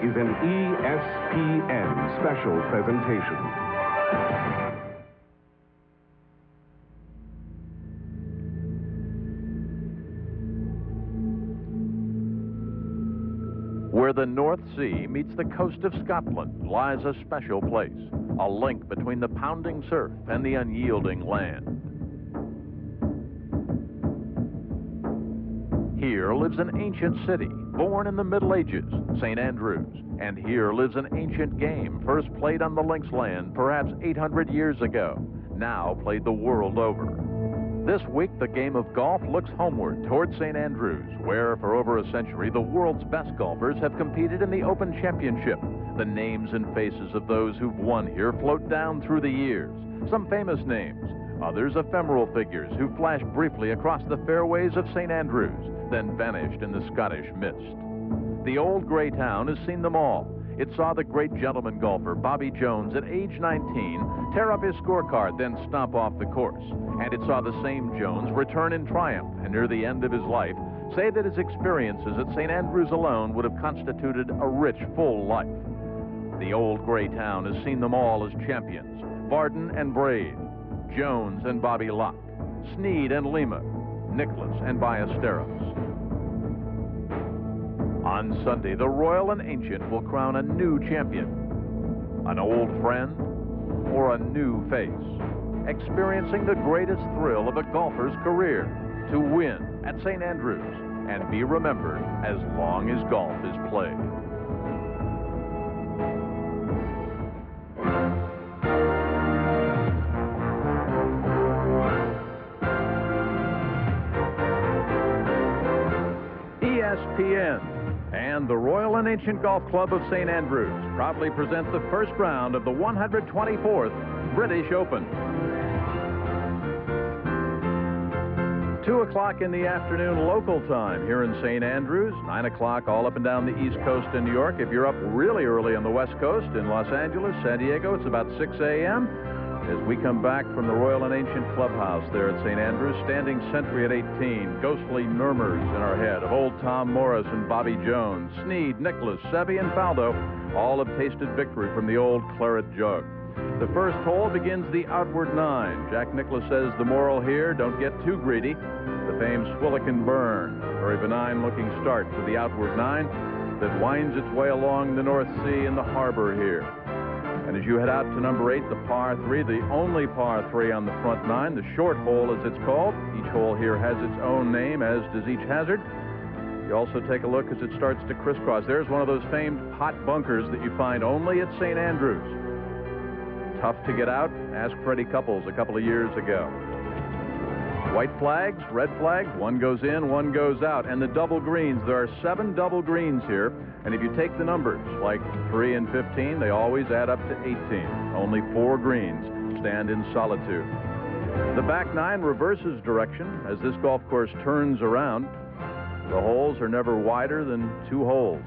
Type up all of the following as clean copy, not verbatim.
is an ESPN special presentation. Where the North Sea meets the coast of Scotland lies a special place, a link between the pounding surf and the unyielding land. Here lives an ancient city, born in the Middle Ages, St. Andrews. And here lives an ancient game, first played on the Links land perhaps 800 years ago, now played the world over. This week, the game of golf looks homeward toward St. Andrews, where for over a century, the world's best golfers have competed in the Open Championship. The names and faces of those who've won here float down through the years. Some famous names, others ephemeral figures who flashed briefly across the fairways of St. Andrews, then vanished in the Scottish mist. The old gray town has seen them all. It saw the great gentleman golfer Bobby Jones at age 19 tear up his scorecard, then stomp off the course. And it saw the same Jones return in triumph and near the end of his life say that his experiences at St. Andrews alone would have constituted a rich, full life. The old gray town has seen them all as champions, Varden and Braid, Jones and Bobby Locke, Snead and Lima, Nicklaus and Ballesteros. On Sunday, the Royal and Ancient will crown a new champion, an old friend, or a new face, experiencing the greatest thrill of a golfer's career, to win at St. Andrews and be remembered as long as golf is played. ESPN and the Royal and Ancient Golf Club of St. Andrews proudly present the first round of the 124th British Open. 2 o'clock in the afternoon local time here in St. Andrews, 9 o'clock all up and down the East Coast in New York. If you're up really early on the West Coast in Los Angeles, San Diego, it's about 6 a.m. as we come back from the Royal and Ancient Clubhouse there at St. Andrews, standing sentry at 18, ghostly murmurs in our head of old Tom Morris and Bobby Jones, Snead, Nicklaus, Seve, and Faldo, all have tasted victory from the old claret jug. The first hole begins the outward 9. Jack Nicklaus says the moral here, don't get too greedy. The famed Swillican Burn, a very benign-looking start to the outward 9 that winds its way along the North Sea and the harbor here. And as you head out to number 8, the par 3, the only par 3 on the front 9, the short hole as it's called. Each hole here has its own name, as does each hazard. You also take a look as it starts to crisscross. There's one of those famed hot bunkers that you find only at St. Andrews. Tough to get out. Ask Freddie Couples a couple of years ago. White flags, red flags, one goes in, one goes out. And the double greens, there are 7 double greens here. And if you take the numbers, like 3 and 15, they always add up to 18. Only 4 greens stand in solitude. The back 9 reverses direction as this golf course turns around. The holes are never wider than 2 holes.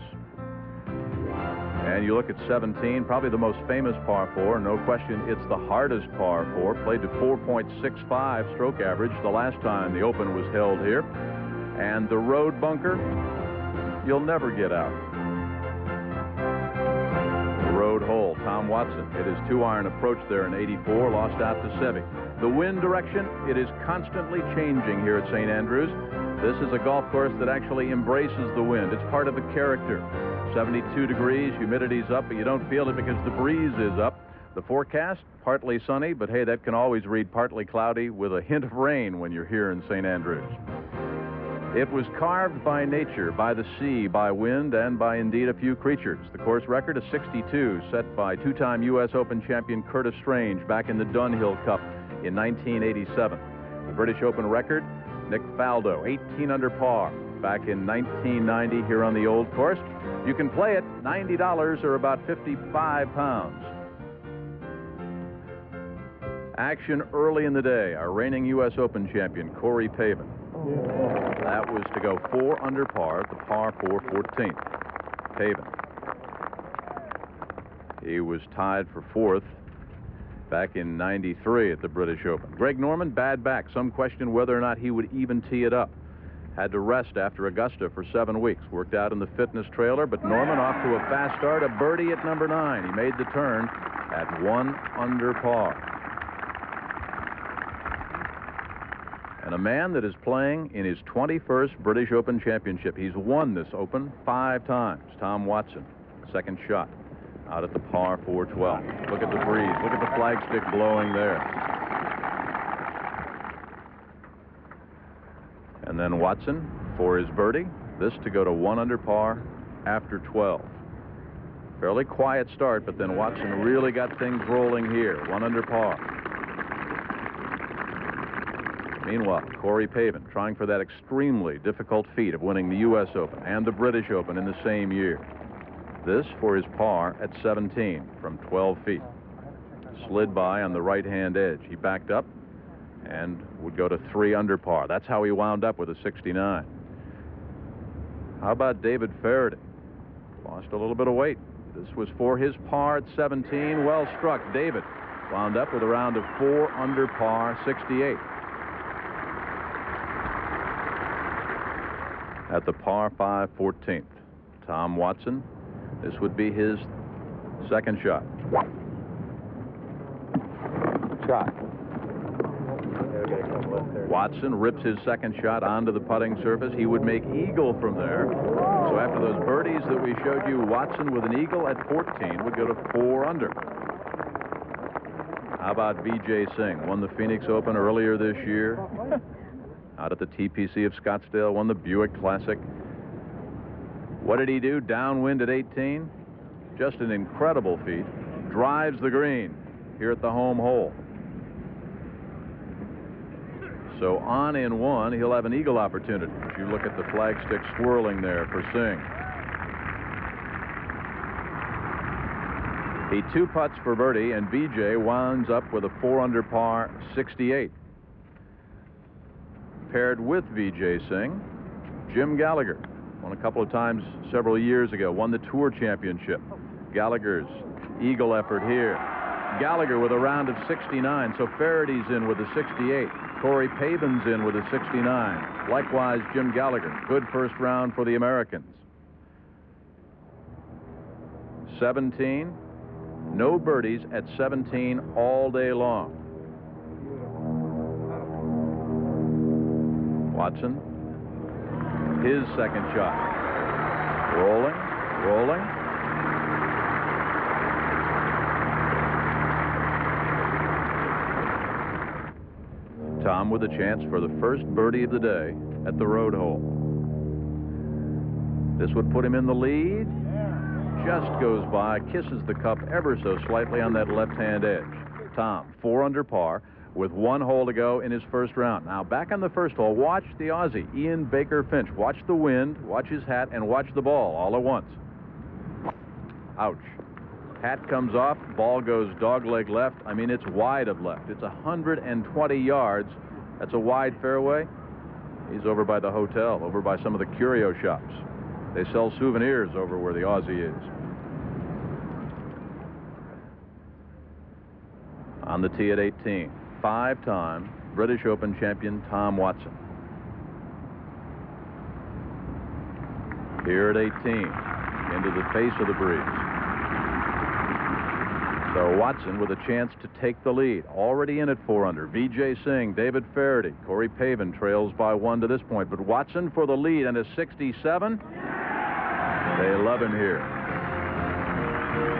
And you look at 17, probably the most famous par 4. No question, it's the hardest par 4. Played to 4.65 stroke average the last time the Open was held here. And the road bunker, you'll never get out. The road hole, Tom Watson. It is 2-iron approach there in 84, lost out to Seve. The wind direction, it is constantly changing here at St. Andrews. This is a golf course that actually embraces the wind. It's part of the character. 72 degrees, humidity's up, but you don't feel it because the breeze is up. The forecast, partly sunny, but hey, that can always read partly cloudy with a hint of rain when you're here in St. Andrews. It was carved by nature, by the sea, by wind, and by indeed a few creatures. The course record is 62, set by 2-time U.S. Open champion Curtis Strange back in the Dunhill Cup in 1987. The British Open record, Nick Faldo, 18 under par back in 1990 here on the old course. You can play it, $90 or about 55 pounds. Action early in the day. Our reigning U.S. Open champion, Corey Pavin. That was to go 4 under par at the par 4 14th. Pavin. He was tied for 4th back in 93 at the British Open. Greg Norman, bad back. Some question whether or not he would even tee it up. Had to rest after Augusta for 7 weeks. Worked out in the fitness trailer, but Norman off to a fast start. A birdie at number 9. He made the turn at 1 under par. And a man that is playing in his 21st British Open Championship. He's won this Open 5 times. Tom Watson, second shot, out at the par 412. Look at the breeze. Look at the flagstick blowing there. And then Watson for his birdie. This to go to 1 under par after 12. Fairly quiet start, but then Watson really got things rolling here. 1 under par. Meanwhile, Corey Pavin trying for that extremely difficult feat of winning the U.S. Open and the British Open in the same year. This for his par at 17 from 12 feet. Slid by on the right-hand edge. He backed up and would go to 3 under par. That's how he wound up with a 69. How about David Faraday? Lost a little bit of weight. This was for his par at 17. Well struck. David wound up with a round of 4 under par, 68. At the par 5 14th, Tom Watson. This would be his second shot. Shot. Watson rips his second shot onto the putting surface. He would make eagle from there. So after those birdies that we showed you, Watson with an eagle at 14 would go to 4 under. How about Vijay Singh? Won the Phoenix Open earlier this year. Out at the TPC of Scottsdale, won the Buick Classic. What did he do? Downwind at 18. Just an incredible feat. Drives the green here at the home hole. So on in 1, he'll have an eagle opportunity. If you look at the flagstick swirling there for Singh. He 2-putts for birdie, and Vijay winds up with a 4 under par, 68. Paired with Vijay Singh, Jim Gallagher. Won a couple of times several years ago. Won the Tour Championship. Gallagher's eagle effort here. Gallagher with a round of 69. So Faraday's in with a 68. Corey Pavin's in with a 69. Likewise, Jim Gallagher. Good first round for the Americans. 17. No birdies at 17 all day long. Watson, his second shot. Rolling, rolling. Tom with a chance for the first birdie of the day at the road hole. This would put him in the lead. Just goes by, kisses the cup ever so slightly on that left-hand edge. Tom, 4 under par, with 1 hole to go in his first round. Now, back on the first hole, watch the Aussie, Ian Baker Finch. Watch the wind, watch his hat, and watch the ball all at once. Ouch. Hat comes off, ball goes dogleg left. I mean, it's wide of left. It's 120 yards. That's a wide fairway. He's over by the hotel, over by some of the curio shops. They sell souvenirs over where the Aussie is. On the tee at 18. 5-time British Open champion Tom Watson. Here at 18, into the face of the breeze. So Watson with a chance to take the lead. Already in at 4 under. Vijay Singh, David Faraday, Corey Pavin trails by 1 to this point. But Watson for the lead and a 67. They love him here.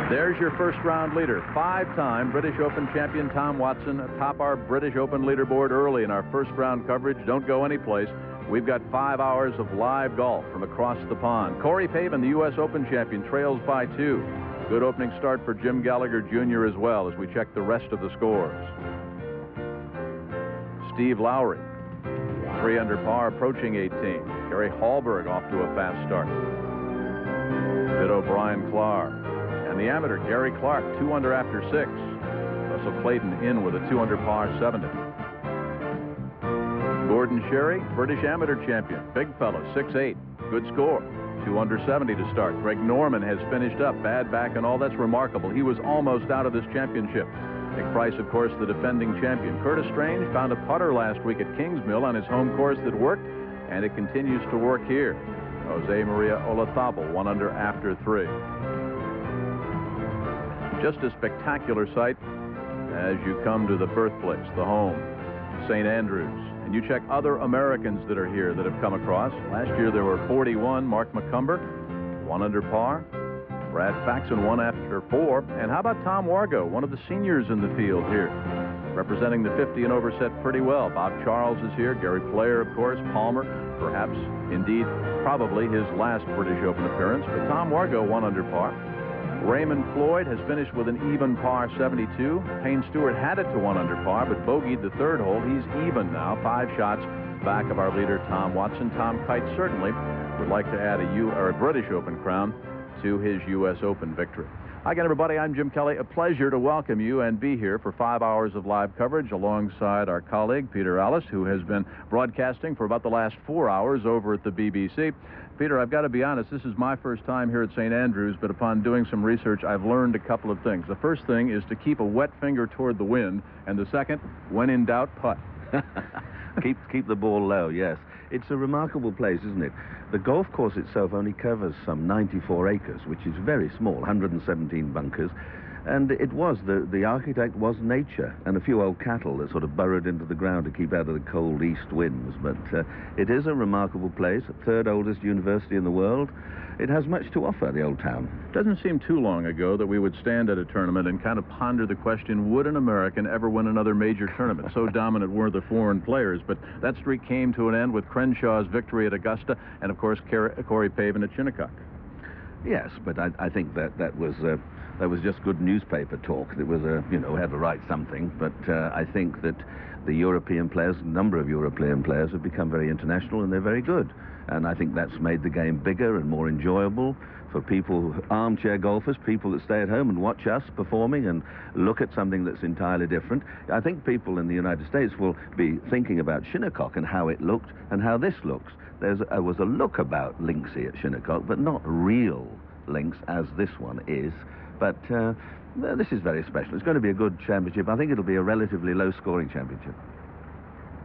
There's your first round leader. 5-time British Open champion Tom Watson atop our British Open leaderboard early in our first round coverage. Don't go anyplace. We've got 5 hours of live golf from across the pond. Corey Pavin, the U.S. Open champion, trails by 2. Good opening start for Jim Gallagher Jr. as well as we check the rest of the scores. Steve Lowry, 3 under par, approaching 18. Gary Hallberg off to a fast start. Ditto Brian Clark. And the amateur, Gary Clark, 2 under after 6. Russell Clayton in with a 2 under par, 70. Gordon Sherry, British amateur champion. Big fella, 6'8". Good score. 2 under 70 to start. Greg Norman has finished up. Bad back and all. That's remarkable. He was almost out of this championship. Nick Price, of course, the defending champion. Curtis Strange found a putter last week at Kingsmill on his home course that worked. and it continues to work here. Jose Maria Olazabal, 1 under after 3. Just a spectacular sight as you come to the birthplace, the home, St. Andrews. And you check other Americans that are here that have come across. Last year there were 41. Mark McCumber, 1 under par. Brad Faxon, 1 after 4. And how about Tom Wargo, one of the seniors in the field here, representing the 50 and over set pretty well. Bob Charles is here. Gary Player, of course. Palmer, perhaps, indeed, probably his last British Open appearance. But Tom Wargo, 1 under par. Raymond Floyd has finished with an even par 72. Payne Stewart had it to 1 under par, but bogeyed the 3rd hole. He's even now, 5 shots back of our leader, Tom Watson. Tom Kite certainly would like to add a British Open crown to his U.S. Open victory. Hi again, everybody. I'm Jim Kelly. A pleasure to welcome you and be here for 5 hours of live coverage alongside our colleague, Peter Allis, who has been broadcasting for about the last 4 hours over at the BBC. Peter, I've got to be honest, this is my first time here at St. Andrews, but upon doing some research, I've learned a couple of things. The first thing is to keep a wet finger toward the wind, and the second, when in doubt, putt. keep the ball low, yes. It's a remarkable place, isn't it? The golf course itself only covers some 94 acres, which is very small, 117 bunkers. And it was, the architect was nature, and a few old cattle that sort of burrowed into the ground to keep out of the cold east winds. But it is a remarkable place, 3rd oldest university in the world. It has much to offer, the old town. Doesn't seem too long ago that we would stand at a tournament and kind of ponder the question, would an American ever win another major tournament? So dominant were the foreign players. But that streak came to an end with Crenshaw's victory at Augusta and, of course, Corey Pavin at Shinnecock. Yes, but I think that was just good newspaper talk. It was we had to write something. But I think that the European players, a number of European players, have become very international, and they're very good. And I think that's made the game bigger and more enjoyable for people, armchair golfers, people that stay at home and watch us performing and look at something that's entirely different. I think people in the United States will be thinking about Shinnecock and how it looked and how this looks. There was a look about linksy at Shinnecock, but not real links as this one is. But this is very special. It's going to be a good championship. I think it'll be a relatively low-scoring championship.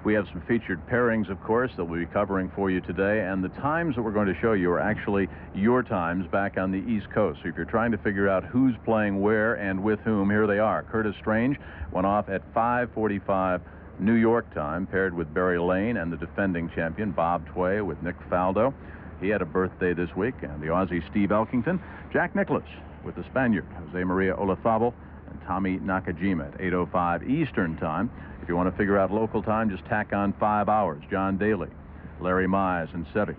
We have some featured pairings, of course, that we'll be covering for you today, and the times that we're going to show you are actually your times back on the East Coast. So if you're trying to figure out who's playing where and with whom, here they are. Curtis Strange went off at 5:45 New York time, paired with Barry Lane and the defending champion, Bob Tway, with Nick Faldo. He had a birthday this week, and the Aussie Steve Elkington. Jack Nicklaus with the Spaniard, Jose Maria Olazabal, and Tommy Nakajima at 8:05 Eastern time. If you want to figure out local time, just tack on 5 hours. John Daly, Larry Mize, and Seti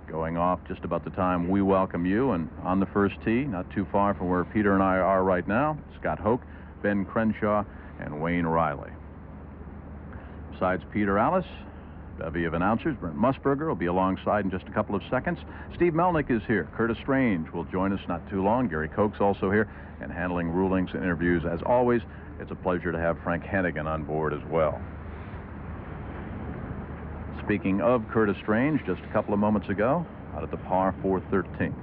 going off just about the time we welcome you. And on the first tee, not too far from where Peter and I are right now, Scott Hoke, Ben Crenshaw, and Wayne Riley. Besides Peter Allis, bevy of announcers. Brent Musburger will be alongside in just a couple of seconds. Steve Melnick is here. Curtis Strange will join us not too long. Gary Koch's also here and handling rulings and interviews. As always, it's a pleasure to have Frank Hannigan on board as well. Speaking of Curtis Strange, just a couple of moments ago, out at the par 413th.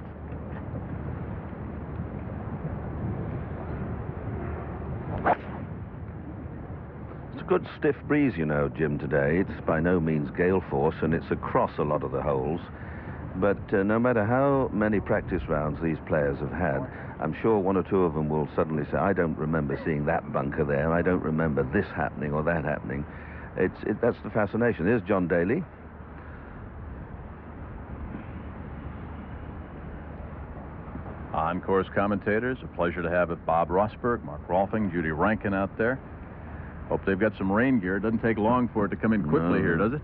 It's a good stiff breeze, you know, Jim, today. It's by no means gale force, and it's across a lot of the holes. But no matter how many practice rounds these players have had, I'm sure one or two of them will suddenly say, I don't remember seeing that bunker there. I don't remember this happening or that happening. That's the fascination. Here's John Daly. On-course commentators, a pleasure to have it. Bob Rosberg, Mark Rolfing, Judy Rankin out there. Hope they've got some rain gear. It doesn't take long for it to come in quickly here, does it?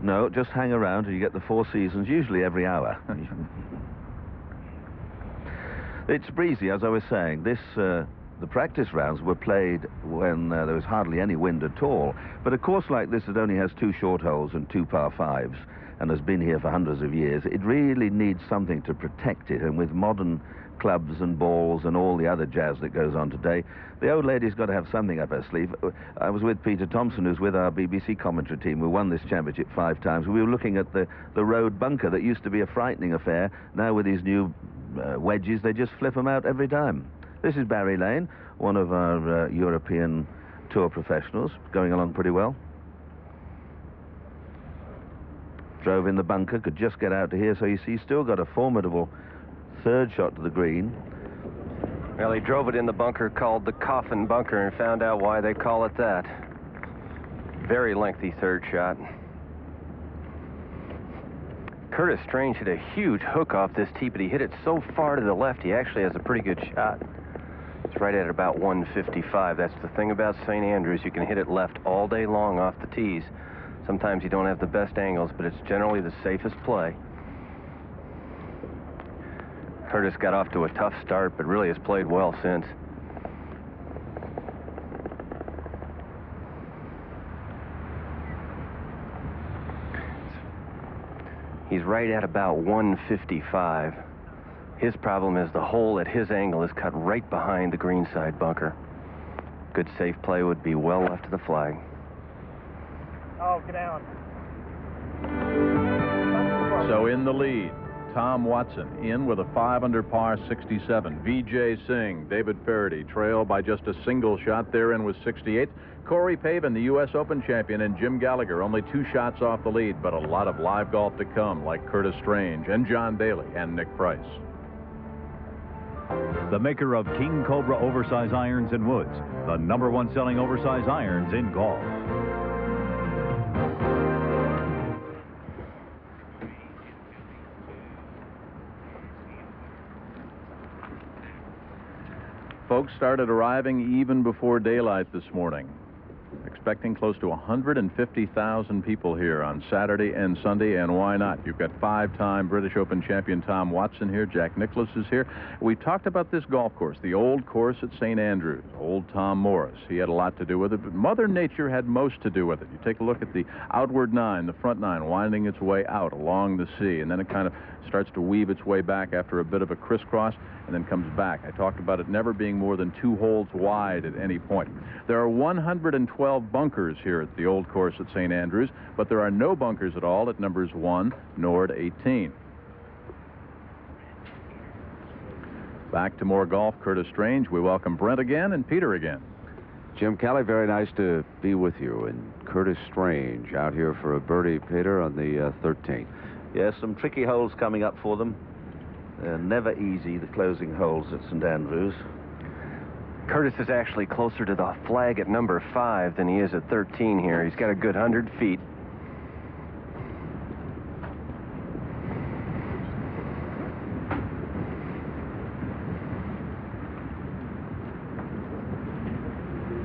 No, just hang around till you get the Four Seasons, usually every hour. It's breezy, as I was saying. The practice rounds were played when there was hardly any wind at all. But a course like this that only has 2 short holes and 2 par 5s and has been here for hundreds of years, it really needs something to protect it. And with modern clubs and balls and all the other jazz that goes on today, the old lady's got to have something up her sleeve. I was with Peter Thompson, who's with our BBC commentary team, who won this championship 5 times. We were looking at the road bunker that used to be a frightening affair. Now with these new wedges, they just flip them out every time. This is Barry Lane, one of our European tour professionals, going along pretty well. drove in the bunker, could just get out to here. So you see, he's still got a formidable third shot to the green. Well, he drove it in the bunker called the Coffin Bunker and found out why they call it that. Very lengthy third shot. Curtis Strange hit a huge hook off this tee, but he hit it so far to the left, he actually has a pretty good shot. It's right at about 155. That's the thing about St. Andrews. You can hit it left all day long off the tees. Sometimes you don't have the best angles, but it's generally the safest play. Curtis got off to a tough start, but really has played well since. He's right at about 155. His problem is the hole at his angle is cut right behind the greenside bunker. Good safe play would be well left of the flag. Oh, get down. So in the lead, Tom Watson in with a 5 under par 67. Vijay Singh, David Feherty trail by just a single shot. They're in with 68. Corey Pavin, the U.S. Open champion, and Jim Gallagher only 2 shots off the lead, but a lot of live golf to come, like Curtis Strange and John Daly and Nick Price. The maker of King Cobra oversize irons and woods, the #1 selling oversize irons in golf. Folks started arriving even before daylight this morning. Expecting close to 150,000 people here on Saturday and Sunday, and why not? You've got 5-time British Open champion Tom Watson here. Jack Nicklaus is here. We talked about this golf course, the old course at St. Andrews. Old Tom Morris. He had a lot to do with it, but Mother Nature had most to do with it. You take a look at the outward 9, the front 9, winding its way out along the sea, and then it kind of starts to weave its way back after a bit of a crisscross and then comes back. I talked about it never being more than 2 holes wide at any point. There are 112 bunkers here at the old course at St. Andrews, but there are no bunkers at all at numbers 1 nor at 18. Back to more golf. Curtis Strange. We welcome Brent again and Peter again. Jim Kelly, very nice to be with you. And Curtis Strange out here for a birdie, Peter, on the 13th. Yes, some tricky holes coming up for them. Never easy, the closing holes at St. Andrews. Curtis is actually closer to the flag at number 5 than he is at 13 here. He's got a good 100 feet.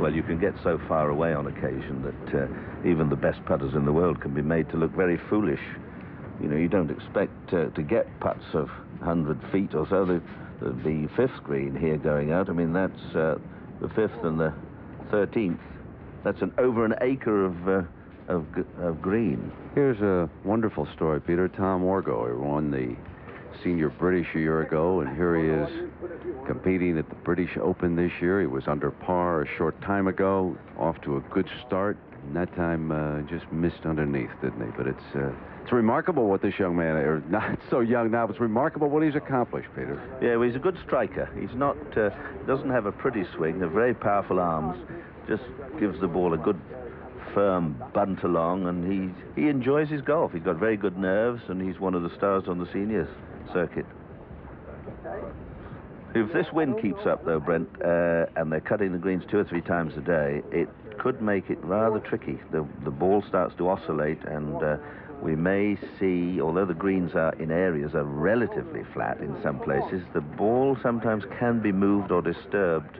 Well, you can get so far away on occasion that even the best putters in the world can be made to look very foolish. You know, you don't expect to get putts of 100 feet or so. The 5th green here going out, I mean, that's the 5th and the 13th. That's over an acre of green. Here's a wonderful story, Peter. Tom Wargo, he won the Senior British a year ago, and here he is competing at the British Open this year. He was under par a short time ago, off to a good start, and that time just missed underneath, didn't he? But it's remarkable what this young man, or not so young now, but it's remarkable what he's accomplished, Peter. Yeah, well, he's a good striker. He's not, doesn't have a pretty swing, have very powerful arms, just gives the ball a good firm bunt along, and he enjoys his golf. He's got very good nerves, and he's one of the stars on the seniors circuit. If this wind keeps up, though, Brent, and they're cutting the greens 2 or 3 times a day, it could make it rather tricky. The ball starts to oscillate, and we may see, although the greens are in areas are relatively flat in some places, the ball sometimes can be moved or disturbed.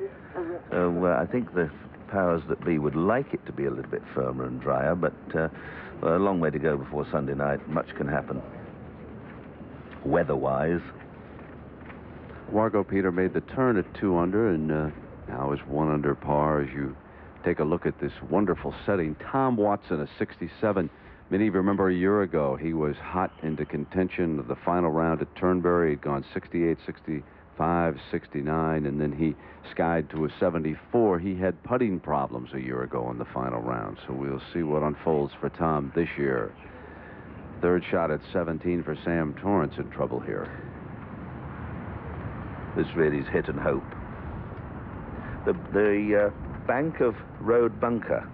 So I think the powers that be would like it to be a little bit firmer and drier, but a long way to go before Sunday night. Much can happen weather-wise. Wargo, Peter, made the turn at 2 under, and now is 1 under par as you take a look at this wonderful setting. Tom Watson, a 67. Many of you remember a year ago, he was hot into contention of the final round at Turnberry. He'd gone 68, 65, 69, and then he skied to a 74. He had putting problems a year ago in the final round, so we'll see what unfolds for Tom this year. Third shot at 17 for Sam Torrance, in trouble here. This really is hit and hope. The bank of road bunker,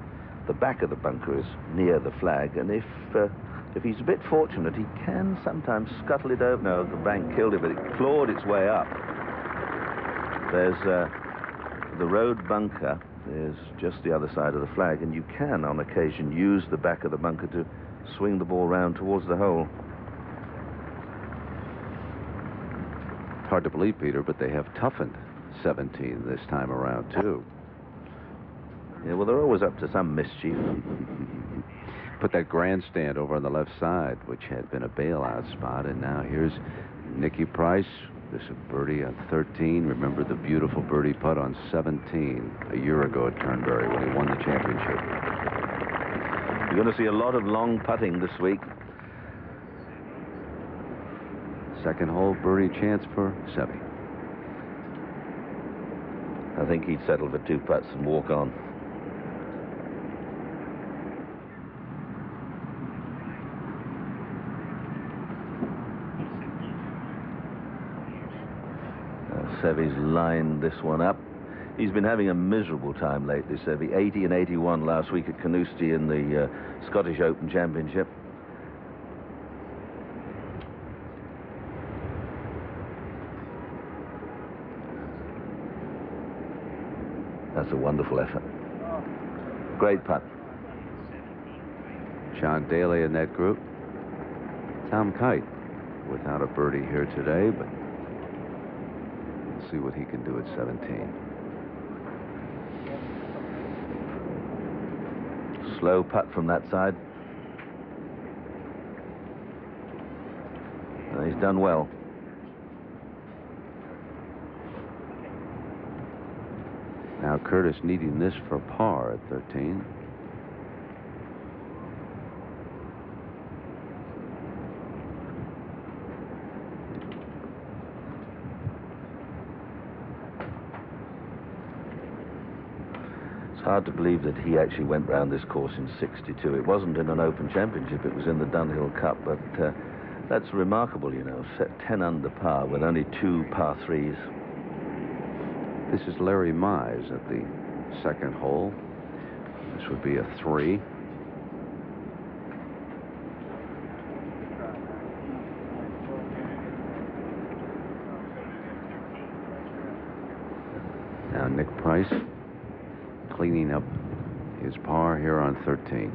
the back of the bunker is near the flag, and if if he's a bit fortunate, he can sometimes scuttle it over. No, the bank killed it, but it clawed its way up. There's the road bunker is just the other side of the flag, and you can, on occasion, use the back of the bunker to swing the ball round towards the hole. It's hard to believe, Peter, but they have toughened 17 this time around, too. Yeah, well, they're always up to some mischief. Put that grandstand over on the left side, which had been a bailout spot, and now here's Nicky Price. This is a birdie on 13. Remember the beautiful birdie putt on 17 a year ago at Turnberry when he won the championship. You're going to see a lot of long putting this week. Second hole birdie chance for Seve. I think he'd settle for 2 putts and walk on. Seve's lined this one up. He's been having a miserable time lately, Seve. 80 and 81 last week at Carnoustie in the Scottish Open Championship. That's a wonderful effort. Great putt. John Daly in that group. Tom Kite without a birdie here today, but see what he can do at 17. Slow putt from that side. He's done well. Now Curtis needing this for par at 13. It's hard to believe that he actually went round this course in 62. It wasn't in an Open Championship, it was in the Dunhill Cup, but that's remarkable, you know, set 10 under par with only 2 par 3s. This is Larry Mize at the second hole. This would be a 3. Now Nick Price cleaning up his par here on 13.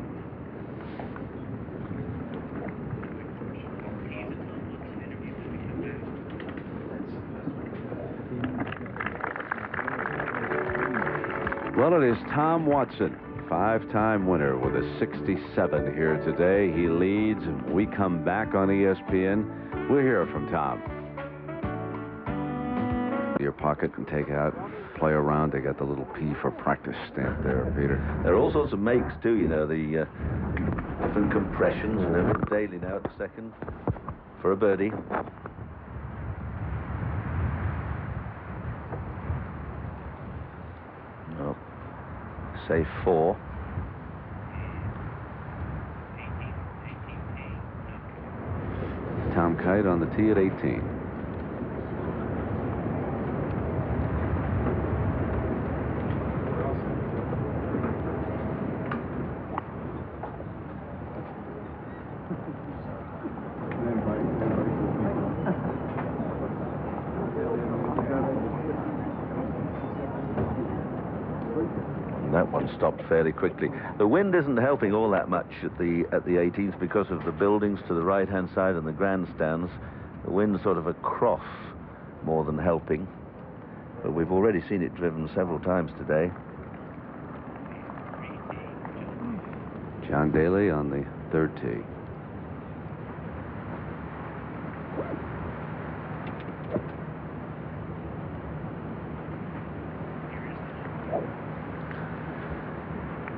Well, it is Tom Watson, 5-time winner with a 67 here today. He leads, and we come back on ESPN. We'll hear from Tom. Your pocket and take out, play around. They got the little P for practice stamp there, Peter. There are all sorts of makes, too, you know, the different compressions and everything. Daly now at the second for a birdie. No. Say 4. Tom Kite on the tee at 18. That one stopped fairly quickly. The wind isn't helping all that much at the 18th because of the buildings to the right-hand side and the grandstands. The wind's sort of across more than helping. But we've already seen it driven several times today. John Daly on the third tee.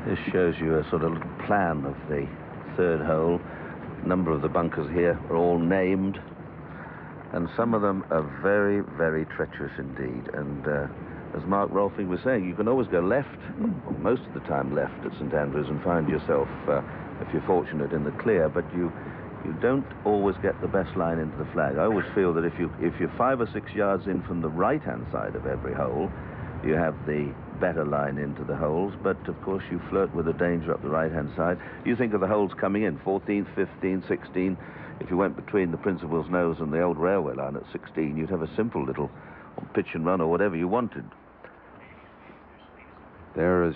This shows you a sort of plan of the third hole. A number of the bunkers here are all named, and some of them are very, very treacherous indeed. And as Mark McNulty was saying, you can always go left, most of the time left at St Andrews, and find yourself, if you're fortunate, in the clear, but you don't always get the best line into the flag. I always feel that if you're 5 or 6 yards in from the right-hand side of every hole, you have the better line into the holes, but of course you flirt with the danger up the right-hand side. You think of the holes coming in, 14th, 15th, 16th. If you went between the principal's nose and the old railway line at 16, you'd have a simple little pitch and run or whatever you wanted. There is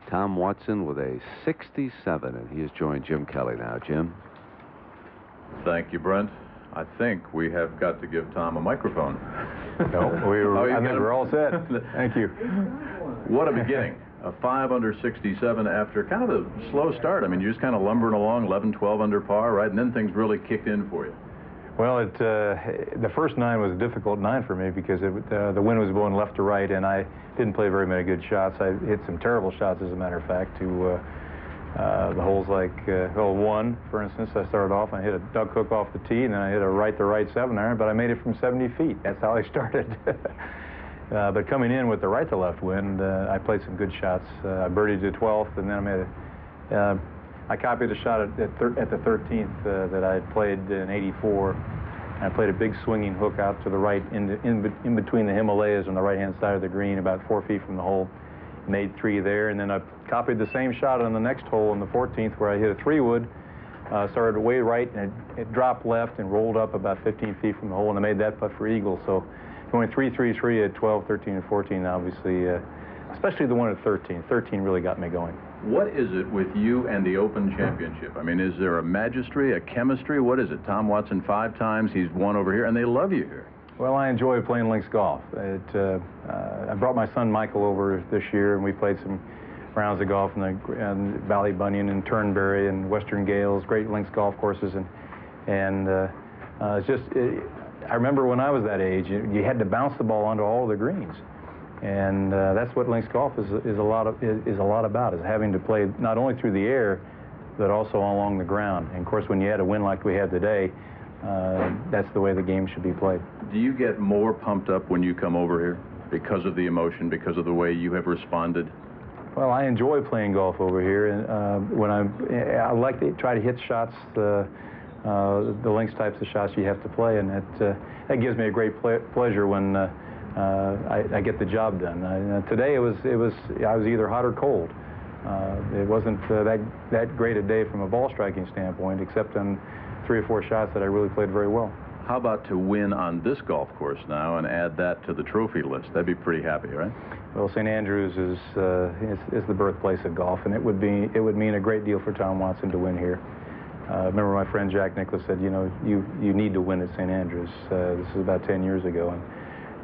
Tom Watson with a 67, and he has joined Jim Kelly now. Jim? Thank you, Brent. I think we have got to give Tom a microphone. No, I think we're all set. Thank you. What a beginning. A 5 under 67 after kind of a slow start. I mean, you're just kind of lumbering along, 11, 12 under par, right? And then things really kicked in for you. Well, the first 9 was a difficult 9 for me because the wind was blowing left to right, and I didn't play very many good shots. I hit some terrible shots, as a matter of fact, to the holes like hole 1, for instance. I started off, and I hit a duck hook off the tee, and then I hit a right 7 iron, but I made it from 70 feet. That's how I started. But coming in with the right to left wind, I played some good shots. I birdied to 12th, and then I made I copied a shot at the 13th that I had played in '84. I played a big swinging hook out to the right in between the Himalayas on the right-hand side of the green, about 4 feet from the hole. Made 3 there, and then I copied the same shot on the next hole on the 14th where I hit a 3-wood. Started way right, and it dropped left and rolled up about 15 feet from the hole, and I made that putt for eagle. So going 3-3-3 at 12, 13, and 14, obviously, especially the one at 13. 13 really got me going. What is it with you and the Open Championship? I mean, is there a magistry, a chemistry? What is it? Tom Watson 5 times, he's won over here, and they love you here. Well, I enjoy playing links golf. I brought my son Michael over this year, and we played some rounds of golf in the Valley Bunyan and Turnberry and Western Gales, great links golf courses, and it's just. I remember when I was that age, you had to bounce the ball onto all of the greens, and that's what links golf is a lot about, is having to play not only through the air, but also along the ground. And of course, when you had a wind like we had today, that's the way the game should be played. Do you get more pumped up when you come over here because of the emotion, because of the way you have responded? Well, I enjoy playing golf over here, and I like to try to hit shots, the links types of shots you have to play, and that gives me a great pleasure when I get the job done. Today I was either hot or cold. It wasn't that great a day from a ball striking standpoint, except on 3 or 4 shots that I really played very well. How about to win on this golf course now and add that to the trophy list? That'd be pretty happy, right? Well, St. Andrews is the birthplace of golf, and it would mean a great deal for Tom Watson to win here. Remember my friend Jack Nicklaus said, you know, you need to win at St. Andrews. This is about 10 years ago,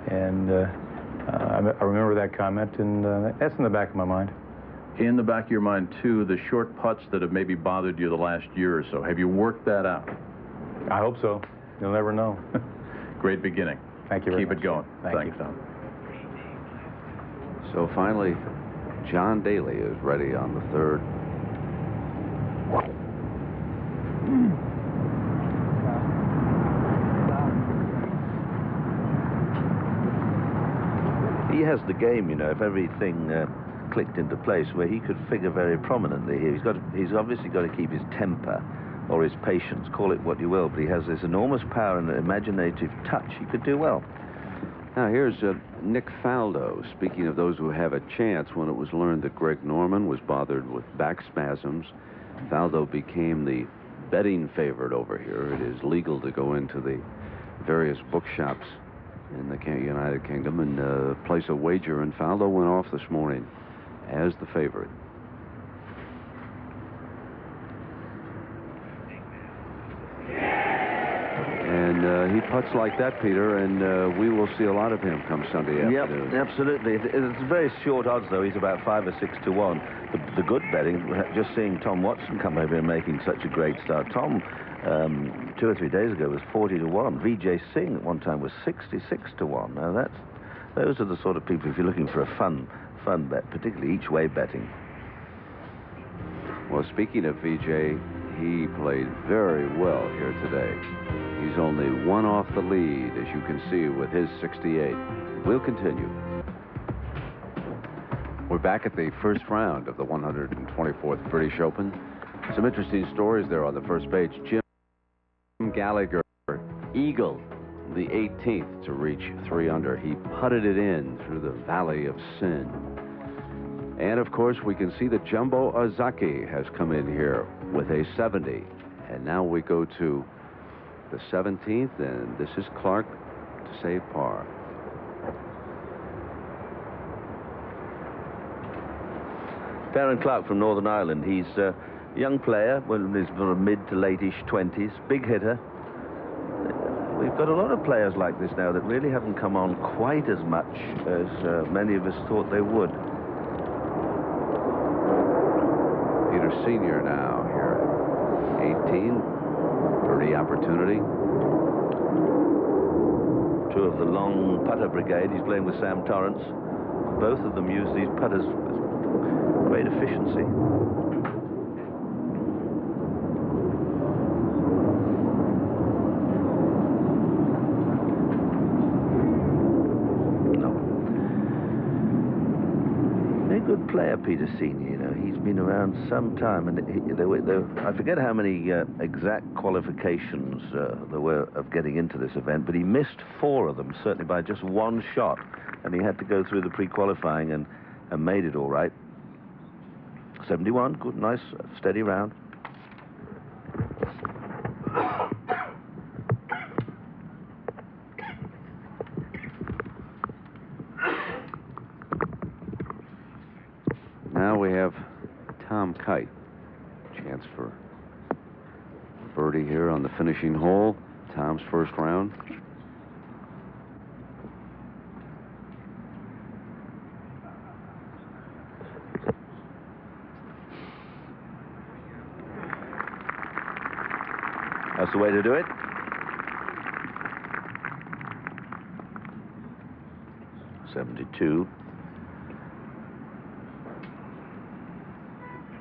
and I remember that comment, and that's in the back of my mind. In the back of your mind, too, the short putts that have maybe bothered you the last year or so. Have you worked that out? I hope so. You'll never know. Great beginning. Thank you very much. Keep it going. Thanks, Tom. So finally, John Daly is ready on the 3rd. He has the game, you know, if everything clicked into place where he could figure very prominently here. He's obviously got to keep his temper or his patience, call it what you will, but he has this enormous power and imaginative touch. He could do well. Now here's Nick Faldo. Speaking of those who have a chance, when it was learned that Greg Norman was bothered with back spasms, Faldo became the betting favorite over here. It is legal to go into the various bookshops in the United Kingdom and place a wager, and Faldo went off this morning as the favorite. And he putts like that, Peter, and we will see a lot of him come Sunday afternoon. Yep, absolutely. It's very short odds, though. He's about 5 or 6 to 1. The good betting, just seeing Tom Watson come over and making such a great start. Tom, 2 or 3 days ago, was 40 to 1. Vijay Singh at one time was 66 to 1. Now, those are the sort of people, if you're looking for a fun bet, particularly each-way betting. Well, speaking of Vijay, he played very well here today. He's only 1 off the lead, as you can see, with his 68. We'll continue. We're back at the first round of the 124th British Open. Some interesting stories there on the first page. Jim Gallagher, eagle, the 18th to reach 3 under. He putted it in through the Valley of Sin. And of course, we can see that Jumbo Ozaki has come in here with a 70. And now we go to the 17th, and this is Clark to save par. Darren Clark from Northern Ireland. He's a young player, well, he's sort of mid to late-ish 20s, big hitter. We've got a lot of players like this now that really haven't come on quite as much as many of us thought they would. Peter Sr. now here at 18. Birdie opportunity. Two of the long putter brigade. He's playing with Sam Torrance. Both of them use these putters with great efficiency. Good player, Peter Senior. You know, he's been around some time, and I forget how many exact qualifications there were of getting into this event, but he missed 4 of them, certainly by just 1 shot, and he had to go through the pre-qualifying and made it all right. 71, good, nice, steady round. Now we have Tom Kite. Chance for birdie here on the finishing hole. Tom's first round. That's the way to do it. .72.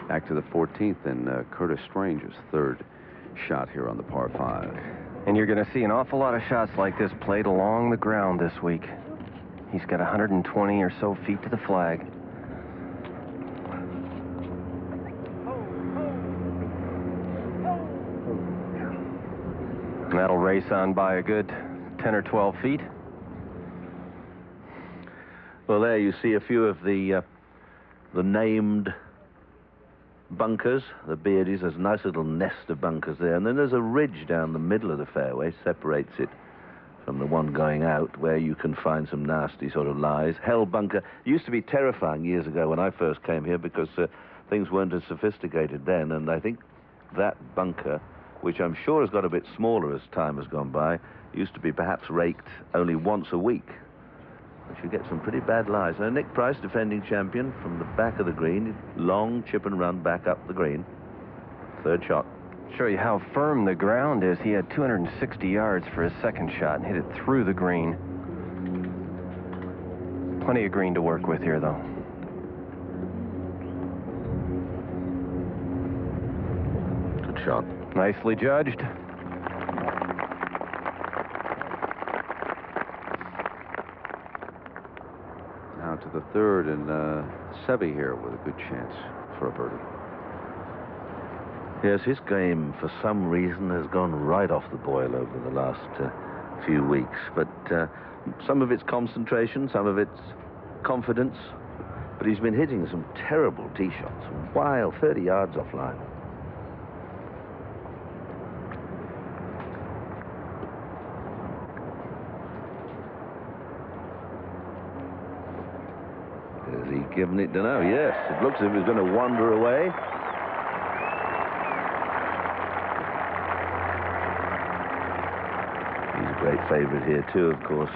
Back to the 14th, and Curtis Strange's third shot here on the par 5. And you're going to see an awful lot of shots like this played along the ground this week. He's got 120 or so feet to the flag. And that'll race on by a good 10 or 12 feet. Well, there you see a few of the named bunkers, the Beardies. There's a nice little nest of bunkers there, and then there's a ridge down the middle of the fairway, separates it from the one going out, where you can find some nasty sort of lies. Hell bunker used to be terrifying years ago when I first came here, because things weren't as sophisticated then, and I think that bunker, which I'm sure has got a bit smaller as time has gone by, used to be perhaps raked only once a week. But you get some pretty bad lies. Now, Nick Price, defending champion, from the back of the green, long chip and run back up the green. Third shot. Show you how firm the ground is. He had 260 yards for his second shot and hit it through the green. Plenty of green to work with here, though. Good shot. Nicely judged. Now to the third, and Seve here with a good chance for a birdie. Yes, his game, for some reason, has gone right off the boil over the last few weeks. But some of it's concentration, some of it's confidence. But he's been hitting some terrible tee shots, wild, 30 yards offline. Has he given it? Dunno. Yes, it looks as if he's going to wander away. Great favorite here too, of course.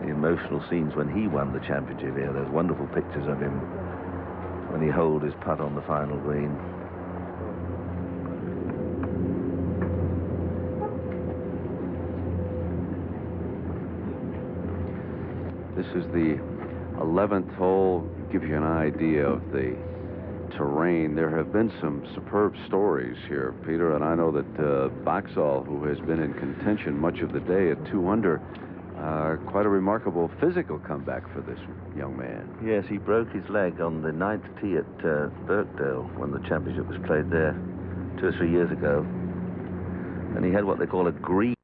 The emotional scenes when he won the championship here. There's wonderful pictures of him when he holed his putt on the final green. This is the 11th hole. Give you an idea of the terrain. There have been some superb stories here, Peter, and I know that Boxall, who has been in contention much of the day at 2 under, quite a remarkable physical comeback for this young man. Yes, he broke his leg on the 9th tee at Birkdale when the championship was played there 2 or 3 years ago, and he had what they call a green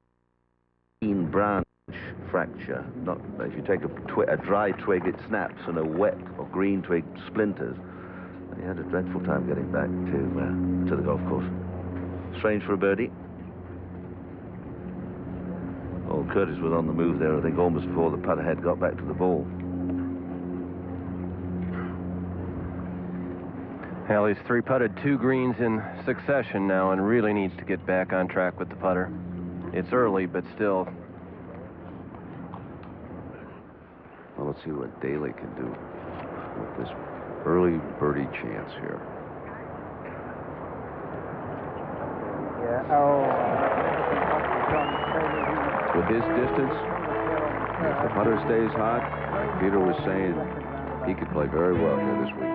branch fracture. Not if you take a dry twig, it snaps, and a wet or green twig splinters. And he had a dreadful time getting back to the golf course. Strange for a birdie. Oh, Curtis was on the move there, I think, almost before the putter head got back to the ball. Well, he's three-putted 2 greens in succession now and really needs to get back on track with the putter. It's early, but still. Well, let's see what Daly can do with this early birdie chance here. With his distance, if the putter stays hot, like Peter was saying, he could play very well here this weekend.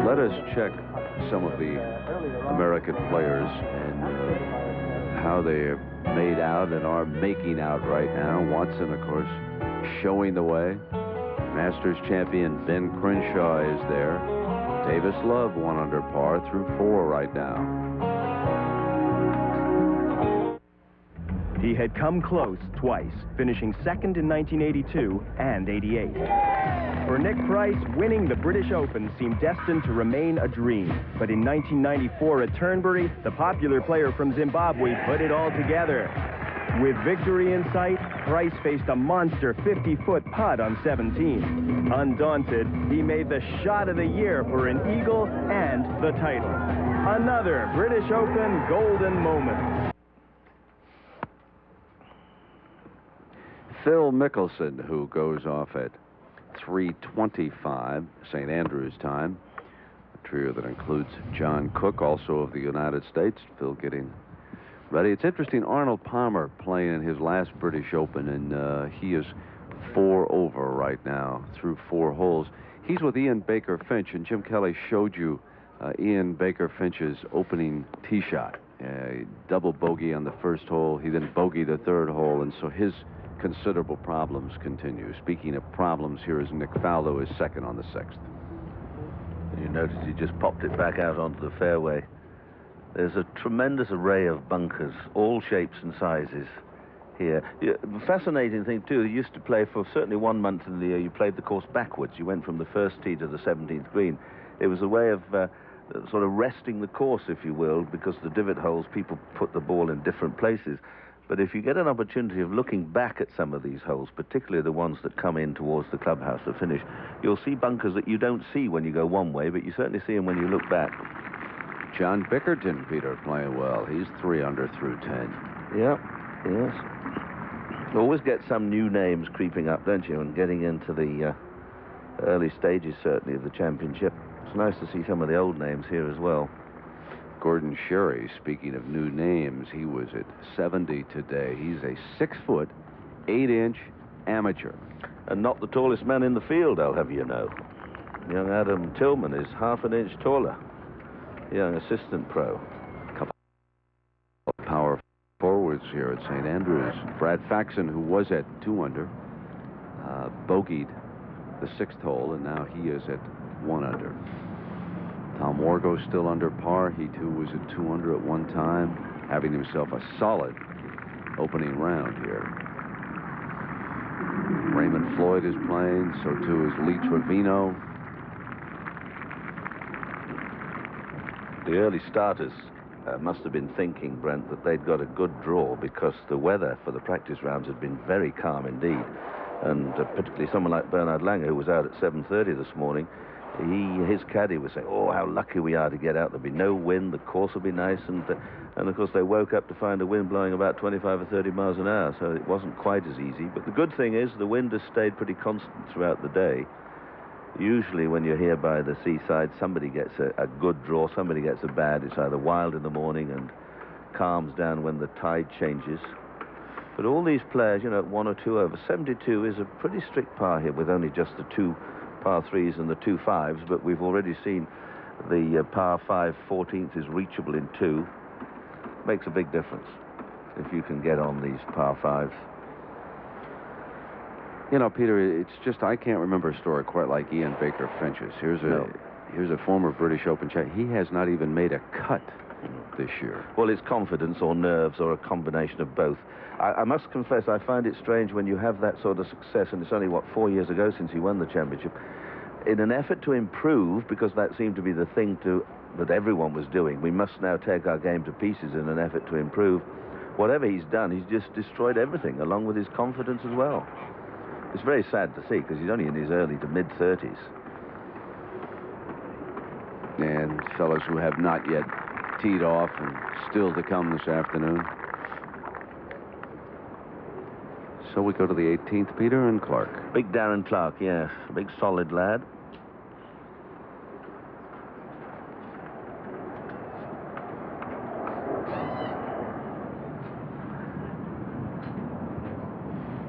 Let us check some of the American players and how they are made out and are making out right now. Watson, of course, showing the way. Masters champion Ben Crenshaw is there. Davis Love 1 under par through 4 right now. He had come close twice, finishing second in 1982 and 88. For Nick Price, winning the British Open seemed destined to remain a dream. But in 1994 at Turnberry, the popular player from Zimbabwe put it all together. With victory in sight, Price faced a monster 50-foot putt on 17. Undaunted, he made the shot of the year for an eagle and the title. Another British Open golden moment. Phil Mickelson, who goes off at 3:25 St. Andrews time. A trio that includes John Cook, also of the United States. Phil getting ready. It's interesting, Arnold Palmer playing in his last British Open, and he is 4 over right now through 4 holes. He's with Ian Baker Finch, and Jim Kelly showed you Ian Baker Finch's opening tee shot. Double bogey on the first hole. He then bogeyed the 3rd hole, and so his considerable problems continue. Speaking of problems, here is Nick Faldo is 2nd on the 6th. You notice he just popped it back out onto the fairway. There's a tremendous array of bunkers, all shapes and sizes here. The fascinating thing, too, you used to play for certainly 1 month in the year, you played the course backwards. You went from the 1st tee to the 17th green. It was a way of sort of resting the course, if you will, because the divot holes, people put the ball in different places. But if you get an opportunity of looking back at some of these holes, particularly the ones that come in towards the clubhouse to finish, you'll see bunkers that you don't see when you go one way, but you certainly see them when you look back. John Bickerton, Peter, playing well. He's 3 under through 10. Yeah, yes. You always get some new names creeping up, don't you, and getting into the early stages, certainly, of the championship. It's nice to see some of the old names here as well. Gordon Sherry, speaking of new names, he was at 70 today. He's a 6-foot, 8-inch amateur. And not the tallest man in the field, I'll have you know. Young Adam Tillman is half an inch taller. Young assistant pro. Couple of power forwards here at St. Andrews. Brad Faxon, who was at 2 under, bogeyed the 6th hole, and now he is at 1 under. Tom Wargo still under par. He, too, was at 2 under at one time, having himself a solid opening round here. Raymond Floyd is playing, so too is Lee Trevino. The early starters must have been thinking, Brent, that they'd got a good draw because the weather for the practice rounds had been very calm indeed. And particularly someone like Bernard Langer, who was out at 7:30 this morning, his caddy was saying, oh, how lucky we are to get out. There'll be no wind, the course will be nice, and of course they woke up to find a wind blowing about 25 or 30 miles an hour, so it wasn't quite as easy. But the good thing is the wind has stayed pretty constant throughout the day. Usually when you're here by the seaside, somebody gets a good draw, somebody gets a bad. It's either wild in the morning and calms down when the tide changes. But all these players, you know, at 1 or 2 over. 72 is a pretty strict par here with only just the 2 par 3s and the 2 5s, but we've already seen the par 5 14th is reachable in 2. Makes a big difference if you can get on these par 5s. You know, Peter, it's just I can't remember a story quite like Ian Baker Finch's. Here's a former British Open champion. He has not even made a cut this year? Well, it's confidence or nerves or a combination of both. I must confess, I find it strange when you have that sort of success, and it's only, 4 years ago since he won the championship. In an effort to improve, because that seemed to be the thing that everyone was doing, we must now take our game to pieces in an effort to improve. Whatever he's done, he's just destroyed everything, along with his confidence as well. It's very sad to see, because he's only in his early to mid-30s. And fellows who have not yet teed off and still to come this afternoon. So we go to the 18th, Peter, and Clark. Big Darren Clark, yes. Big solid lad.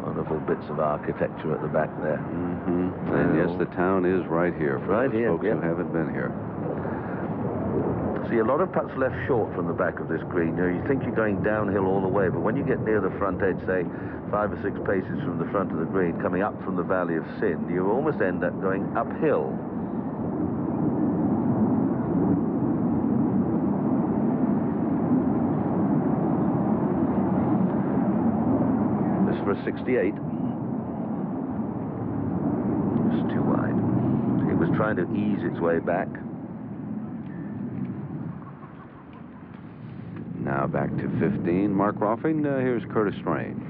Wonderful bits of architecture at the back there. Mm-hmm. And yes, the town is right here for right those here, folks who haven't been here. See, a lot of putts left short from the back of this green. You know, you think you're going downhill all the way, but when you get near the front edge, say 5 or 6 paces from the front of the green, coming up from the Valley of Sin, you almost end up going uphill. This for a 68. It's too wide. It was trying to ease its way back. Now back to 15. Mark Ruffing, here's Curtis Strange.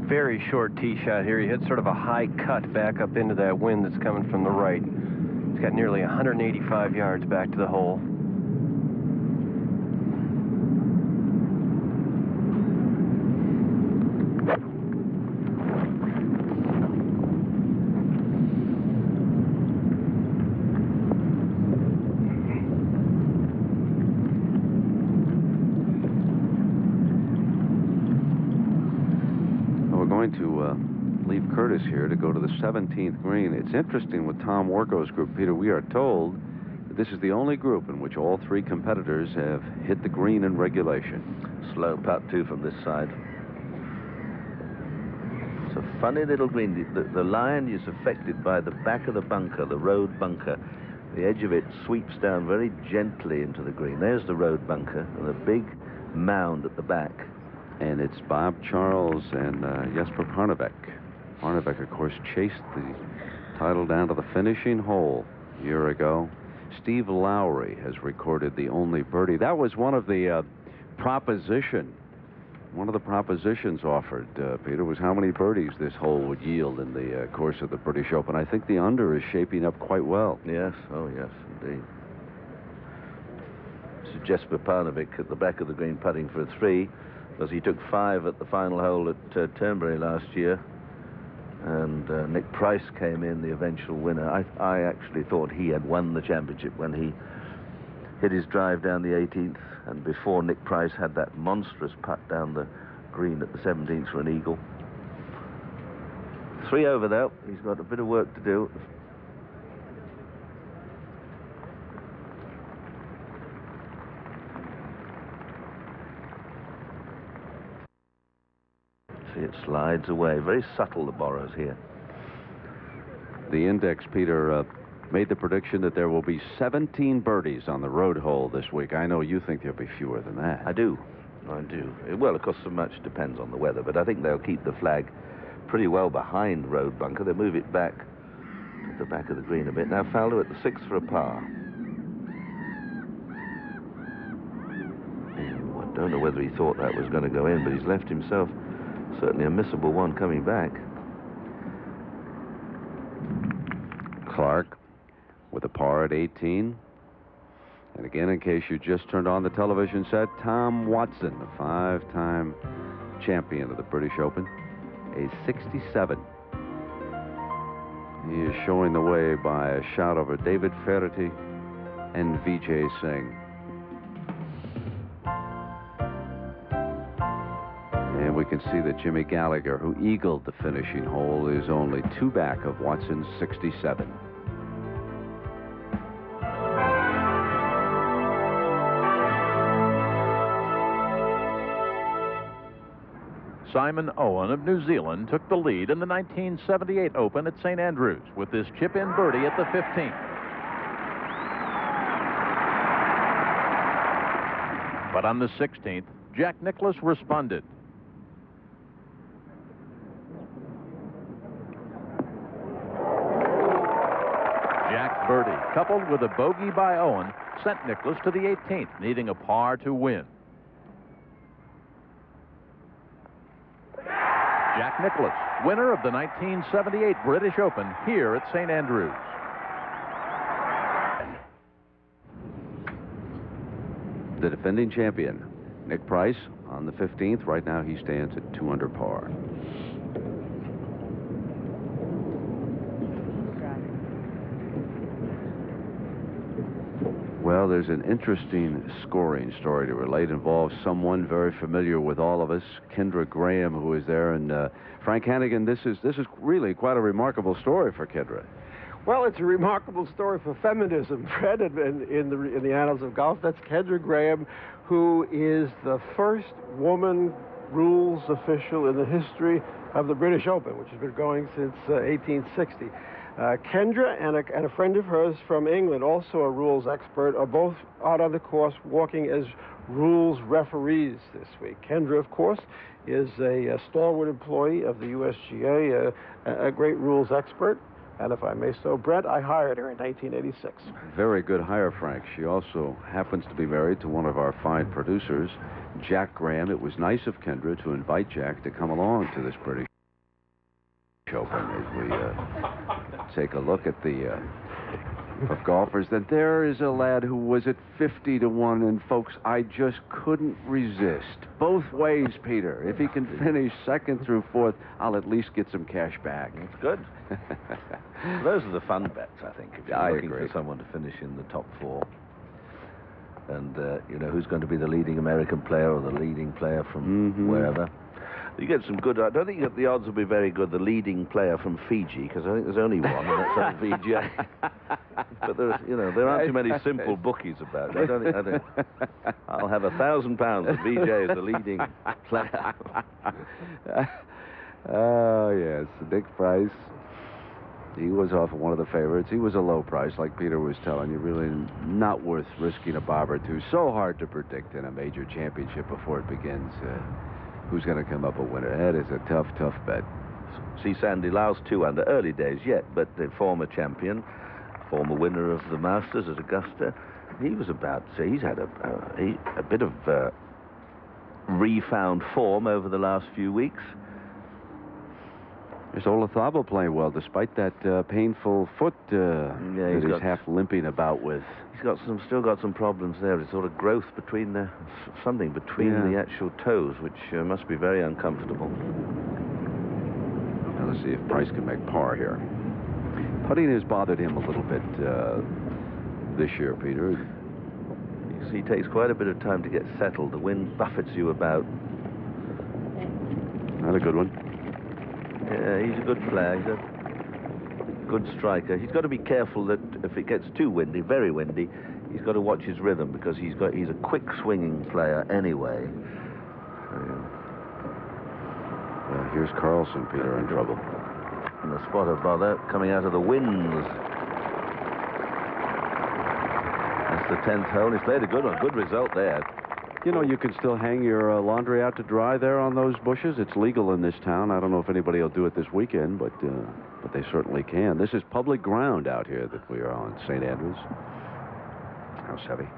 Very short tee shot here. He hit sort of a high cut back up into that wind that's coming from the right. He's got nearly 185 yards back to the hole. Leave Curtis here to go to the 17th green. It's interesting with Tom Warko's group, Peter. We are told that this is the only group in which all 3 competitors have hit the green in regulation. Slow putt, too, from this side. It's a funny little green. The line is affected by the back of the bunker, the road bunker. The edge of it sweeps down very gently into the green. There's the road bunker and a big mound at the back. And it's Bob Charles and Jesper Parnevik. Parnevik, of course, chased the title down to the finishing hole a year ago. Steve Lowry has recorded the only birdie. That was one of the propositions offered, Peter, was how many birdies this hole would yield in the course of the British Open. I think the under is shaping up quite well. Yes, oh yes, indeed. So Jesper Parnevik at the back of the green putting for a 3, because he took 5 at the final hole at Turnberry last year. And Nick Price came in, the eventual winner. I actually thought he had won the championship when he hit his drive down the 18th, and before Nick Price had that monstrous putt down the green at the 17th for an eagle. 3 over, though. He's got a bit of work to do. See, it slides away. Very subtle, the borrows here. The index, Peter, made the prediction that there will be 17 birdies on the road hole this week. I know you think there'll be fewer than that. I do. Well, of course, so much depends on the weather, but I think they'll keep the flag pretty well behind road bunker. They'll move it back to the back of the green a bit. Now, Faldo at the 6th for a par. I don't know whether he thought that was going to go in, but he's left himself certainly a missable one coming back. Clark with a par at 18. And again, in case you just turned on the television set, Tom Watson, a 5-time champion of the British Open, a 67. He is showing the way by a shot over David Ferretti and Vijay Singh. And we can see that Jimmy Gallagher, who eagled the finishing hole, is only 2 back of Watson's 67. Simon Owen of New Zealand took the lead in the 1978 Open at St. Andrews with this chip-in birdie at the 15th. But on the 16th, Jack Nicklaus responded. Jack's birdie, coupled with a bogey by Owen, sent Nicklaus to the 18th, needing a par to win. Jack Nicklaus, winner of the 1978 British Open here at St. Andrews. The defending champion, Nick Price, on the 15th. Right now he stands at 2 under par. Well, there's an interesting scoring story to relate. It involves someone very familiar with all of us, Kendra Graham, who is there. And Frank Hannigan, this is really quite a remarkable story for Kendra. Well, it's a remarkable story for feminism, Fred, in the annals of golf. That's Kendra Graham, who is the first woman rules official in the history of the British Open, which has been going since 1860. Kendra and a friend of hers from England, also a rules expert, are both out on the course working as rules referees this week. Kendra, of course, is a stalwart employee of the USGA, a great rules expert. And if I may so, Brett, I hired her in 1986. Very good hire, Frank. She also happens to be married to one of our fine producers, Jack Graham. It was nice of Kendra to invite Jack to come along to this British Open as we take a look at the of golfers. That there is a lad who was at 50 to 1, and folks, I just couldn't resist. Both ways, Peter. If he can finish second through fourth, I'll at least get some cash back. That's good. Those are the fun bets, I think, if you're looking agree. for someone to finish in the top 4. And, you know, who's going to be the leading American player or the leading player from wherever. You get some good. I don't think the odds will be very good. The leading player from Fiji, because I think there's only one, and that's on VJ. But there aren't too many simple bookies about it. I don't. I'll have £1,000 that VJ is the leading player. Oh yes, Nick Price. He was often one of the favorites. He was a low price, like Peter was telling you. Really not worth risking a bob or two. So hard to predict in a major championship before it begins. Who's going to come up a winner? That is a tough, tough bet. See Sandy Low's 2 under, early days yet, but the former champion, former winner of the Masters at Augusta, he was about to say he's had a bit of refound form over the last few weeks. There's Olazabal playing well, despite that painful foot that he's half limping about with. He's still got some problems there. It's sort of growth between something between the actual toes, which must be very uncomfortable. Now let's see if Price can make par here. Putting has bothered him a little bit this year, Peter. You see, it takes quite a bit of time to get settled. The wind buffets you about. Not a good one. Yeah, he's a good player. He's a good striker. He's got to be careful that if it gets too windy, very windy, he's got to watch his rhythm, because he's a quick swinging player anyway. Here's Carlson, Peter, in trouble. And the spot of bother coming out of the winds. That's the 10th hole. He's played a good one. Good result there. You know, you can still hang your laundry out to dry there on those bushes. It's legal in this town. I don't know if anybody will do it this weekend, but they certainly can. This is public ground out here that we are on, St. Andrews. House heavy.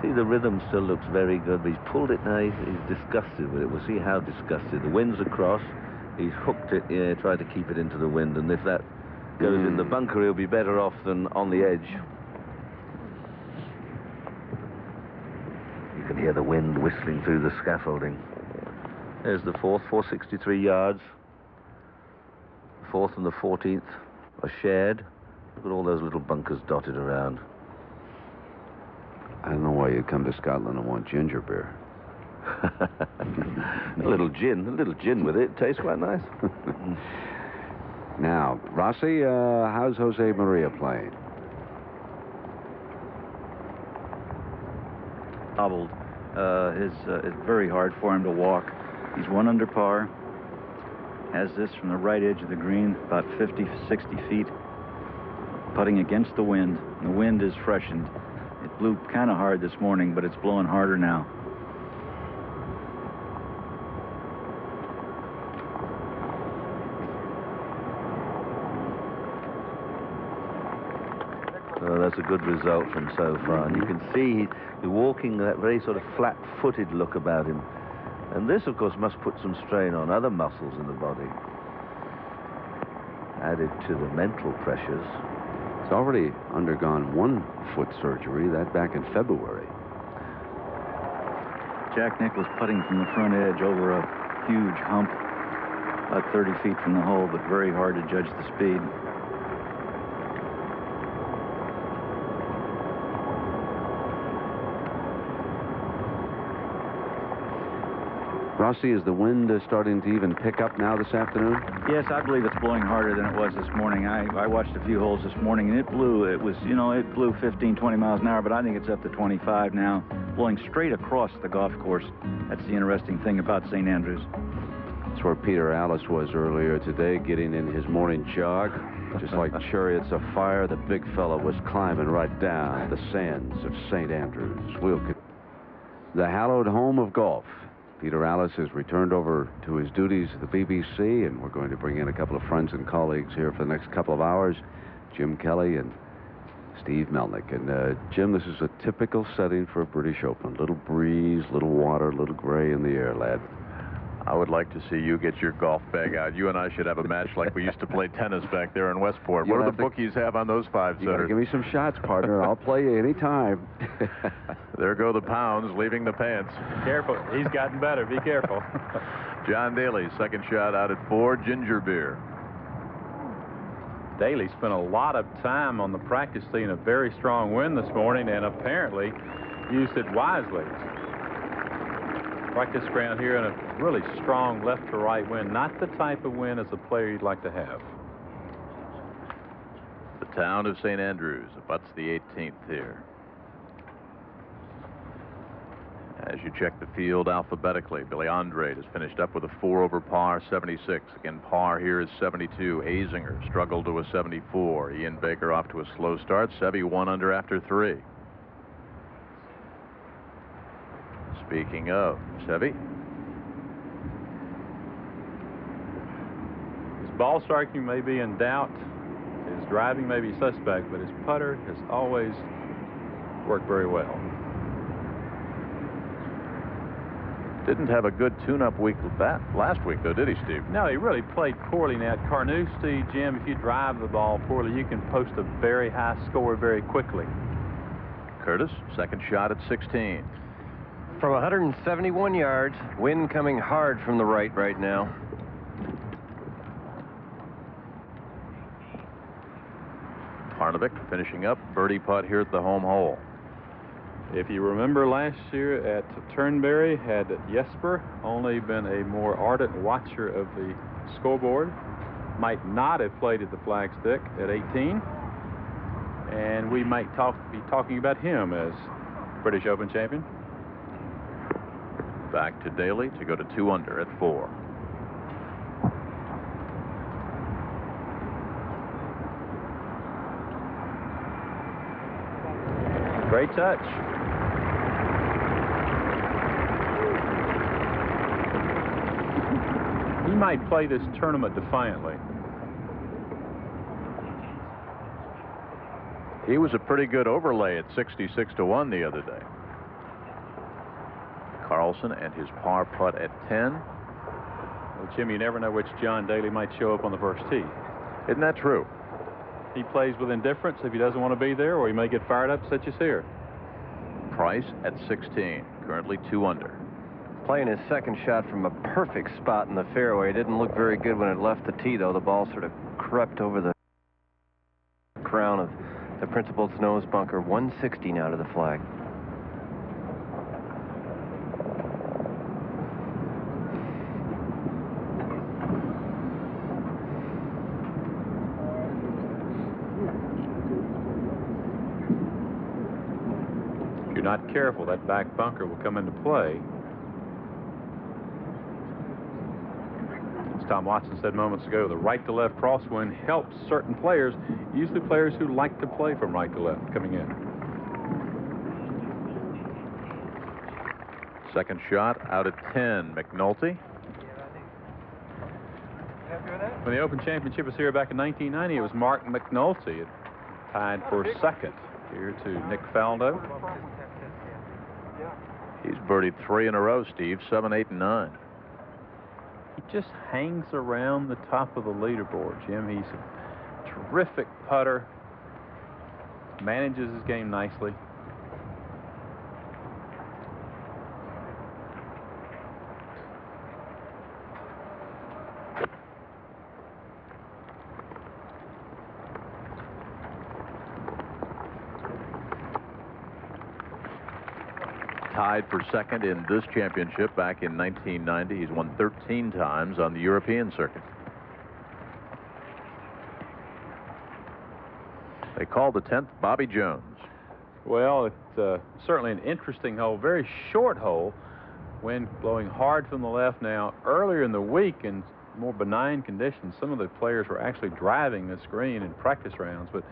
See, the rhythm still looks very good, but he's pulled it now. He's disgusted with it. We'll see how disgusted. The wind's across. He's hooked it, tried to keep it into the wind, and if that goes in the bunker, he'll be better off than on the edge. You can hear the wind whistling through the scaffolding. There's the 4th, 463 yards. The 4th and the 14th are shared. Look at all those little bunkers dotted around. I don't know why you'd come to Scotland and want ginger beer. a little gin with it. Tastes quite nice. Now, Rossi, how's Jose Maria playing? Hobbled. It's very hard for him to walk. He's 1 under par. Has this from the right edge of the green, about 50, 60 feet. Putting against the wind. The wind is freshened. It blew kind of hard this morning, but it's blowing harder now. So that's a good result from so far. And you can see he's walking that very sort of flat-footed look about him. And this, of course, must put some strain on other muscles in the body, added to the mental pressures. He's already undergone one foot surgery, that back in February. Jack Nicklaus putting from the front edge over a huge hump, about 30 feet from the hole, but very hard to judge the speed. Rossi, is the wind starting to even pick up now this afternoon? Yes, I believe it's blowing harder than it was this morning. I watched a few holes this morning, and it blew. It was, you know, it blew 15, 20 miles an hour, but I think it's up to 25 now, blowing straight across the golf course. That's the interesting thing about St. Andrews. That's where Peter Alice was earlier today, getting in his morning jog. Just like chariots of fire, the big fella was climbing right down the sands of St. Andrews. The hallowed home of golf. Peter Alice has returned over to his duties at the BBC, and we're going to bring in a couple of friends and colleagues here for the next couple of hours, Jim Kelly and Steve Melnick. And Jim, this is a typical setting for a British Open. Little breeze, little water, little gray in the air, lad. I would like to see you get your golf bag out. You and I should have a match like we used to play tennis back there in Westport. What do the bookies have on those five-setters? You gotta give me some shots, partner. I'll play you anytime. There go the pounds, leaving the pants. Careful. He's gotten better. Be careful. John Daly, second shot out at 4, ginger beer. Daly spent a lot of time on the practice tee in a very strong wind this morning, and apparently used it wisely. Practice ground here in a really strong left to right wind, not the type of wind as a player you'd like to have. The town of St. Andrews abuts the 18th here. As you check the field alphabetically, Billy Andrade has finished up with a 4 over par, 76. Again, par here is 72. Azinger struggled to a 74. Ian Baker off to a slow start. Seve 1 under after 3. Speaking of Seve, his ball striking may be in doubt, his driving may be suspect, but his putter has always worked very well. didn't have a good tune-up week last week, though, did he, Steve? No, he really played poorly. Now, at Carnoustie, Jim, if you drive the ball poorly, you can post a very high score very quickly. Curtis, second shot at 16. From 171 yards, wind coming hard from the right now. Parnevik finishing up, birdie putt here at the home hole. If you remember last year at Turnberry, had Jesper only been a more ardent watcher of the scoreboard, might not have played at the flagstick at 18, and we might be talking about him as British Open champion. Back to Daly to go to 2 under at 4. Great touch. He might play this tournament defiantly. He was a pretty good overlay at 66-1 the other day. Carlson and his par putt at 10. Well, Jim, you never know which John Daly might show up on the first tee. Isn't that true? He plays with indifference if he doesn't want to be there, or he may get fired up, such as here. Price at 16, currently 2 under. Playing his second shot from a perfect spot in the fairway. It didn't look very good when it left the tee, though. The ball sort of crept over the crown of the principal's nose bunker. 160 now to the flag. If you're not careful, that back bunker will come into play. As Tom Watson said moments ago, the right-to-left crosswind helps certain players, usually players who like to play from right to left coming in. Second shot out at 10, McNulty. When the Open Championship was here back in 1990, it was Mark McNulty. It tied for second here to Nick Faldo. He's birdied 3 in a row, Steve, 7, 8, and 9. He just hangs around the top of the leaderboard, Jim. He's a terrific putter, manages his game nicely. Tied for second in this championship back in 1990. He's won 13 times on the European circuit. They call the 10th Bobby Jones. Well, it's certainly an interesting hole, very short hole. Wind blowing hard from the left now. Earlier in the week, in more benign conditions, some of the players were actually driving this green in practice rounds, but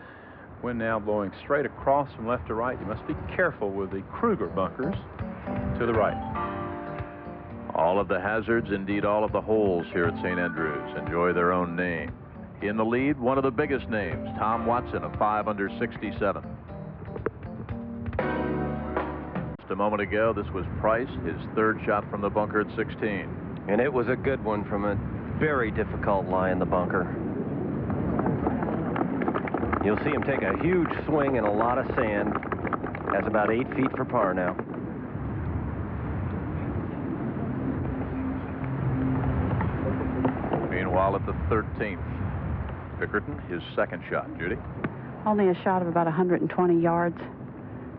wind now blowing straight across from left to right. You must be careful with the Kruger bunkers to the right. All of the hazards, indeed all of the holes here at St. Andrews, enjoy their own name. In the lead, one of the biggest names, Tom Watson, a 5 under 67. Just a moment ago, this was Price, his third shot from the bunker at 16. And it was a good one from a very difficult lie in the bunker. You'll see him take a huge swing in a lot of sand. Has about 8 feet for par now. Meanwhile, at the 13th, Pickerton, his second shot. Judy? Only a shot of about 120 yards.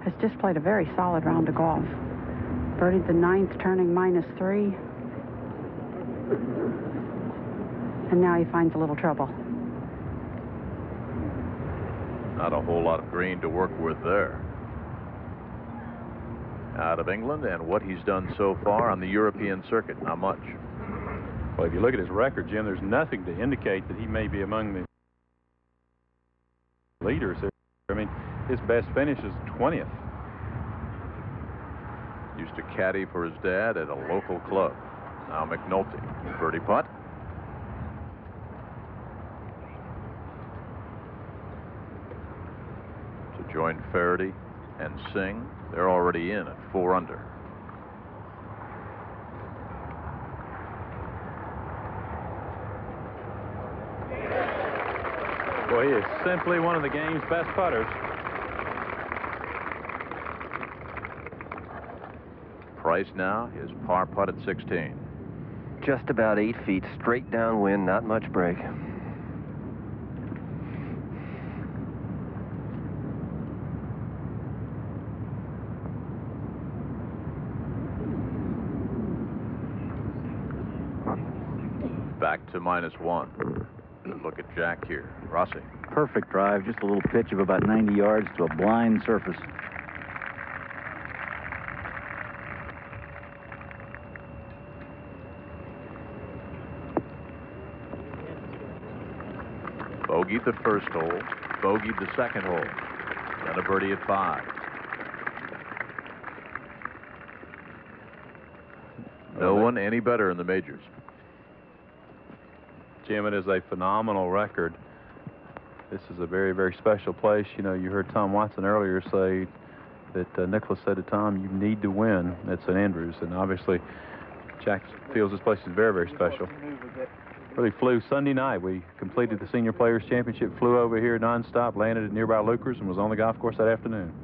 Has just played a very solid round of golf. Birdied the 9th, turning -3. And now he finds a little trouble. Not a whole lot of green to work with there. Out of England, and what he's done so far on the European circuit, not much. Well, if you look at his record, Jim, there's nothing to indicate that he may be among the leaders. I mean, his best finish is 20th. Used to caddy for his dad at a local club. Now McNulty, birdie putt. Join Faraday and Singh. They're already in at 4 under. Boy, he is simply one of the game's best putters. Price now, his par putt at 16. Just about 8 feet straight downwind, not much break. Back to -1. Look at Jack here. Rossi. Perfect drive, just a little pitch of about 90 yards to a blind surface. Bogeyed the first hole, bogeyed the second hole, then a birdie at 5. No one any better in the majors. Jim, it is a phenomenal record. This is a very, very special place. You know, you heard Tom Watson earlier say that Nicklaus said to Tom, you need to win at St. Andrews. And obviously, Jack feels this place is very, very special. Really flew Sunday night. We completed the Senior Players Championship, flew over here nonstop, landed at nearby Lucas, and was on the golf course that afternoon.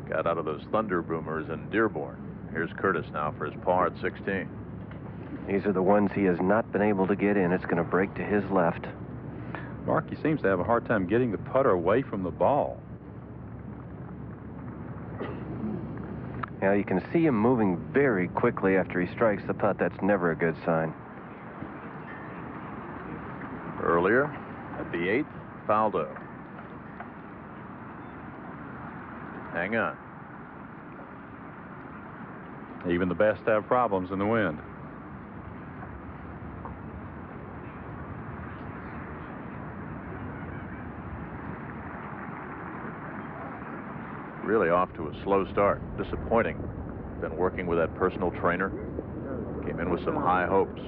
Got out of those Thunder Boomers in Dearborn. Here's Curtis now for his par at 16. These are the ones he has not been able to get in. It's going to break to his left. Mark, he seems to have a hard time getting the putter away from the ball. Now you can see him moving very quickly after he strikes the putt. That's never a good sign. Earlier, at the 8th, Faldo. Hang on. Even the best have problems in the wind. really off to a slow start. Disappointing. Been working with that personal trainer. Came in with some high hopes.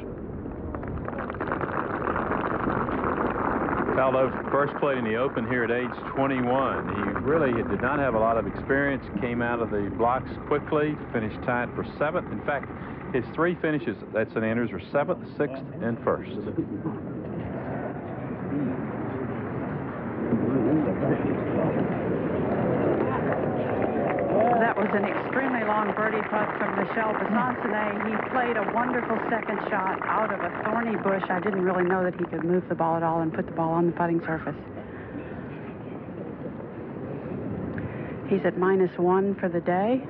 Faldo first played in the Open here at age 21. He really did not have a lot of experience, came out of the blocks quickly, finished tied for 7th. In fact, his 3 finishes at St. Andrews were 7th, 6th, and 1st. That was an extremely long birdie putt from Michel Besancenet. He played a wonderful second shot out of a thorny bush. I didn't really know that he could move the ball at all and put the ball on the putting surface. He's at -1 for the day.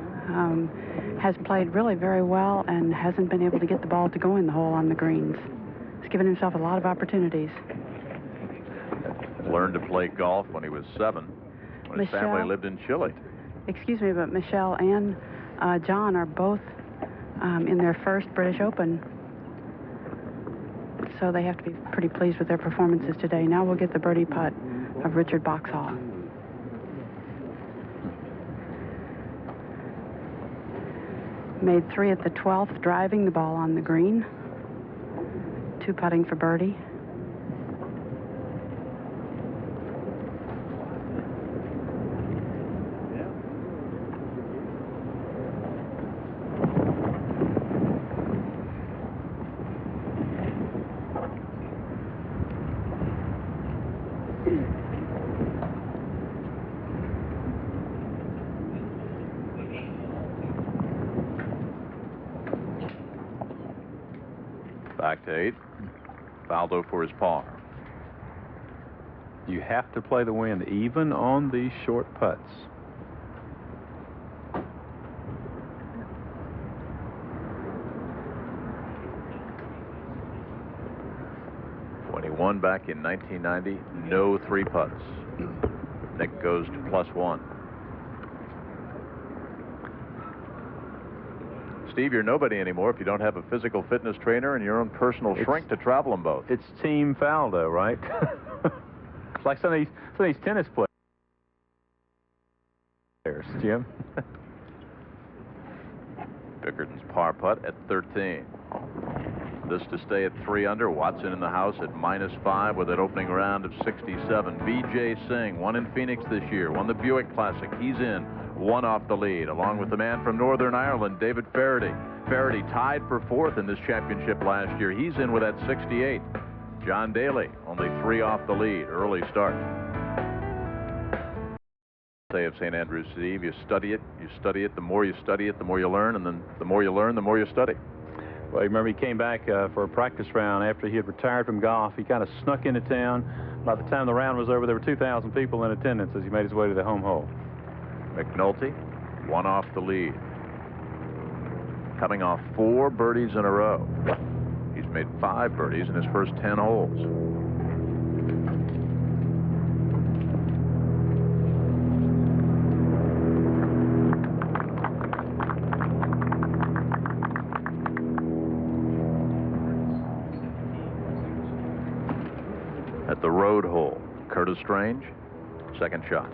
Has played really very well and hasn't been able to get the ball to go in the hole on the greens. He's given himself a lot of opportunities. Learned to play golf when he was 7, when his family lived in Chile. Excuse me, but Michelle and John are both in their first British Open. So they have to be pretty pleased with their performances today. Now we'll get the birdie putt of Richard Boxall. Made 3 at the 12th, driving the ball on the green. 2 putting for birdie. Back to 8. Faldo for his par. You have to play the wind even on these short putts. Won back in 1990. No 3 putts. Nick goes to +1. Steve, you're nobody anymore if you don't have a physical fitness trainer and your own personal shrink to travel them both. It's Team Faldo, right? It's like some of these tennis players, Jim. Bickerton's par putt at 13. This to stay at 3 under. Watson in the house at -5 with an opening round of 67. B.J. Singh won in Phoenix this year. Won the Buick Classic. He's in. 1 off the lead, along with the man from Northern Ireland, David Faraday. Faraday tied for 4th in this championship last year. He's in with that 68. John Daly, only 3 off the lead. Early start. Say of St. Andrews, Steve, you study it. The more you study it, the more you learn, and then the more you learn, the more you study. Well, you remember he came back for a practice round after he had retired from golf. He kind of snuck into town. By the time the round was over, there were 2,000 people in attendance as he made his way to the home hole. McNulty, 1 off the lead. Coming off 4 birdies in a row. He's made 5 birdies in his first 10 holes. At the road hole, Curtis Strange, second shot.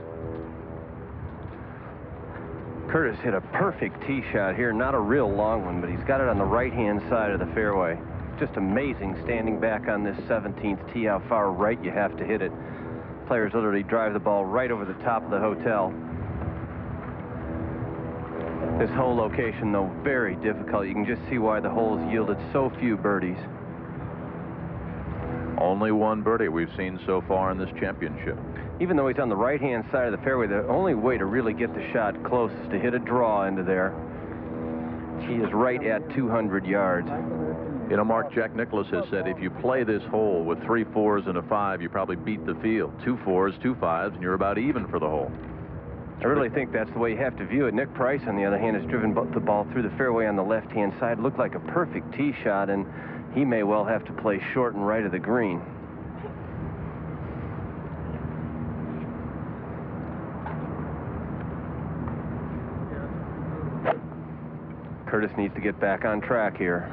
Curtis hit a perfect tee shot here. Not a real long one, but he's got it on the right-hand side of the fairway. Just amazing standing back on this 17th tee, how far right you have to hit it. Players literally drive the ball right over the top of the hotel. This whole location, though, very difficult. You can just see why the hole's yielded so few birdies. Only 1 birdie we've seen so far in this championship. Even though he's on the right-hand side of the fairway, the only way to really get the shot close is to hit a draw into there. He is right at 200 yards. You know, Mark, Jack Nicklaus has said if you play this hole with 3 4s and a 5, you probably beat the field. 2 4s, 2 5s, and you're about even for the hole. I really think that's the way you have to view it. Nick Price, on the other hand, has driven the ball through the fairway on the left-hand side. Looked like a perfect tee shot, and he may well have to play short and right of the green. Curtis needs to get back on track here.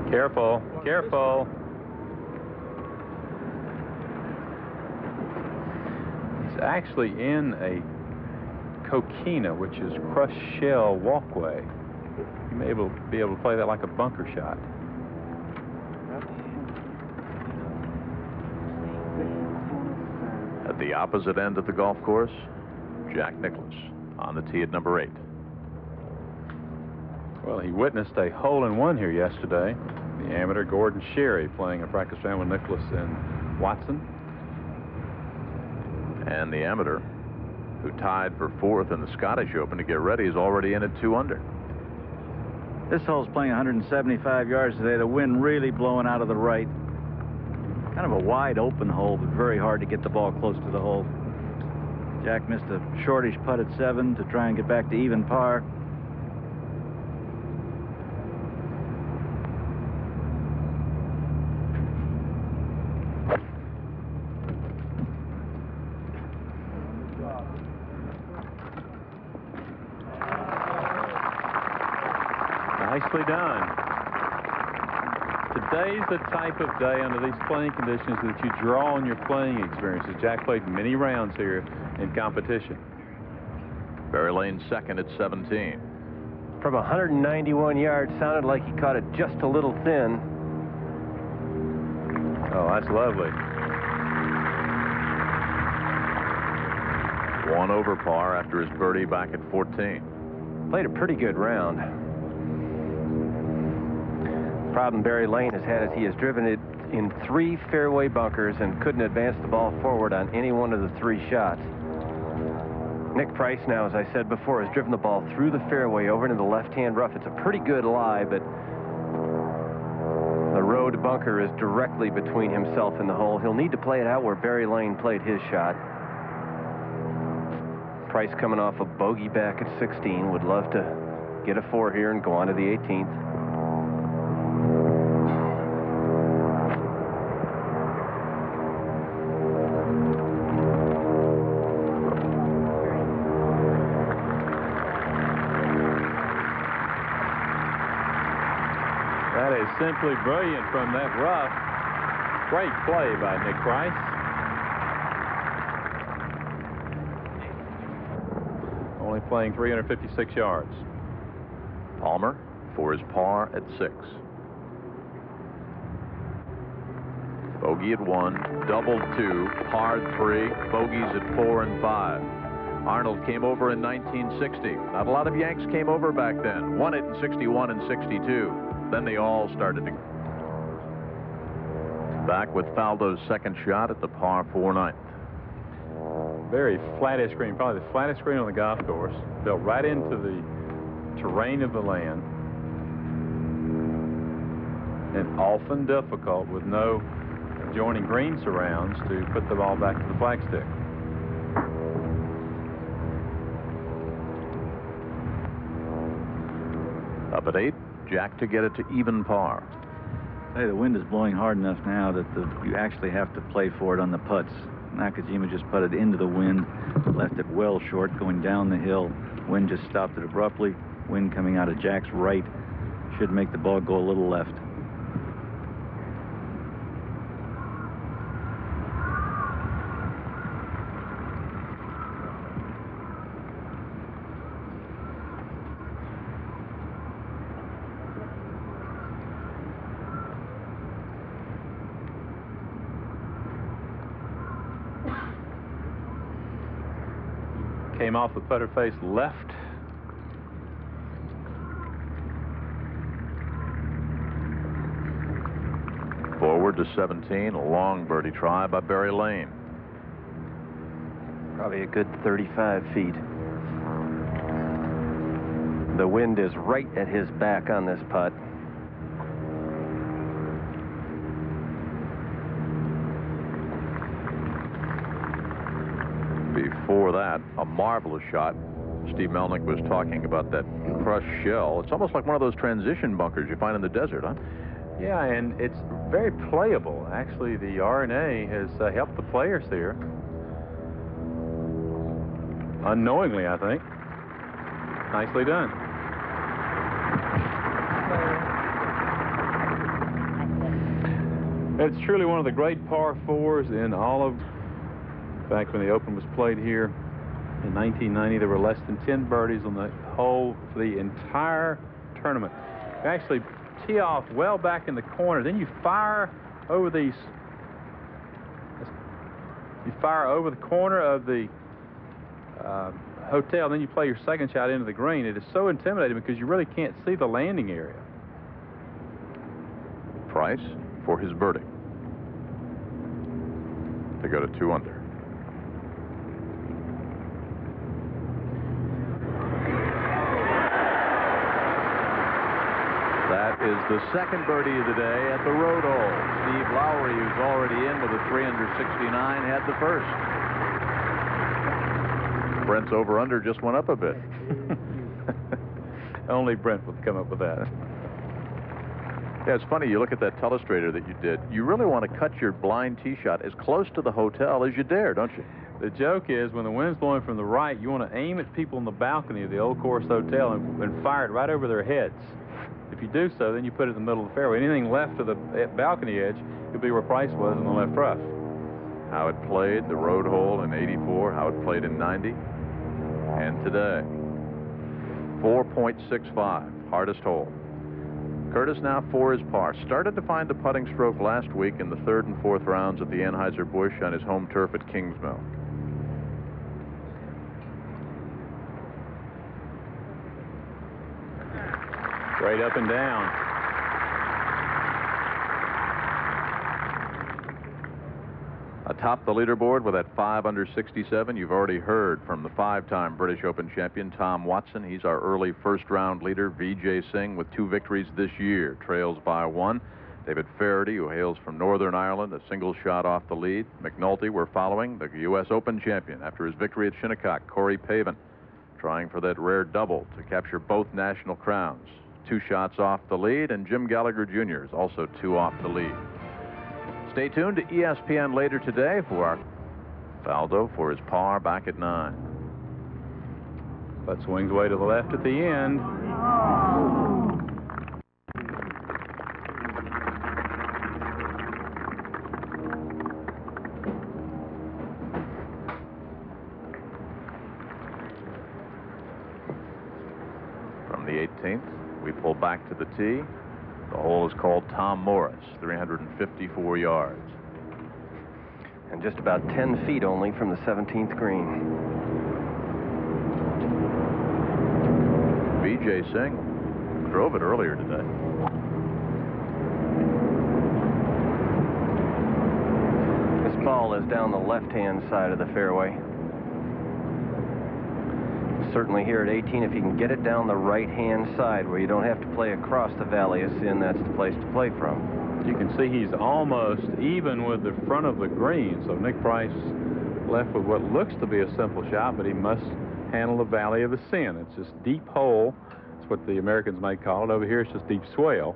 Careful, careful. actually in a coquina, which is crushed shell walkway. You may be able to play that like a bunker shot. At the opposite end of the golf course, Jack Nicklaus on the tee at number 8. Well, he witnessed a hole-in-one here yesterday. The amateur Gordon Sherry playing a practice round with Nicklaus and Watson. And the amateur, who tied for 4th in the Scottish Open to get ready, is already in at 2 under. This hole's playing 175 yards today. The wind really blowing out of the right. Kind of a wide open hole, but very hard to get the ball close to the hole. Jack missed a shortish putt at 7 to try and get back to even par. Nicely done. Today's the type of day under these playing conditions that you draw on your playing experiences. Jack played many rounds here in competition. Barry Lane second at 17. From 191 yards, sounded like he caught it just a little thin. Oh, that's lovely. 1 over par after his birdie back at 14. Played a pretty good round. Problem Barry Lane has had is he has driven it in 3 fairway bunkers and couldn't advance the ball forward on any one of the 3 shots. Nick Price now, as I said before, has driven the ball through the fairway over into the left-hand rough. It's a pretty good lie, but the road bunker is directly between himself and the hole. He'll need to play it out where Barry Lane played his shot. Price coming off a bogey back at 16, would love to get a 4 here and go on to the 18th. That is simply brilliant from that rough. Great play by Nick Price. Only playing 356 yards. Palmer for his par at 6. Bogey at 1, double 2, par 3, bogeys at 4 and 5. Arnold came over in 1960. Not a lot of Yanks came over back then. Won it in 61 and 62. Then they all started to. Back with Faldo's second shot at the par 4 9th. Very flattest green, probably the flattest green on the golf course. Built right into the terrain of the land. And often difficult with no adjoining green surrounds to put the ball back to the flagstick. Up at 8, Jack to get it to even par. Hey, the wind is blowing hard enough now that you actually have to play for it on the putts. Nakajima just putted into the wind, left it well short going down the hill. Wind just stopped it abruptly. Wind coming out of Jack's right should make the ball go a little left. Came off the putter face left. Forward to 17, a long birdie try by Barry Lane. Probably a good 35 feet. The wind is right at his back on this putt. Before that, a marvelous shot. Steve Melnick was talking about that crushed shell. It's almost like one of those transition bunkers you find in the desert, huh? Yeah, and it's very playable. Actually, the R&A has helped the players here. Unknowingly, I think. Nicely done. It's truly one of the great par 4s in all of fact, when the Open was played here in 1990, there were less than 10 birdies on the hole for the entire tournament. You actually tee off well back in the corner, then you fire over these. You fire over the corner of the hotel, then you play your second shot into the green. It is so intimidating because you really can't see the landing area. Price for his birdie to go to 2 under. That is the second birdie of the day at the road hole. Steve Lowry, who's already in with a 3 under 69, had the first. Brent's over-under just went up a bit. Only Brent would come up with that. Yeah, it's funny. You look at that telestrator that you did. You really want to cut your blind tee shot as close to the hotel as you dare, don't you? The joke is when the wind's blowing from the right, you want to aim at people in the balcony of the Old Course Hotel and fire it right over their heads. If you do so, then you put it in the middle of the fairway. Anything left of the balcony edge could be where Price was in the left rough. How it played, the road hole in 84, how it played in 90. And today, 4.65, hardest hole. Curtis now for his par. Started to find the putting stroke last week in the 3rd and 4th rounds at the Anheuser-Busch on his home turf at Kingsmill. Straight up and down. Atop the leaderboard with that 5 under 67, you've already heard from the 5-time British Open champion, Tom Watson. He's our early first-round leader. Vijay Singh, with 2 victories this year, trails by 1. David Faraday, who hails from Northern Ireland, a single shot off the lead. McNulty, we're following, the U.S. Open champion, after his victory at Shinnecock. Corey Pavin, trying for that rare double to capture both national crowns. 2 shots off the lead, and Jim Gallagher Jr. is also 2 off the lead. Stay tuned to ESPN later today for our Faldo for his par back at 9. But swings way to the left at the end. From the 18th, we pull back to the tee. The hole is called Tom Morris, 354 yards. And just about 10 feet only from the 17th green. Vijay Singh drove it earlier today. This ball is down the left-hand side of the fairway. Certainly here at 18, if you can get it down the right-hand side where you don't have to play across the valley of sin, that's the place to play from. You can see he's almost even with the front of the green, so Nick Price left with what looks to be a simple shot, but he must handle the valley of the sin. It's just deep hole. That's what the Americans might call it. Over here it's just deep swale,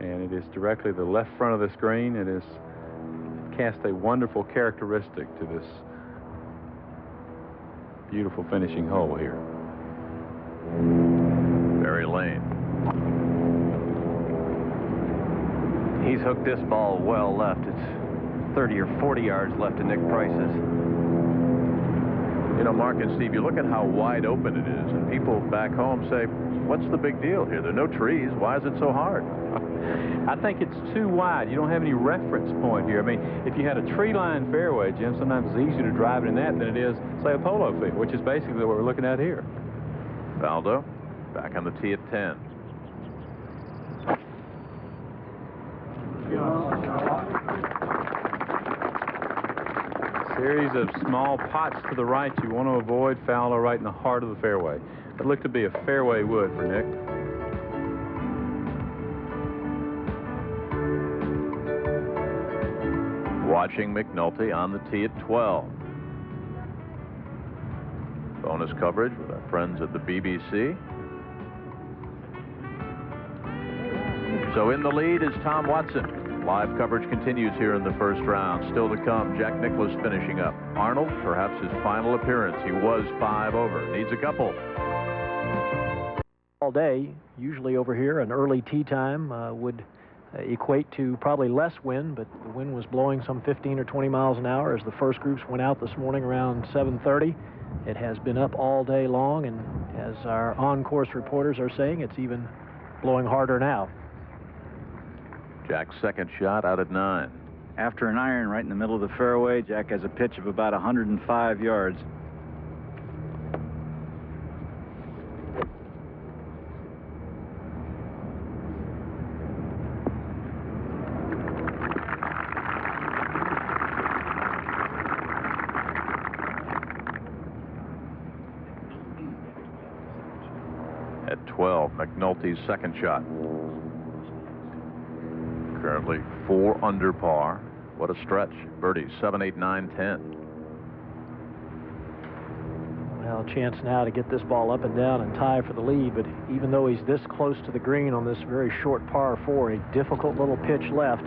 and it is directly the left front of this green. It is cast a wonderful characteristic to this beautiful finishing hole here. Barry Lane. He's hooked this ball well left. It's 30 or 40 yards left to Nick Price's. You know, Mark and Steve, you look at how wide open it is, and people back home say, what's the big deal here? There are no trees. Why is it so hard? I think it's too wide. You don't have any reference point here. I mean, if you had a tree-lined fairway, Jim, sometimes it's easier to drive it in that than it is, say, a polo field, which is basically what we're looking at here. Faldo back on the tee at 10. Series of small pots to the right. You want to avoid Faldo right in the heart of the fairway. It looked to be a fairway wood for Nick. Watching McNulty on the tee at 12. Bonus coverage with our friends at the BBC. So in the lead is Tom Watson. Live coverage continues here in the first round. Still to come, Jack Nicklaus finishing up. Arnold, perhaps his final appearance. He was 5 over. Needs a couple. All day, usually over here, an early tee time would equate to probably less wind, but the wind was blowing some 15 or 20 miles an hour as the first groups went out this morning around 7:30. It has been up all day long, and as our on-course reporters are saying, it's even blowing harder now. Jack's second shot out at 9. After an iron right in the middle of the fairway, Jack has a pitch of about 105 yards. At 12, McNulty's second shot. Currently 4 under par. What a stretch. Birdies 7, 8, 9, 10. Well, a chance now to get this ball up and down and tie for the lead, but even though he's this close to the green on this very short par 4, a difficult little pitch left.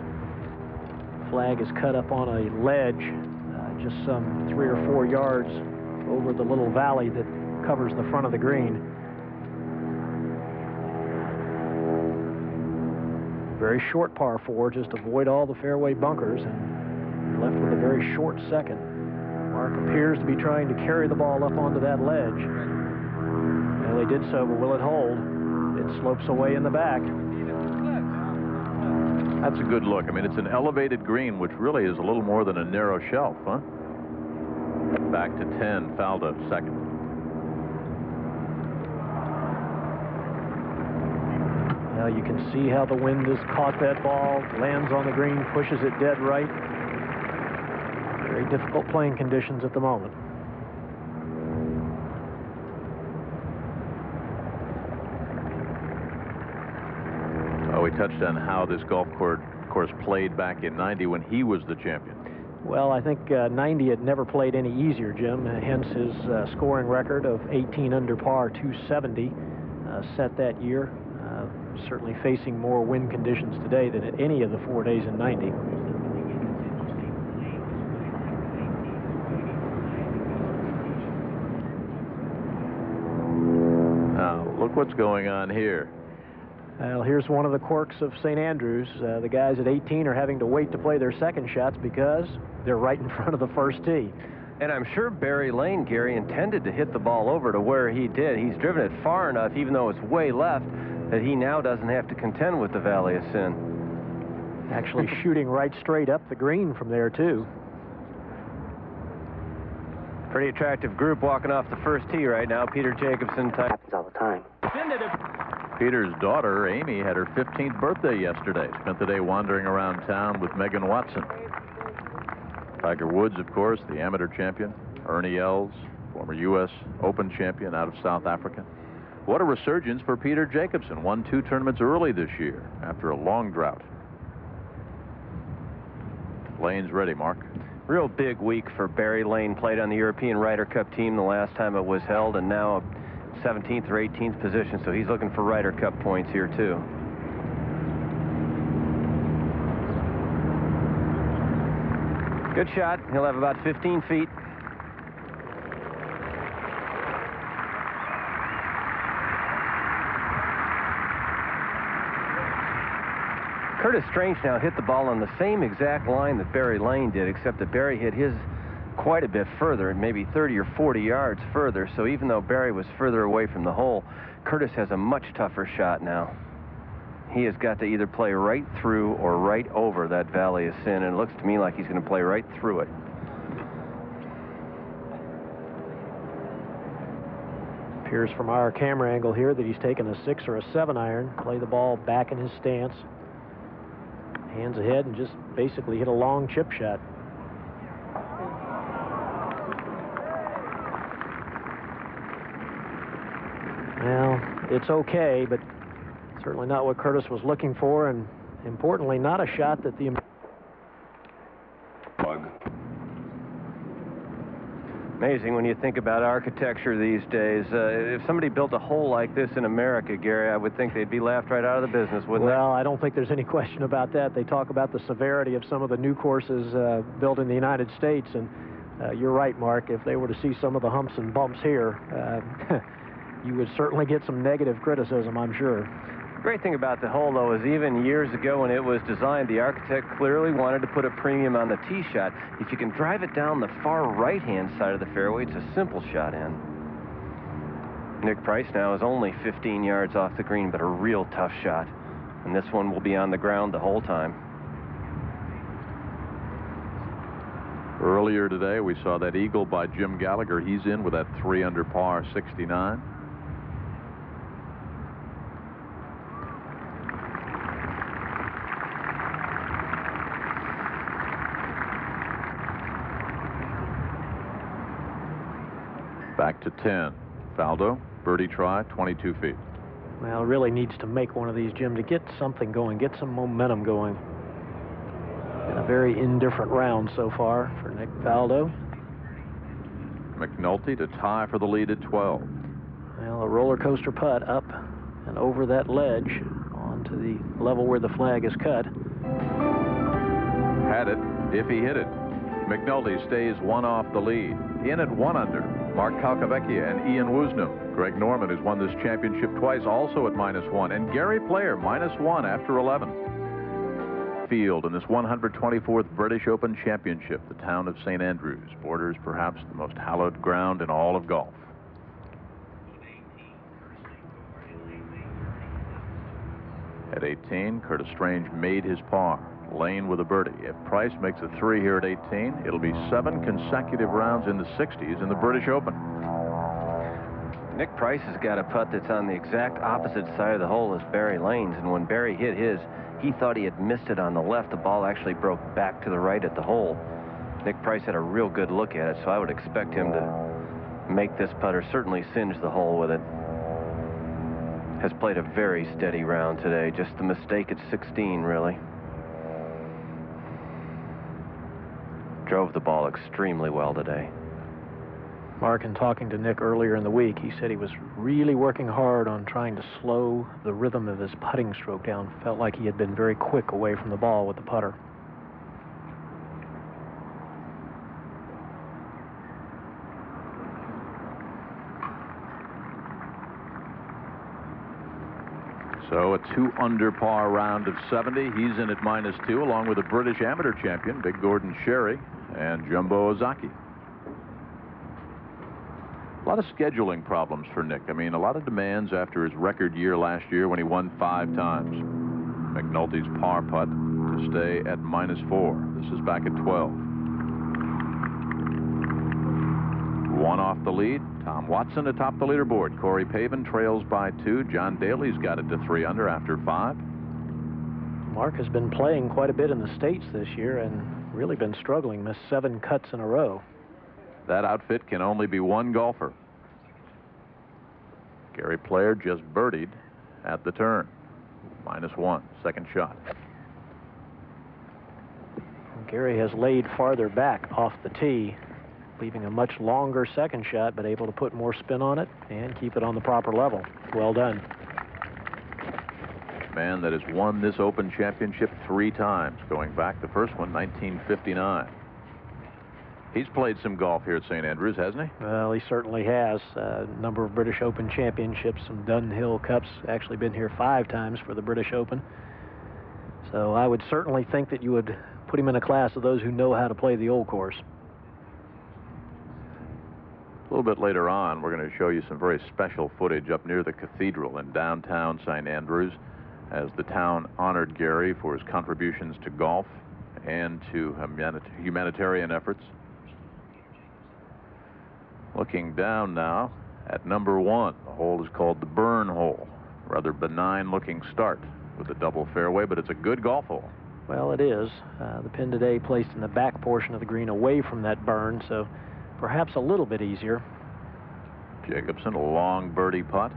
Flag is cut up on a ledge just some 3 or 4 yards over the little valley that covers the front of the green. Very short par 4, just avoid all the fairway bunkers, and you're left with a very short second. Mark appears to be trying to carry the ball up onto that ledge. Well, they did so, but will it hold? It slopes away in the back. That's a good look. I mean, it's an elevated green, which really is a little more than a narrow shelf, huh? Back to 10, Faldo, second. Now you can see how the wind has caught that ball, lands on the green, pushes it dead right. Very difficult playing conditions at the moment. Oh, we touched on how this golf course played back in '90 when he was the champion. Well, I think 90 had never played any easier, Jim, hence his scoring record of 18 under par, 270 set that year. Certainly facing more wind conditions today than at any of the 4 days in '90. Now, look what's going on here. Well, here's one of the quirks of St. Andrews. The guys at 18 are having to wait to play their second shots because they're right in front of the first tee. And I'm sure Barry Lane, Gary, intended to hit the ball over to where he did. He's driven it far enough, even though it's way left, that he now doesn't have to contend with the Valley of Sin. Actually shooting right straight up the green from there, too. Pretty attractive group walking off the first tee right now. Peter Jacobsen. Happens all the time. Peter's daughter, Amy, had her 15th birthday yesterday. Spent the day wandering around town with Megan Watson. Tiger Woods, of course, the amateur champion. Ernie Els, former U.S. Open champion out of South Africa. What a resurgence for Peter Jacobsen. Won 2 tournaments early this year after a long drought. Lane's ready, Mark. Real big week for Barry Lane. Played on the European Ryder Cup team the last time it was held, and now 17th or 18th position, so he's looking for Ryder Cup points here, too. Good shot. He'll have about 15 feet. Curtis Strange now hit the ball on the same exact line that Barry Lane did, except that Barry hit his quite a bit further, maybe 30 or 40 yards further. So even though Barry was further away from the hole, Curtis has a much tougher shot now. He has got to either play right through or right over that Valley of Sin, and it looks to me like he's going to play right through it. Appears from our camera angle here that he's taken a 6 or a 7 iron, play the ball back in his stance, hands ahead, and just basically hit a long chip shot. Well, it's okay, but certainly not what Curtis was looking for, and importantly, not a shot that the... Amazing when you think about architecture these days. If somebody built a hole like this in America, Gary, I would think they'd be laughed right out of the business, wouldn't they? Well, I don't think there's any question about that. They talk about the severity of some of the new courses built in the United States, and you're right, Mark. If they were to see some of the humps and bumps here, you would certainly get some negative criticism, I'm sure. The great thing about the hole, though, is even years ago when it was designed, the architect clearly wanted to put a premium on the tee shot. If you can drive it down the far right-hand side of the fairway, it's a simple shot in. Nick Price now is only 15 yards off the green, but a real tough shot. And this one will be on the ground the whole time. Earlier today, we saw that eagle by Jim Gallagher. He's in with that 3 under par 69. Back to 10. Faldo, birdie try, 22 feet. Well, really needs to make one of these, Jim, to get something going, get some momentum going. Been a very indifferent round so far for Nick Faldo. McNulty to tie for the lead at 12. Well, a roller coaster putt up and over that ledge onto the level where the flag is cut. Had it if he hit it. McNulty stays one off the lead. In at 1 under, Mark Calcavecchia and Ian Woosnam. Greg Norman, who's won this championship twice, also at -1. And Gary Player, -1 after 11. Field in this 124th British Open Championship. The town of St. Andrews borders perhaps the most hallowed ground in all of golf. At 18, Curtis Strange made his par. Lane with a birdie. If Price makes a 3 here at 18, it'll be 7 consecutive rounds in the 60s in the British Open. Nick Price has got a putt that's on the exact opposite side of the hole as Barry Lane's, and when Barry hit his, he thought he had missed it on the left. The ball actually broke back to the right at the hole. Nick Price had a real good look at it, so I would expect him to make this putter, certainly singe the hole with it. Has played a very steady round today. Just the mistake at 16, really. Drove the ball extremely well today. Mark, in talking to Nick earlier in the week, he said he was really working hard on trying to slow the rhythm of his putting stroke down. Felt like he had been very quick away from the ball with the putter. So a 2 under par round of 70. He's in at -2 along with the British amateur champion, Big Gordon Sherry, and Jumbo Ozaki. A lot of scheduling problems for Nick. I mean, a lot of demands after his record year last year when he won 5 times. McNulty's par putt to stay at -4. This is back at 12. 1 off the lead. Tom Watson atop the leaderboard. Corey Pavin trails by 2. John Daly's got it to 3 under after 5. Mark has been playing quite a bit in the States this year and really been struggling. Missed 7 cuts in a row. That outfit can only be one golfer. Gary Player just birdied at the turn. -1, second shot. Gary has laid farther back off the tee, leaving a much longer second shot, but able to put more spin on it and keep it on the proper level. Well done. Man that has won this Open Championship 3 times, going back the first one, 1959. He's played some golf here at St. Andrews, hasn't he? Well, he certainly has. A number of British Open championships, some Dunhill Cups. Actually been here 5 times for the British Open. So I would certainly think that you would put him in a class of those who know how to play the old course. A little bit later on, we're going to show you some very special footage up near the cathedral in downtown St. Andrews as the town honored Gary for his contributions to golf and to humanitarian efforts. Looking down now at number 1. The hole is called the Burn Hole. Rather benign looking start with a double fairway, but it's a good golf hole. Well, it is. The pin today placed in the back portion of the green away from that burn, so perhaps a little bit easier. Jacobson, a long birdie putt.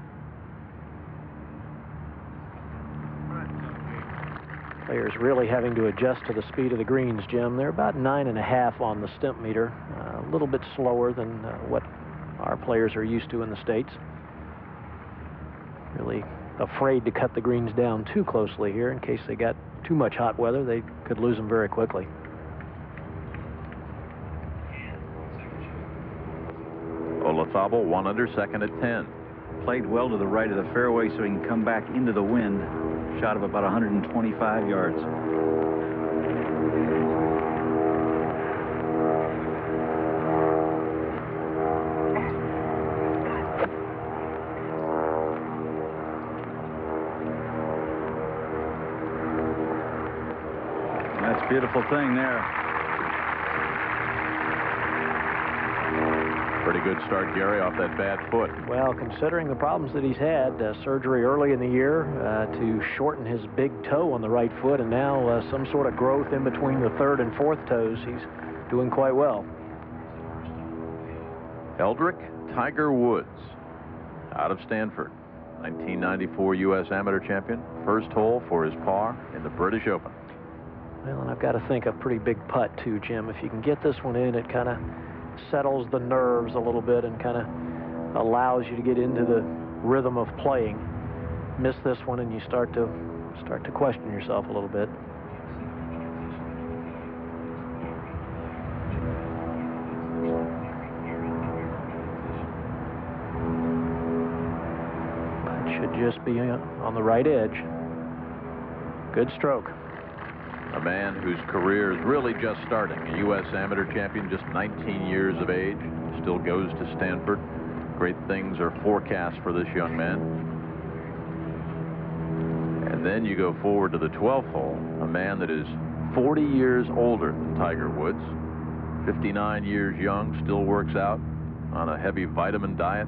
Players really having to adjust to the speed of the greens, Jim. They're about 9.5 on the stimp meter, a little bit slower than what our players are used to in the States. Really afraid to cut the greens down too closely here in case they got too much hot weather. They could lose them very quickly. Olazabal 1 under, second at 10. played well to the right of the fairway so he can come back into the wind. Shot of about 125 yards. That's a beautiful thing there. Pretty good start, Gary, off that bad foot. Well, considering the problems that he's had, surgery early in the year to shorten his big toe on the right foot, and now some sort of growth in between the third and fourth toes, he's doing quite well. Eldrick Tiger Woods, out of Stanford, 1994 U.S. Amateur Champion, first hole for his par in the British Open. Well, and I've got to think a pretty big putt, too, Jim. If you can get this one in, it kind of settles the nerves a little bit and kind of allows you to get into the rhythm of playing. Miss this one and you start to question yourself a little bit. But it should just be on the right edge. Good stroke. A man whose career is really just starting, a U.S. Amateur Champion, just 19 years of age, still goes to Stanford. Great things are forecast for this young man. And then you go forward to the 12th hole, a man that is 40 years older than Tiger Woods, 59 years young, still works out on a heavy vitamin diet,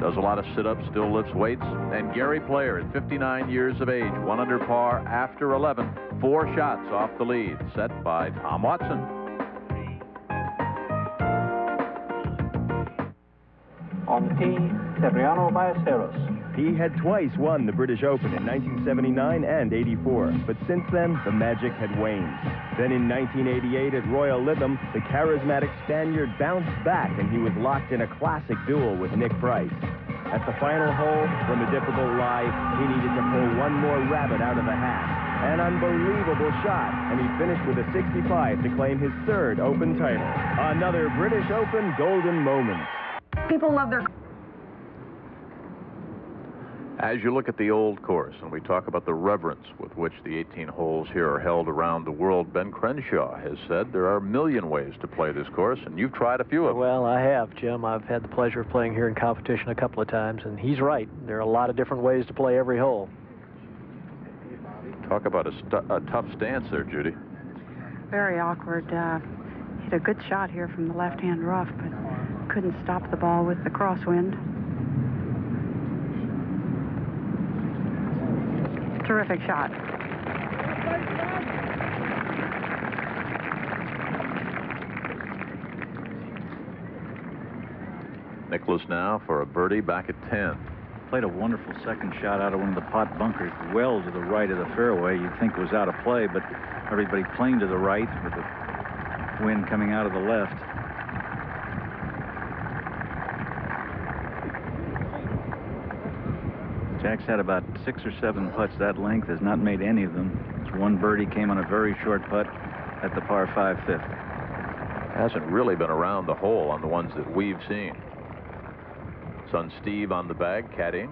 does a lot of sit-ups, still lifts weights. And Gary Player at 59 years of age, 1 under par after 11, 4 shots off the lead, set by Tom Watson. On the tee, Severiano Ballesteros. He had twice won the British Open in 1979 and 84, but since then, the magic had waned. Then in 1988 at Royal Lytham, the charismatic Spaniard bounced back and he was locked in a classic duel with Nick Price. At the final hole, from a difficult lie, he needed to pull one more rabbit out of the hat. An unbelievable shot, and he finished with a 65 to claim his 3rd Open title. Another British Open golden moment. People love their... As you look at the old course, and we talk about the reverence with which the 18 holes here are held around the world, Ben Crenshaw has said there are a million ways to play this course, and you've tried a few of them. Well, I have, Jim. I've had the pleasure of playing here in competition a couple of times, and he's right. There are a lot of different ways to play every hole. Talk about a tough stance there, Judy. Very awkward. Hit a good shot here from the left-hand rough, but couldn't stop the ball with the crosswind. Terrific shot. Nicklaus now for a birdie back at 10. Played a wonderful second shot out of one of the pot bunkers well to the right of the fairway. You'd think was out of play, but everybody playing to the right with the wind coming out of the left. Jack's had about 6 or 7 putts that length, has not made any of them. His one birdie came on a very short putt at the par 5 fifth. Hasn't really been around the hole on the ones that we've seen. Son Steve on the bag, caddying.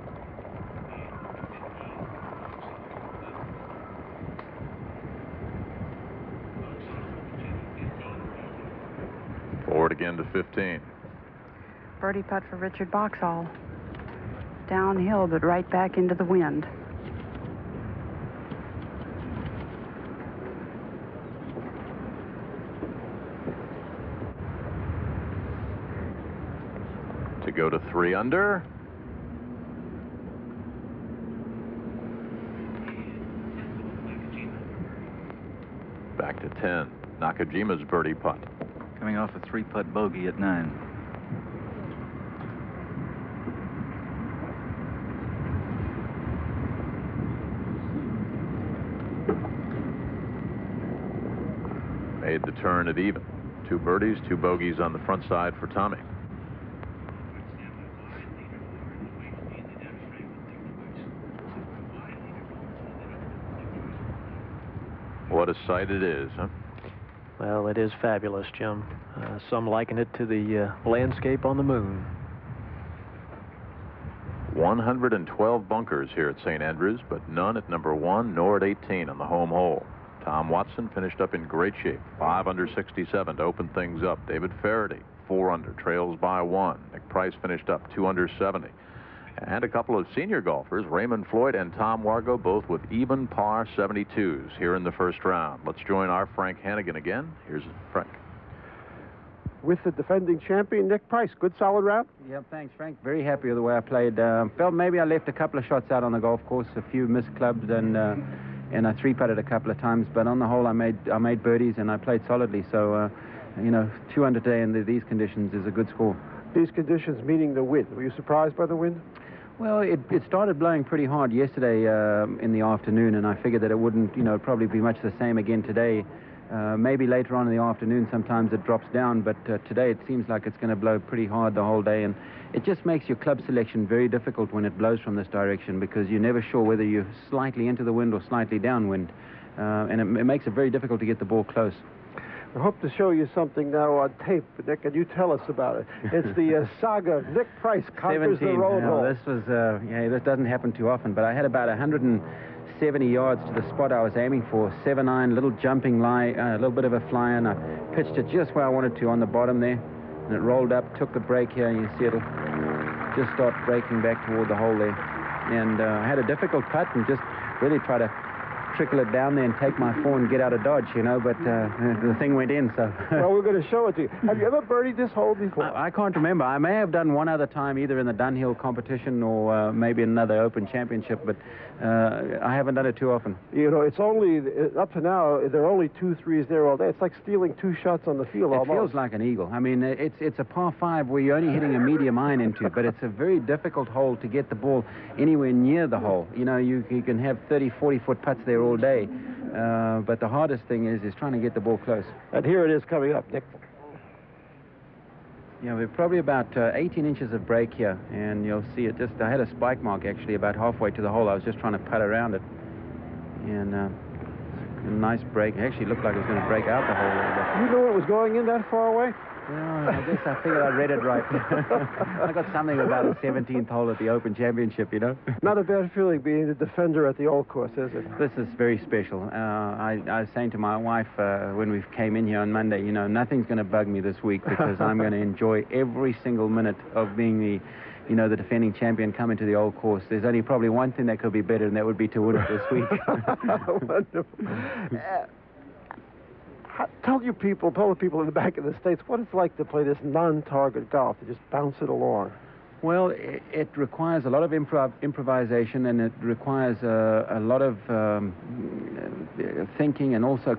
Forward again to 15. Birdie putt for Richard Boxall. Downhill, but right back into the wind. To go to 3 under. Back to 10. Nakajima's birdie putt. Coming off a 3-putt bogey at 9. Made the turn at even. 2 birdies, 2 bogeys on the front side for Tommy. What a sight it is, huh? Well, it is fabulous, Jim. Some liken it to the landscape on the moon. 112 bunkers here at St. Andrews, but none at number 1 nor at 18 on the home hole. Tom Watson finished up in great shape, 5 under 67 to open things up. David Faraday, 4 under, trails by 1. Nick Price finished up 2 under 70. And a couple of senior golfers, Raymond Floyd and Tom Wargo, both with even par 72s here in the first round. Let's join our Frank Hannigan again. Here's Frank. With the defending champion, Nick Price. Good, solid round? Yeah, thanks, Frank. Very happy with the way I played. Felt maybe I left a couple of shots out on the golf course, a few missed clubs, and I three-putted a couple of times. But on the whole, I made birdies, and I played solidly. So, 2 under today in these conditions is a good score. These conditions meaning the wind. Were you surprised by the wind? Well, it started blowing pretty hard yesterday in the afternoon, and I figured that it wouldn't, probably be much the same again today. Maybe later on in the afternoon, sometimes it drops down, but today it seems like it's going to blow pretty hard the whole day, and it just makes your club selection very difficult when it blows from this direction, because you're never sure whether you're slightly into the wind or slightly downwind, and it makes it very difficult to get the ball close. I hope to show you something now on tape, Nick, and you tell us about it. It's the saga of Nick Price conquers the road hole. This was, this doesn't happen too often, but I had about 170 yards to the spot I was aiming for. 7-iron, little jumping lie, a little bit of a flyer, and I pitched it just where I wanted to on the bottom there, and it rolled up, took the break here, and you see it'll just start breaking back toward the hole there. And I had a difficult putt and just really try to trickle it down there and take my 4 and get out of Dodge, but the thing went in, so... Well, we're going to show it to you. Have you ever birdied this hole before? I can't remember. I may have done one other time, either in the Dunhill competition or maybe another Open Championship, but I haven't done it too often. It's only, up to now, there are only 2 3s there all day. It's like stealing 2 shots on the field almost. It feels like an eagle. I mean, it's a par 5 where you're only hitting a medium iron into it, but it's a very difficult hole to get the ball anywhere near the hole. You can have 30, 40-foot putts there all day, but the hardest thing is trying to get the ball close. And here it is coming up, Nick. We're probably about 18 inches of break here, and you'll see it I had a spike mark actually about halfway to the hole. I was just trying to putt around it, and a nice break. It actually looked like it was going to break out the hole a little bit. You knew it was going in that far away? Well, I guess I figured I read it right. I got something about a 17th hole at the Open Championship, Not a bad feeling being the defender at the old course, is it? This is very special. I was saying to my wife when we came in here on Monday, nothing's going to bug me this week because I'm going to enjoy every single minute of being the defending champion coming to the old course. There's only probably one thing that could be better, and that would be to win it this week. Wonderful. Tell the people in the back of the States what it's like to play this non-target golf, to just bounce it along. Well, it requires a lot of improvisation, and it requires a lot of thinking, and also,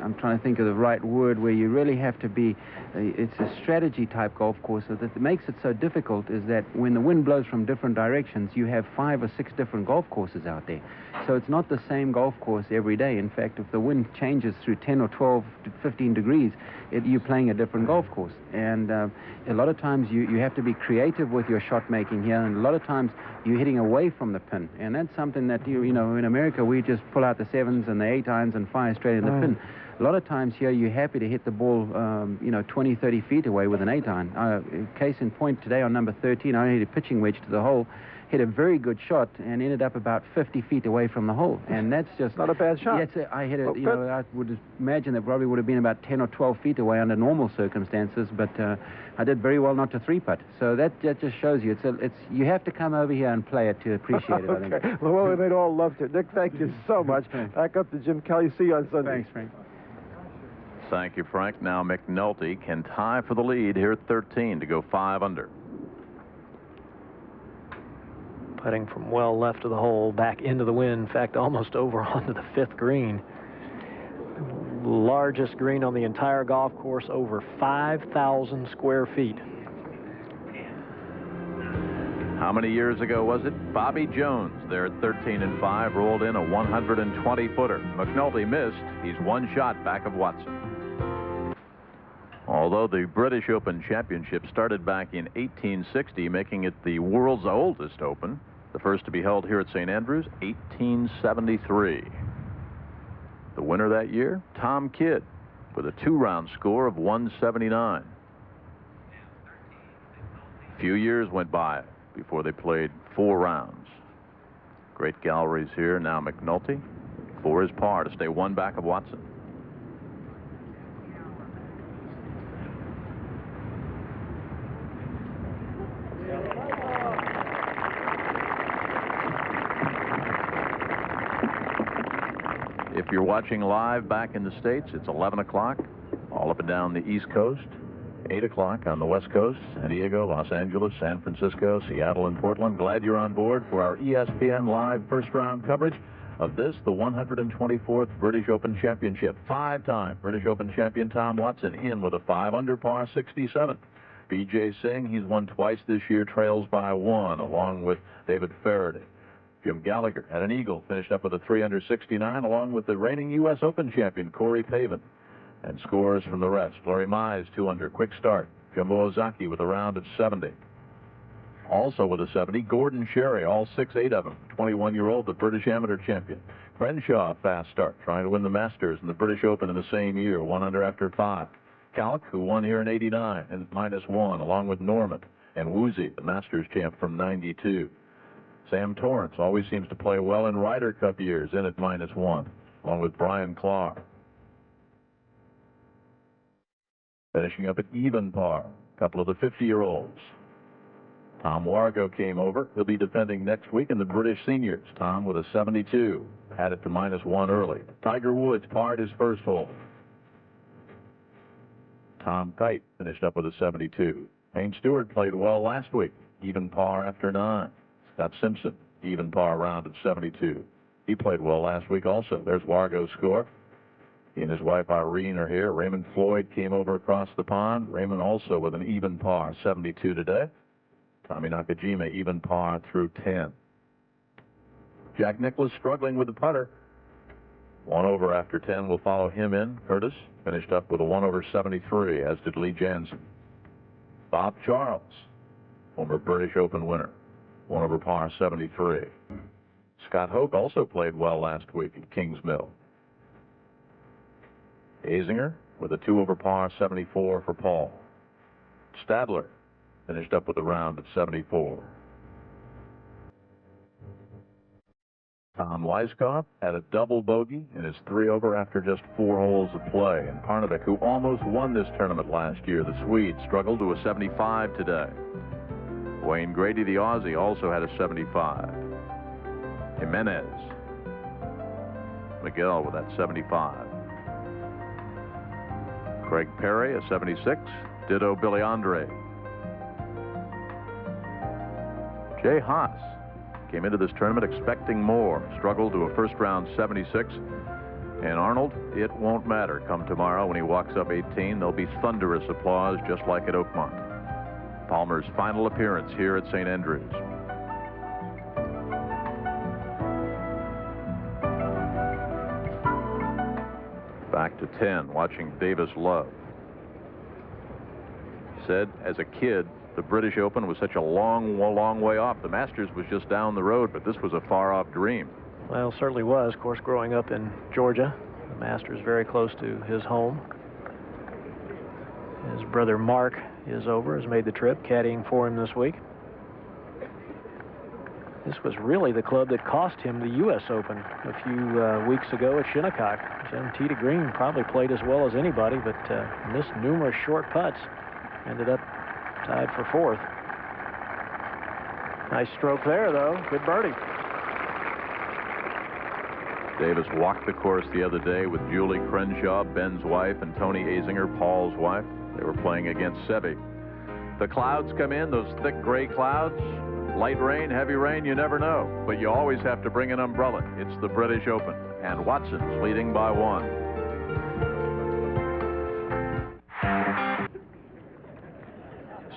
I'm trying to think of the right word, where you really have to be, it's a strategy-type golf course. So that makes it so difficult is that when the wind blows from different directions, you have 5 or 6 different golf courses out there. So it's not the same golf course every day. In fact, if the wind changes through 10 or 12 to 15 degrees, you're playing a different golf course. And a lot of times you have to be creative with your shot making here, and a lot of times you're hitting away from the pin. And that's something that, in America, we just pull out the 7s and the 8 irons and fire straight in the pin. A lot of times here, you're happy to hit the ball, 20, 30 feet away with an 8 iron. Case in point, today on number 13, I hit a pitching wedge to the hole, hit a very good shot, and ended up about 50 feet away from the hole. And that's just... Not a bad shot. Yes, I hit it, I would imagine that probably would have been about 10 or 12 feet away under normal circumstances, but I did very well not to 3-putt. So that just shows you, you have to come over here and play it to appreciate it, I think. Okay. Well, they'd all love to. Nick, thank you so much. Back up to Jim Kelly. See you on Sunday. Thanks, Frank. Thank you, Frank. Now McNulty can tie for the lead here at 13 to go 5 under. Putting from well left of the hole, back into the wind. In fact, almost over onto the 5th green. Largest green on the entire golf course, over 5,000 square feet. How many years ago was it? Bobby Jones, there at 13 and 5, rolled in a 120-footer. McNulty missed. He's 1 shot back of Watson. Although the British Open Championship started back in 1860, making it the world's oldest Open, the first to be held here at St. Andrews, 1873. The winner that year, Tom Kidd, with a 2-round score of 179. A few years went by before they played 4 rounds. Great galleries here. Now McNulty for his par to stay 1 back of Watson. If you're watching live back in the States, it's 11 o'clock all up and down the East Coast, 8 o'clock on the West Coast, San Diego, Los Angeles, San Francisco, Seattle, and Portland. Glad you're on board for our ESPN live first-round coverage of this, the 124th British Open Championship. 5-time British Open champion Tom Watson in with a 5-under par 67. B.J. Singh, he's won twice this year, trails by 1, along with David Faraday. Jim Gallagher had an eagle, finished up with a 3-under 69, along with the reigning U.S. Open champion Corey Pavin. And scores from the rest. Larry Mize, 2-under, quick start. Jumbo Ozaki with a round of 70. Also with a 70, Gordon Sherry, all 6-8 of them. 21-year-old, the British Amateur champion. Crenshaw, fast start, trying to win the Masters and the British Open in the same year, 1-under after 5. Calc, who won here in 89, and -1, along with Norman. And Woozy, the Masters champ from 92. Sam Torrance always seems to play well in Ryder Cup years, in at -1, along with Brian Clark. Finishing up at even par, a couple of the 50-year-olds. Tom Wargo came over. He'll be defending next week in the British Seniors. Tom with a 72. Had it to -1 early. Tiger Woods parred his first hole. Tom Kite finished up with a 72. Payne Stewart played well last week. Even par after 9. Scott Simpson, even par round at 72. He played well last week also. There's Wargo's score. He and his wife Irene are here. Raymond Floyd came over across the pond. Raymond also with an even par, 72 today. Tommy Nakajima, even par through 10. Jack Nicklaus struggling with the putter. 1 over after 10 will follow him in. Curtis finished up with a 1 over 73, as did Lee Jansen. Bob Charles, former British Open winner, 1 over par 73. Scott Hoke also played well last week at Kings Mill. Azinger with a 2 over par 74 for Paul. Stadler finished up with a round of 74. Tom Weiskopf had a double bogey in his 3 over after just 4 holes of play. And Parnevik, who almost won this tournament last year, the Swede, struggled to a 75 today. Wayne Grady, the Aussie, also had a 75. Jimenez. Miguel with that 75. Craig Perry, a 76. Ditto Billy Andre. Jay Haas came into this tournament expecting more. Struggled to a first-round 76. And Arnold, it won't matter come tomorrow when he walks up 18. There'll be thunderous applause just like at Oakmont. Palmer's final appearance here at St. Andrews. Back to 10, watching Davis Love. Said as a kid, the British Open was such a long way off. The Masters was just down the road, but this was a far-off dream. Well, certainly was. Of course, growing up in Georgia, the Masters very close to his home. His brother Mark is over, has made the trip, caddying for him this week. This was really the club that cost him the U.S. Open a few weeks ago at Shinnecock. Jim Tee to Green probably played as well as anybody, but missed numerous short putts. Ended up tied for 4th. Nice stroke there, though. Good birdie. Davis walked the course the other day with Julie Crenshaw, Ben's wife, and Tony Azinger, Paul's wife. They were playing against Seve. The clouds come in, those thick gray clouds. Light rain, heavy rain, you never know. But you always have to bring an umbrella. It's the British Open. And Watson's leading by 1.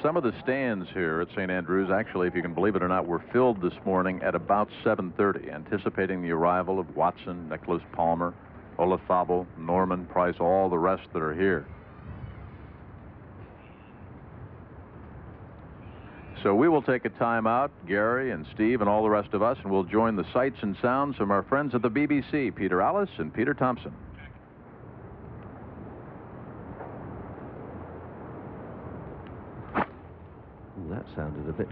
Some of the stands here at St. Andrews, actually, if you can believe it or not, were filled this morning at about 7:30, anticipating the arrival of Watson, Nicklaus, Palmer, Olafabo, Norman, Price, all the rest that are here. So we will take a time out, Gary and Steve and all the rest of us, and we'll join the sights and sounds from our friends at the BBC, Peter Alice and Peter Thompson. That sounded a bit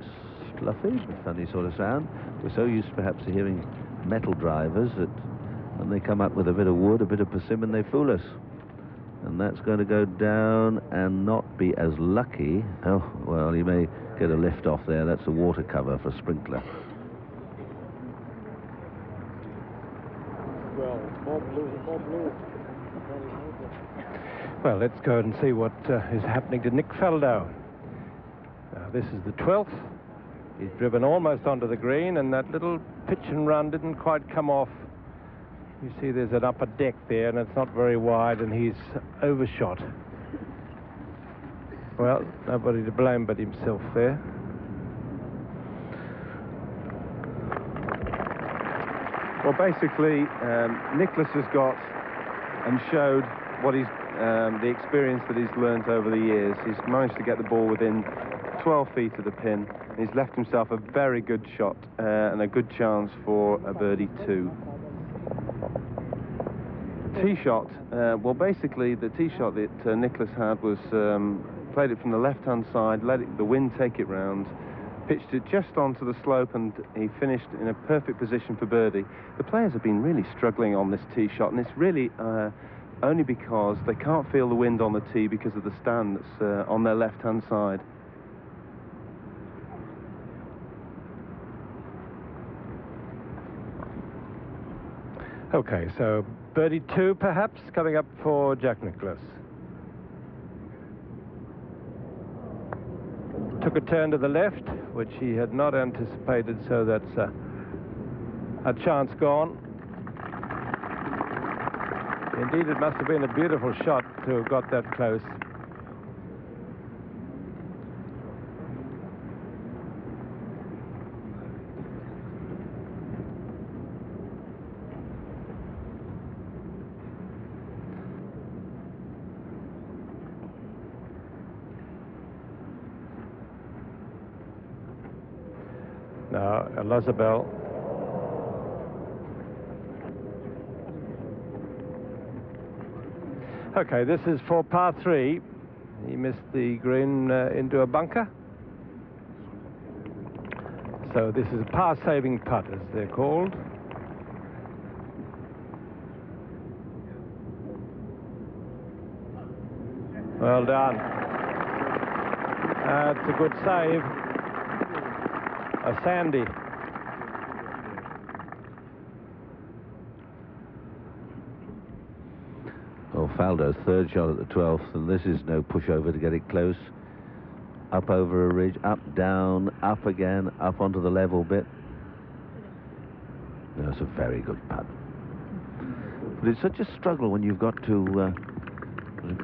fluffy, a funny sort of sound. We're so used perhaps to hearing metal drivers that when they come up with a bit of wood, a bit of persimmon, they fool us. And that's going to go down and not be as lucky. Oh, well, you may get a lift off there. That's a water cover for a sprinkler. Well, let's go and see what is happening to Nick Faldo. This is the 12th. He's driven almost onto the green, and that little pitch and run didn't quite come off. You see there's an upper deck there, and it's not very wide, and he's overshot. Well, nobody to blame but himself there. Well, basically, Nicklaus has got and showed what he's the experience that he's learnt over the years. He's managed to get the ball within 12 feet of the pin. He's left himself a very good shot and a good chance for a birdie 2. Tee shot. Well, basically, the tee shot that Nicklaus had was played it from the left-hand side, let the wind take it round, pitched it just onto the slope, and he finished in a perfect position for birdie. The players have been really struggling on this tee shot, and it's really only because they can't feel the wind on the tee because of the stand that's on their left-hand side. Okay, so birdie 2 perhaps coming up for Jack Nicklaus. Took a turn to the left, which he had not anticipated, so that's a chance gone. Indeed, it must have been a beautiful shot to have got that close. Now, Elizabeth. Okay, this is for par 3. He missed the green into a bunker. So this is a par-saving putt, as they're called. Well done. It's a good save. A sandy. Well, Faldo's third shot at the 12th, and this is no pushover to get it close. Up over a ridge, up, down, up again, up onto the level bit. That's a very good putt. But it's such a struggle when you've got to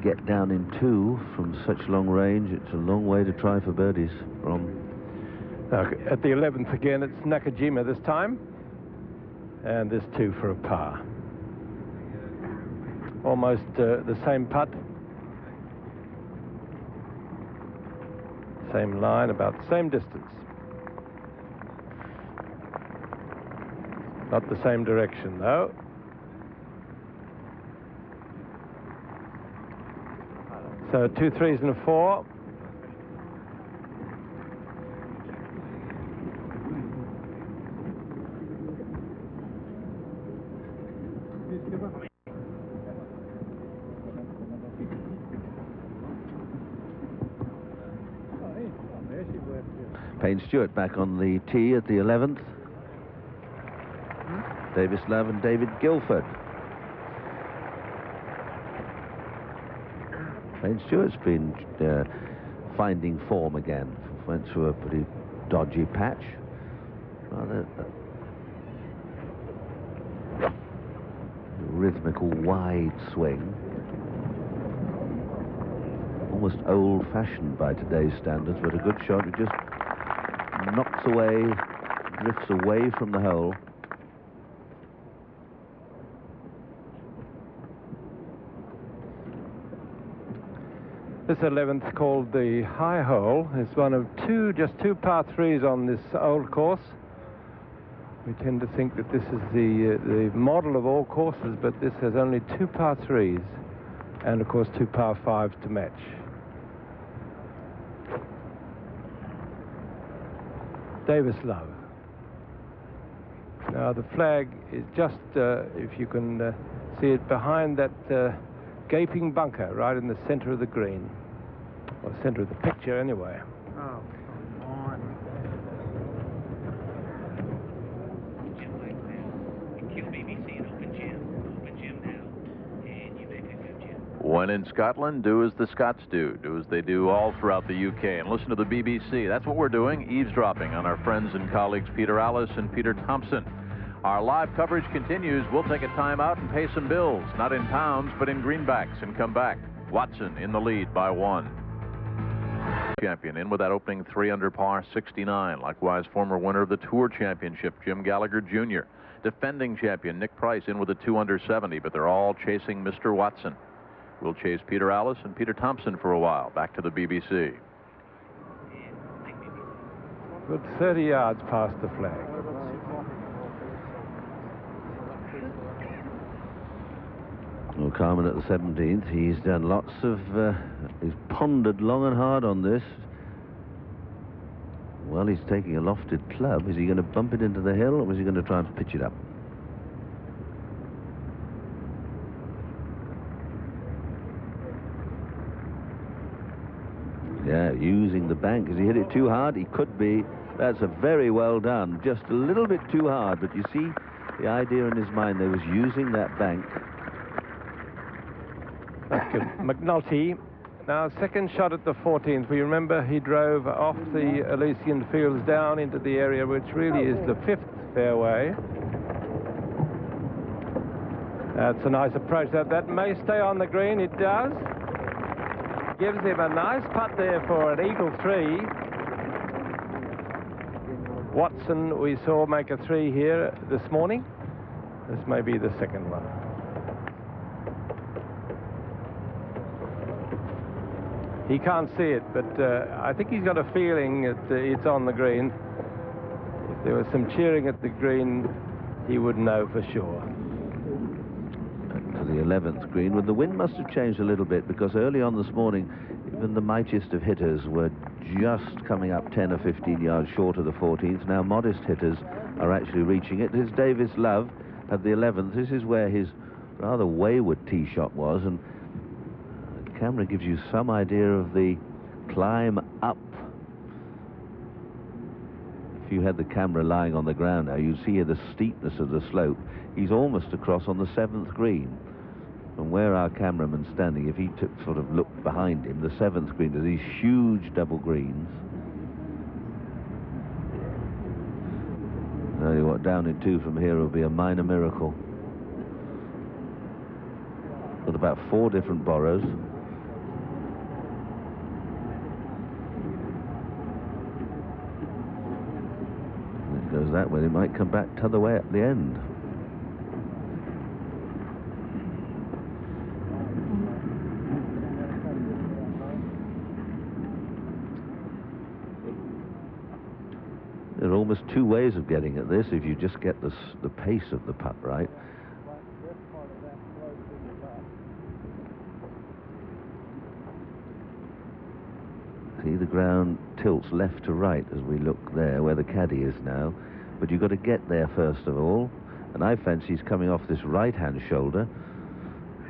get down in 2 from such long range. It's a long way to try for birdies from. At the 11th again, it's Nakajima this time. And this 2 for a par. Almost the same putt. Same line, about the same distance. Not the same direction, though. So 2 3s and a 4. Payne Stewart back on the tee at the 11th. Davis Love and David Guilford. Payne Stewart's been finding form again. Went through a pretty dodgy patch. Rather rhythmical wide swing. Almost old-fashioned by today's standards, but a good shot. It just knocks away, drifts away from the hole. This 11th, called the high hole, is one of just two par 3s on this old course. We tend to think that this is the model of all courses, but this has only 2 par 3s and, of course, 2 par 5s to match. Davis Love. Now the flag is just, if you can see it, behind that gaping bunker right in the center of the green, or center of the picture anyway. Oh, come on. When in Scotland, do as the Scots do. Do as they do all throughout the UK. And listen to the BBC. That's what we're doing, eavesdropping on our friends and colleagues Peter Allis and Peter Thompson. Our live coverage continues. We'll take a time out and pay some bills, not in pounds, but in greenbacks, and come back. Watson in the lead by 1. Champion in with that opening 3 under par 69. Likewise, former winner of the Tour Championship, Jim Gallagher Jr. Defending champion Nick Price in with a 2 under 70, but they're all chasing Mr. Watson. We'll chase Peter Allis and Peter Thompson for a while. Back to the BBC. Good 30 yards past the flag. Well, Carmen at the 17th. He's done lots of... he's pondered long and hard on this. Well, he's taking a lofted club. Is he going to bump it into the hill, or is he going to try and pitch it up? Yeah, using the bank. Has he hit it too hard? He could be. That's a very well done. Just a little bit too hard, but you see the idea in his mind. They was using that bank. That's good. McNulty. Now, second shot at the 14th. We remember he drove off the Elysian Fields down into the area which really is the 5th fairway. That's a nice approach. That may stay on the green. It does. Gives him a nice putt there for an eagle 3. Watson, we saw make a 3 here this morning. This may be the second one. He can't see it, but I think he's got a feeling that it's on the green. If there was some cheering at the green, he would know for sure. To the 11th green, well, the wind must have changed a little bit, because early on this morning, even the mightiest of hitters were just coming up 10 or 15 yards short of the 14th. Now modest hitters are actually reaching it. Here's Davis Love at the 11th. This is where his rather wayward tee shot was, and the camera gives you some idea of the climb up. If you had the camera lying on the ground now, you'd see the steepness of the slope. He's almost across on the 7th green. From where our cameraman's standing, if he sort of looked behind him, the 7th green, there's these huge double greens. Tell you what, down in 2 from here will be a minor miracle. Got about 4 different borrows. It goes that way. It might come back t'other way at the end. There are almost 2 ways of getting at this if you just get the pace of the putt right. See, the ground tilts left to right as we look there where the caddy is now, but you've got to get there first of all, and I fancy he's coming off this right-hand shoulder.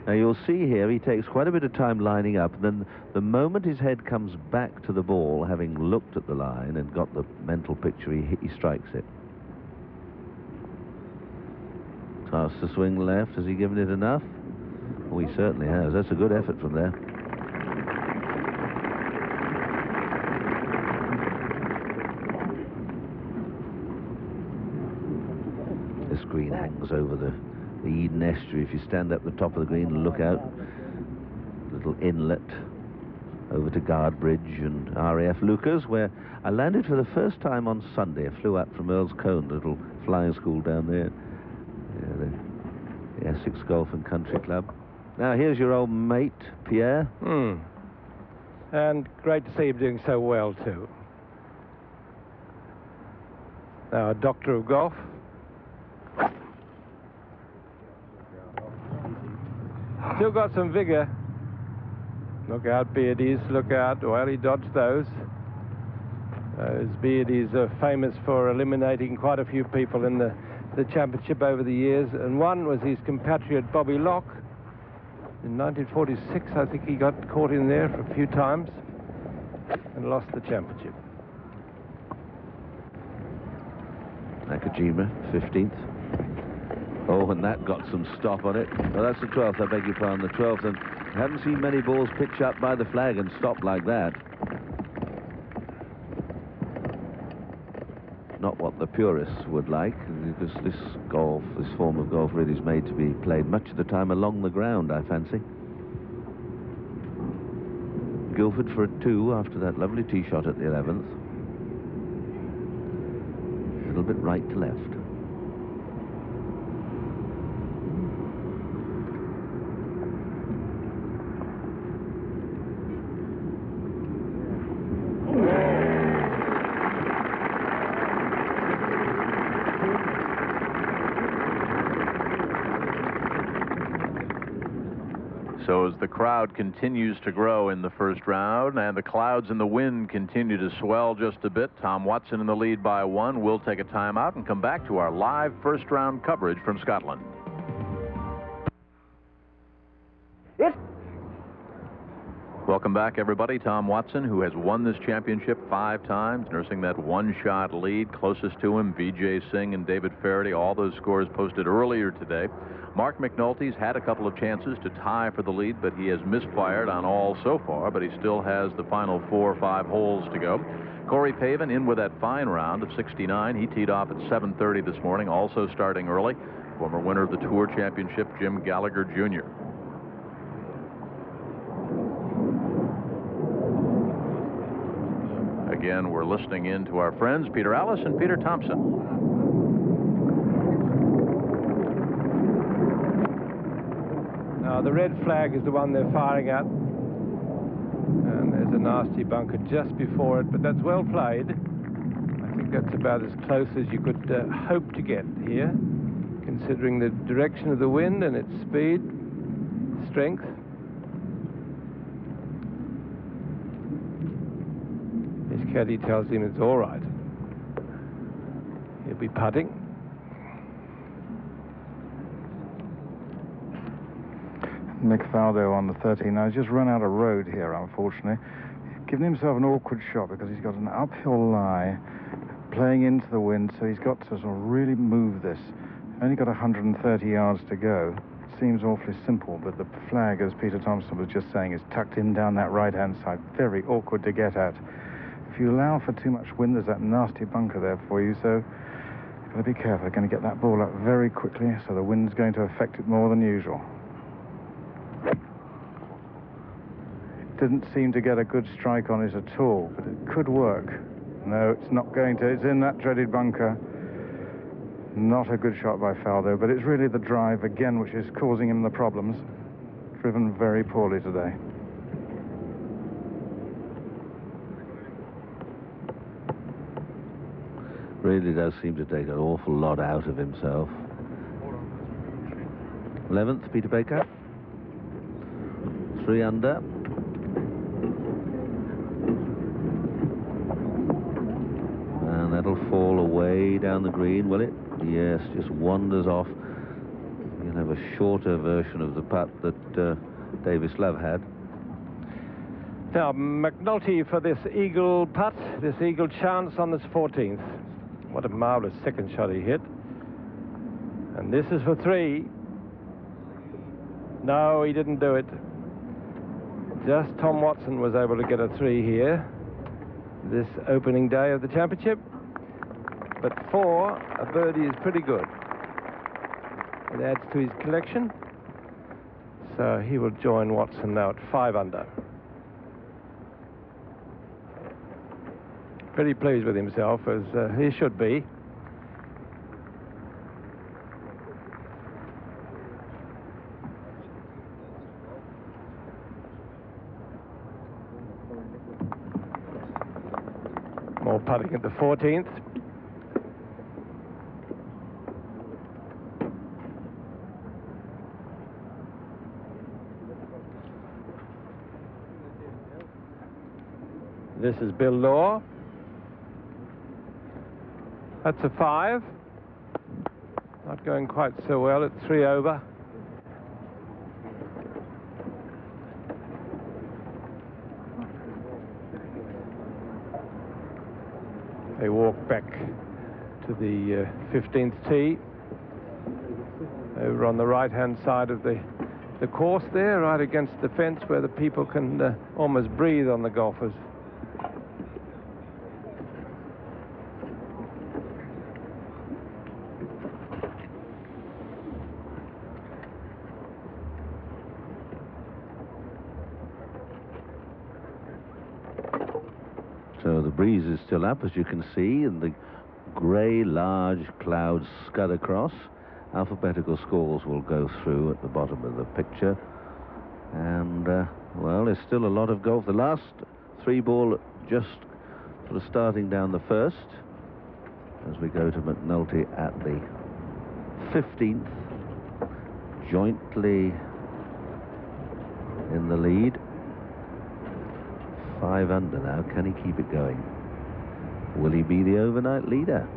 Now you'll see here he takes quite a bit of time lining up, and then the moment his head comes back to the ball, having looked at the line and got the mental picture, he strikes it. Casts the swing left. Has he given it enough? Oh, he certainly has. That's a good effort from there. This green hangs over the Eden Estuary. If you stand up the top of the green and look out, little inlet over to Guard Bridge and RAF Lucas, where I landed for the first time on Sunday. I flew up from Earl's Cone, little flying school down there. Yeah, the Essex Golf and Country Club. Now here's your old mate, Pierre. And great to see him doing so well too. Now a doctor of golf. Still got some vigor. Look out, Beardies, look out. Well, he dodged those. His beard is famous for eliminating quite a few people in the championship over the years, and one was his compatriot Bobby Locke. In 1946, I think he got caught in there for a few times and lost the championship. Nakajima, 15th. Oh, and that got some stop on it. Oh, that's the 12th, I beg your pardon, the 12th. And I haven't seen many balls pitch up by the flag and stop like that. Not what the purists would like, because this form of golf really is made to be played much of the time along the ground, I fancy. Guilford for a 2 after that lovely tee shot at the 11th. A little bit right to left. So as the crowd continues to grow in the first round and the clouds and the wind continue to swell just a bit, Tom Watson in the lead by 1. We'll take a timeout and come back to our live first round coverage from Scotland. Welcome back, everybody. Tom Watson, who has won this championship 5 times, nursing that one-shot lead. Closest to him, Vijay Singh and David Faraday. All those scores posted earlier today. Mark McNulty's had a couple of chances to tie for the lead, but he has misfired on all so far, but he still has the final 4 or 5 holes to go. Corey Pavin in with that fine round of 69. He teed off at 7:30 this morning, also starting early. Former winner of the Tour Championship, Jim Gallagher Jr. Again, we're listening in to our friends Peter Allis and Peter Thompson. Now, the red flag is the one they're firing at. And there's a nasty bunker just before it, but that's well played. I think that's about as close as you could hope to get here, considering the direction of the wind and its speed, strength. His caddy tells him it's all right. He'll be putting. Nick Faldo on the 13. Now, he's just run out of road here, unfortunately. He's given himself an awkward shot because he's got an uphill lie playing into the wind, so he's got to sort of really move this. Only got 130 yards to go. It seems awfully simple, but the flag, as Peter Thompson was just saying, is tucked in down that right-hand side. Very awkward to get at. If you allow for too much wind, there's that nasty bunker there for you, so you've got to be careful. You're going to get that ball up very quickly, so the wind's going to affect it more than usual. Didn't seem to get a good strike on it at all, but it could work. No, it's not going to. It's in that dreaded bunker. Not a good shot by Faldo, but it's really the drive again which is causing him the problems. Driven very poorly today. Really does seem to take an awful lot out of himself. 11th, Peter Baker. 3 under. And that'll fall away down the green, will it? Yes, just wanders off. You'll have a shorter version of the putt that Davis Love had. Now, McNulty for this eagle putt, this eagle chance on this 14th. What a marvelous second shot he hit. And this is for 3. No, he didn't do it. Just Tom Watson was able to get a 3 here this opening day of the championship. But 4, a birdie is pretty good. It adds to his collection. So he will join Watson now at 5 under. Pretty pleased with himself, as he should be. More putting at the 14th. This is Bill Law. That's a 5. Not going quite so well at 3 over. They walk back to the 15th tee. Over on the right-hand side of the course there, right against the fence where the people can almost breathe on the golfers. So the breeze is still up, as you can see, and the grey, large clouds scud across. Alphabetical scores will go through at the bottom of the picture. And, well, there's still a lot of golf. The last 3 ball just sort of starting down the first as we go to McNulty at the 15th, jointly in the lead. 5 under now. Can he keep it going? Will he be the overnight leader?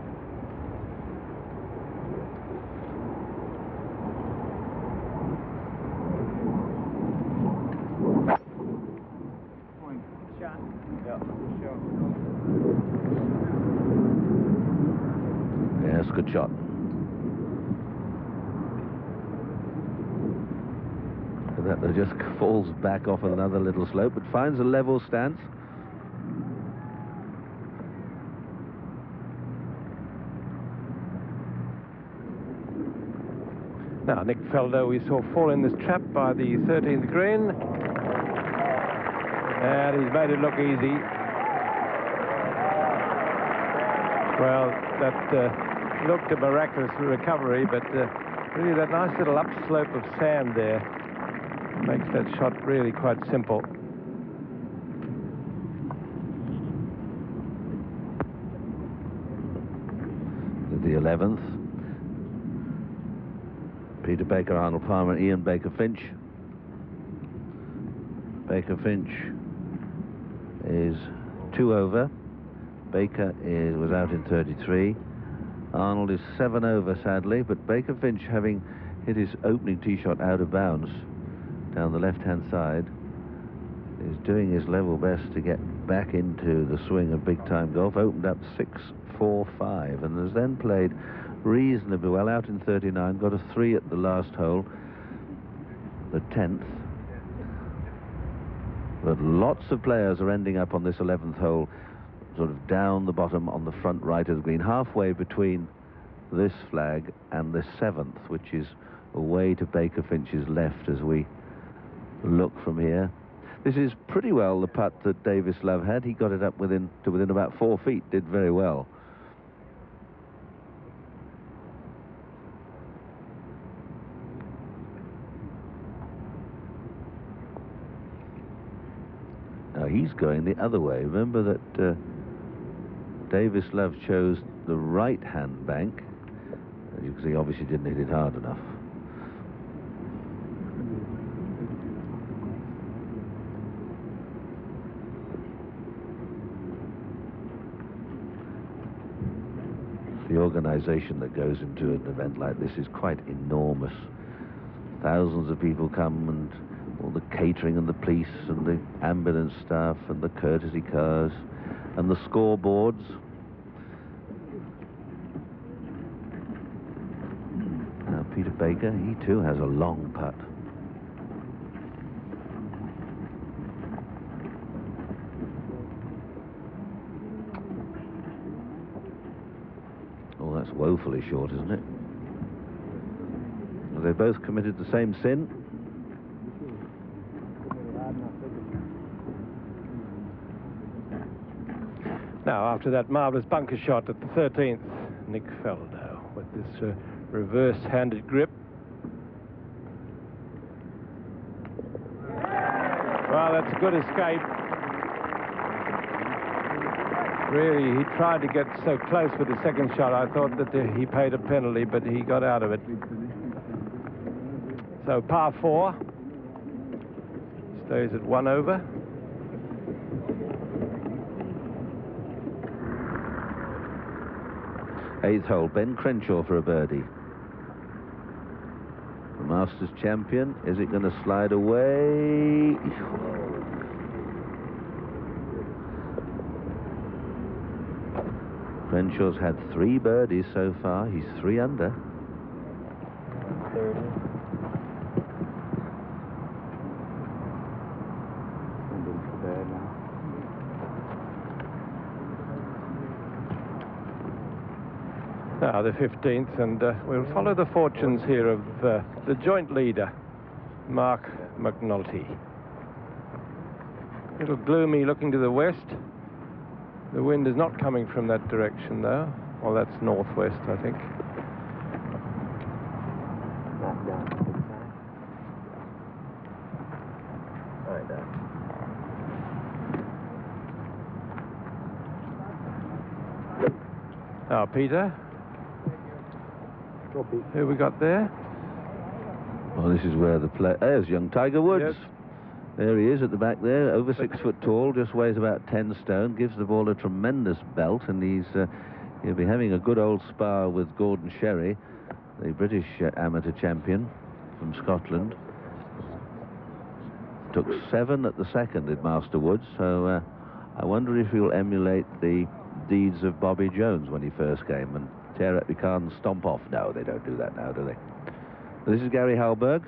Yes, good shot. That just falls back off another little slope, but finds a level stance. Now, Nick Faldo we saw fall in this trap by the 13th green. And he's made it look easy. Well, that looked a miraculous recovery, but really that nice little upslope of sand there makes that shot really quite simple. The 11th. Peter Baker, Arnold Palmer, Ian Baker Finch. Baker Finch is 2 over. Baker was out in 33. Arnold is 7 over, sadly, but Baker Finch, having hit his opening tee shot out of bounds down the left-hand side, is doing his level best to get back into the swing of big-time golf. Opened up 6-4-5 and has then played reasonably well out in 39, got a 3 at the last hole, the 10th. But lots of players are ending up on this 11th hole sort of down the bottom on the front right of the green, halfway between this flag and the 7th, which is away to Baker Finch's left as we look from here. This is pretty well the putt that Davis Love had. He got it up within about 4 feet, did very well. Now he's going the other way. Remember that Davis Love chose the right-hand bank. As you can see, he obviously didn't hit it hard enough. The organization that goes into an event like this is quite enormous. Thousands of people come, and all the catering and the police and the ambulance staff and the courtesy cars and the scoreboards. Now Peter Baker, he too has a long putt. Oh, that's woefully short, isn't it? Well, they both committed the same sin. Now, after that marvelous bunker shot at the 13th, Nick Faldo with this reverse-handed grip. Well, that's a good escape. Really, he tried to get so close with the second shot. I thought that he paid a penalty, but he got out of it. So par 4. Stays at 1 over. 8th hole, Ben Crenshaw for a birdie. The Masters champion, is it going to slide away? Crenshaw's had 3 birdies so far. He's 3 under. 30. Now the 15th, and we'll follow the fortunes here of the joint leader, Mark McNulty. A little gloomy looking to the west. The wind is not coming from that direction though. Well, that's northwest, I think. Now, Peter. Who we got there? Well, this is where the play. There's young Tiger Woods. Yes. There he is at the back there, over 6 foot tall, just weighs about 10 stone, gives the ball a tremendous belt, and he'll be having a good old spar with Gordon Sherry, the British amateur champion from Scotland. Took 7 at the second at Master Woods, so I wonder if he'll emulate the deeds of Bobby Jones when he first came and tear up the car and stomp off. No, they don't do that now, do they? This is Gary Halberg.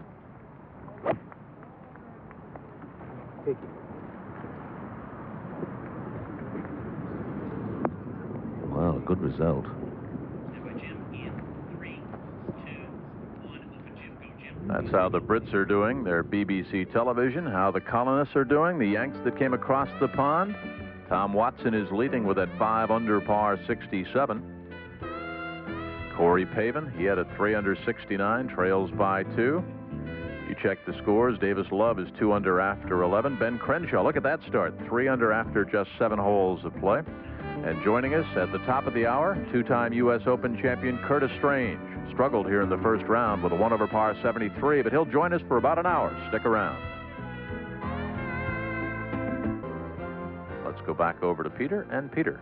Well, a good result. That's how the Brits are doing, their BBC television, how the colonists are doing, the Yanks that came across the pond. Tom Watson is leading with that 5 under par 67. Corey Pavin, he had a 3 under 69, trails by 2. You check the scores. Davis Love is 2 under after 11. Ben Crenshaw, look at that start, 3 under after just 7 holes of play. And joining us at the top of the hour, 2-time U.S. Open champion Curtis Strange. Struggled here in the first round with a 1 over par 73, but he'll join us for about an hour. Stick around. Let's go back over to Peter and Peter.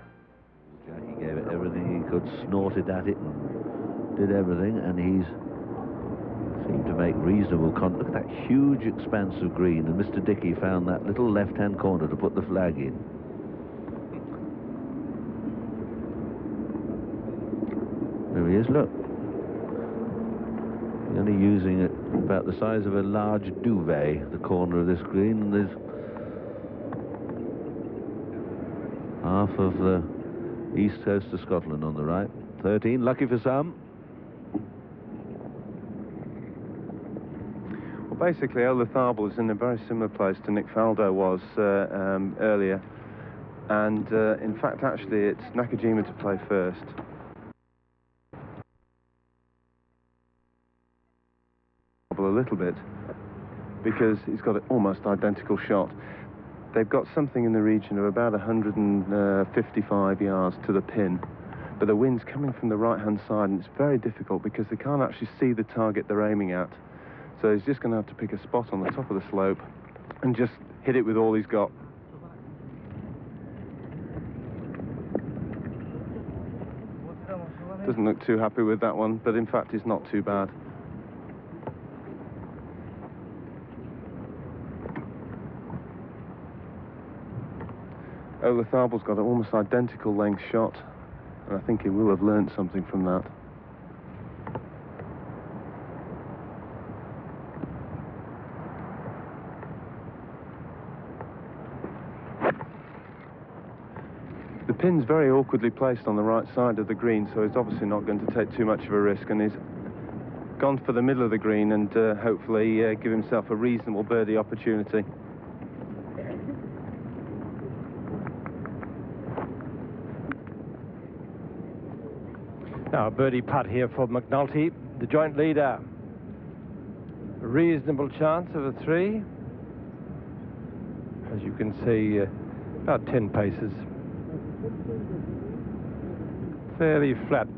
Jackie gave it everything he could, snorted at it and did everything, and he's seemed to make reasonable contact. Look at that huge expanse of green, and Mr. Dickey found that little left-hand corner to put the flag in. There he is, look. He's only using it about the size of a large duvet, the corner of this green, and there's half of the east coast of Scotland on the right. 13, lucky for some. Well, basically, Olazabal is in a very similar place to Nick Faldo was earlier. And in fact, actually, it's Nakajima to play first. A little bit, because he's got an almost identical shot. They've got something in the region of about 155 yards to the pin, but the wind's coming from the right-hand side, and it's very difficult because they can't actually see the target they're aiming at. So he's just going to have to pick a spot on the top of the slope and just hit it with all he's got. Doesn't look too happy with that one, but in fact it's not too bad. Olazabal's got an almost identical length shot, and I think he will have learned something from that. The pin's very awkwardly placed on the right side of the green, so he's obviously not going to take too much of a risk, and he's gone for the middle of the green and hopefully give himself a reasonable birdie opportunity. Now, a birdie putt here for McNulty, the joint leader. A reasonable chance of a 3. As you can see, about 10 paces. Fairly flat,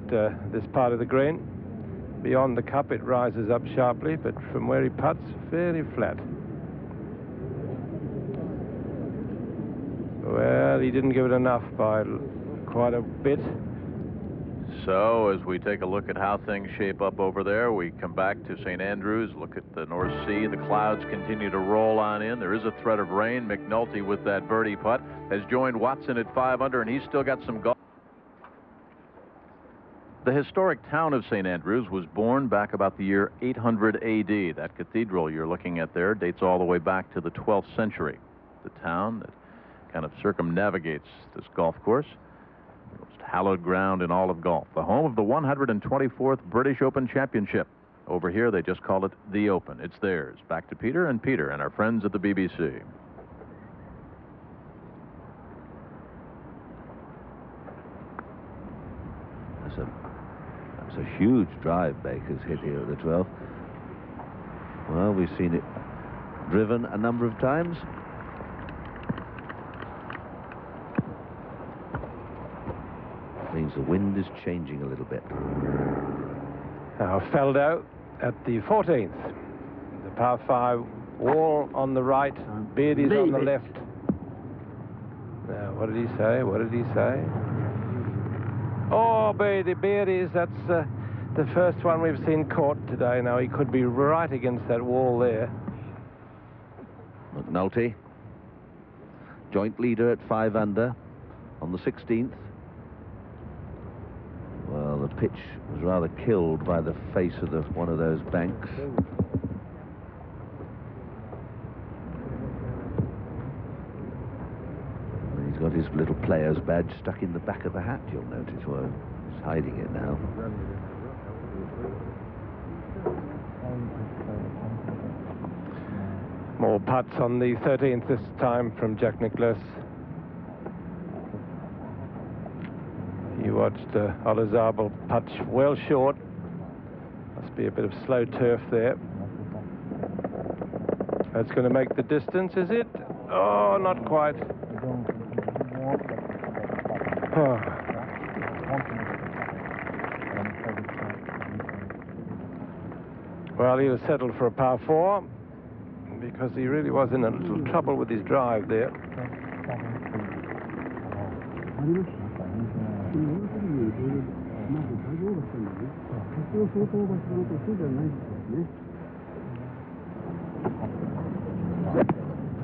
this part of the green. Beyond the cup, it rises up sharply, but from where he putts, fairly flat. Well, he didn't give it enough by quite a bit. So as we take a look at how things shape up over there, we come back to St. Andrews, look at the North Sea. The clouds continue to roll on in. There is a threat of rain. McNulty with that birdie putt has joined Watson at 5 under, and he's still got some golf. The historic town of St. Andrews was born back about the year 800 AD. That cathedral you're looking at there dates all the way back to the 12th century. The town that kind of circumnavigates this golf course. Most hallowed ground in all of golf. The home of the 124th British Open Championship. Over here, they just call it the Open. It's theirs. Back to Peter and our friends at the BBC. That's a huge drive Baker's hit here at the 12th. Well, we've seen it driven a number of times. Means the wind is changing a little bit. Now Faldo at the 14th. The par 5, Wall on the right, Beardy's on the left. Now, what did he say? What did he say? Oh, Beardy's, that's the first one we've seen caught today. Now, he could be right against that wall there. McNulty, joint leader at 5 under on the 16th. Well, the pitch was rather killed by the face of one of those banks. He's got his little player's badge stuck in the back of the hat, you'll notice. Well, he's hiding it now. More putts on the 13th this time from Jack Nicklaus. You watched Olazabal putt well short. Must be a bit of slow turf there. That's going to make the distance, is it? Oh, not quite. Oh. Well, he was settled for a par 4 because he really was in a little trouble with his drive there.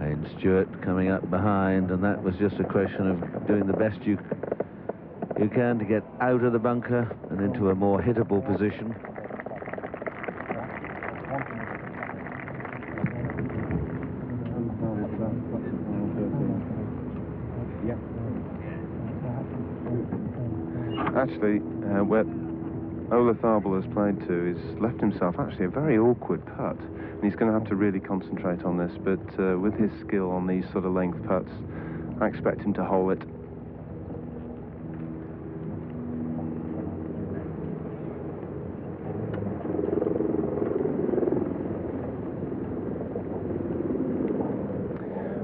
Payne Stewart coming up behind, and that was just a question of doing the best you can to get out of the bunker and into a more hittable position. Actually, where Olazabal has played to is left himself actually a very awkward putt. And he's going to have to really concentrate on this, but with his skill on these sort of length putts, I expect him to hole it.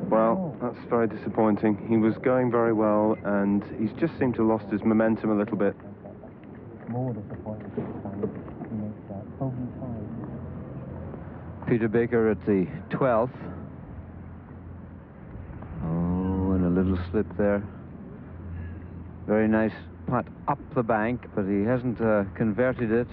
Well, that's very disappointing. He was going very well, and he's just seemed to have lost his momentum a little bit. Peter Baker at the 12th. Oh, and a little slip there. Very nice putt up the bank, but he hasn't converted it.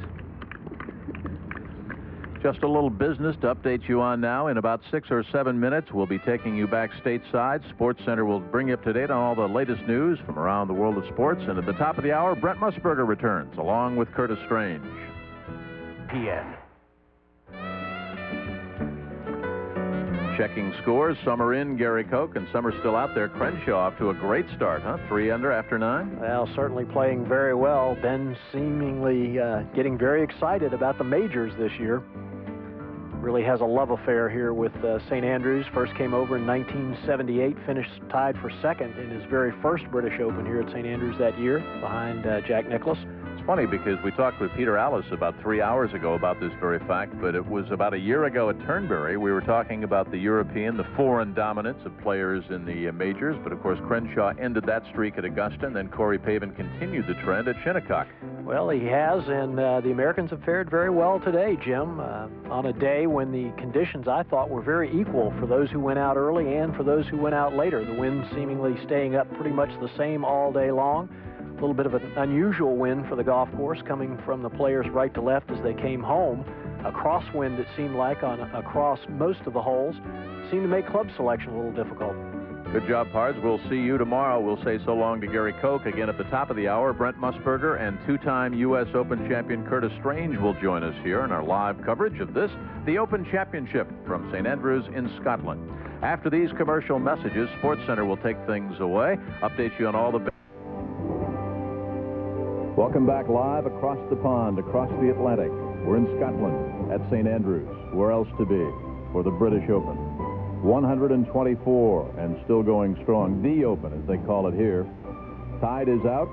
Just a little business to update you on now. In about 6 or 7 minutes, we'll be taking you back stateside. Sports Center will bring you up to date on all the latest news from around the world of sports. And at the top of the hour, Brent Musburger returns, along with Curtis Strange. ESPN. Checking scores. Some are in, Gary Koch, and some are still out there. Crenshaw off to a great start, huh? 3 under after 9. Well, certainly playing very well. Ben seemingly getting very excited about the majors this year. Really has a love affair here with St. Andrews. First came over in 1978, finished tied for second in his very first British Open here at St. Andrews that year, behind Jack Nicklaus. It's funny because we talked with Peter Alice about 3 hours ago about this very fact, but it was about a year ago at Turnberry. We were talking about the European, the foreign dominance of players in the majors, but of course Crenshaw ended that streak at Augusta, and then Corey Pavin continued the trend at Shinnecock. Well, he has, and the Americans have fared very well today, Jim, on a day when the conditions, I thought, were very equal for those who went out early and for those who went out later. The wind seemingly staying up pretty much the same all day long. little bit of an unusual win for the golf course, coming from the players right to left as they came home. A crosswind, it seemed like, across most of the holes, seemed to make club selection a little difficult. Good job, Pards. We'll see you tomorrow. We'll say so long to Gary Koch. Again, at the top of the hour, Brent Musburger and two-time U.S. Open champion Curtis Strange will join us here in our live coverage of this, the Open Championship from St. Andrews in Scotland. After these commercial messages, SportsCenter will take things away, update you on all the... Welcome back live across the pond, across the Atlantic. We're in Scotland at St. Andrews. Where else to be for the British Open? 124 and still going strong. The Open, as they call it here. Tide is out,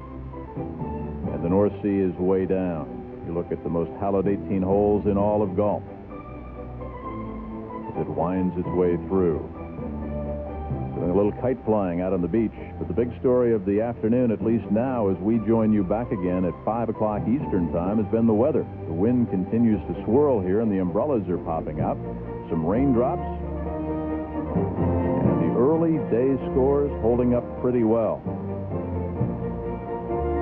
and the North Sea is way down. You look at the most hallowed 18 holes in all of golf as it winds its way through. Doing a little kite flying out on the beach. But the big story of the afternoon, at least now, as we join you back again at 5 o'clock Eastern time, has been the weather. The wind continues to swirl here, and the umbrellas are popping out. Some raindrops. And the early day scores holding up pretty well.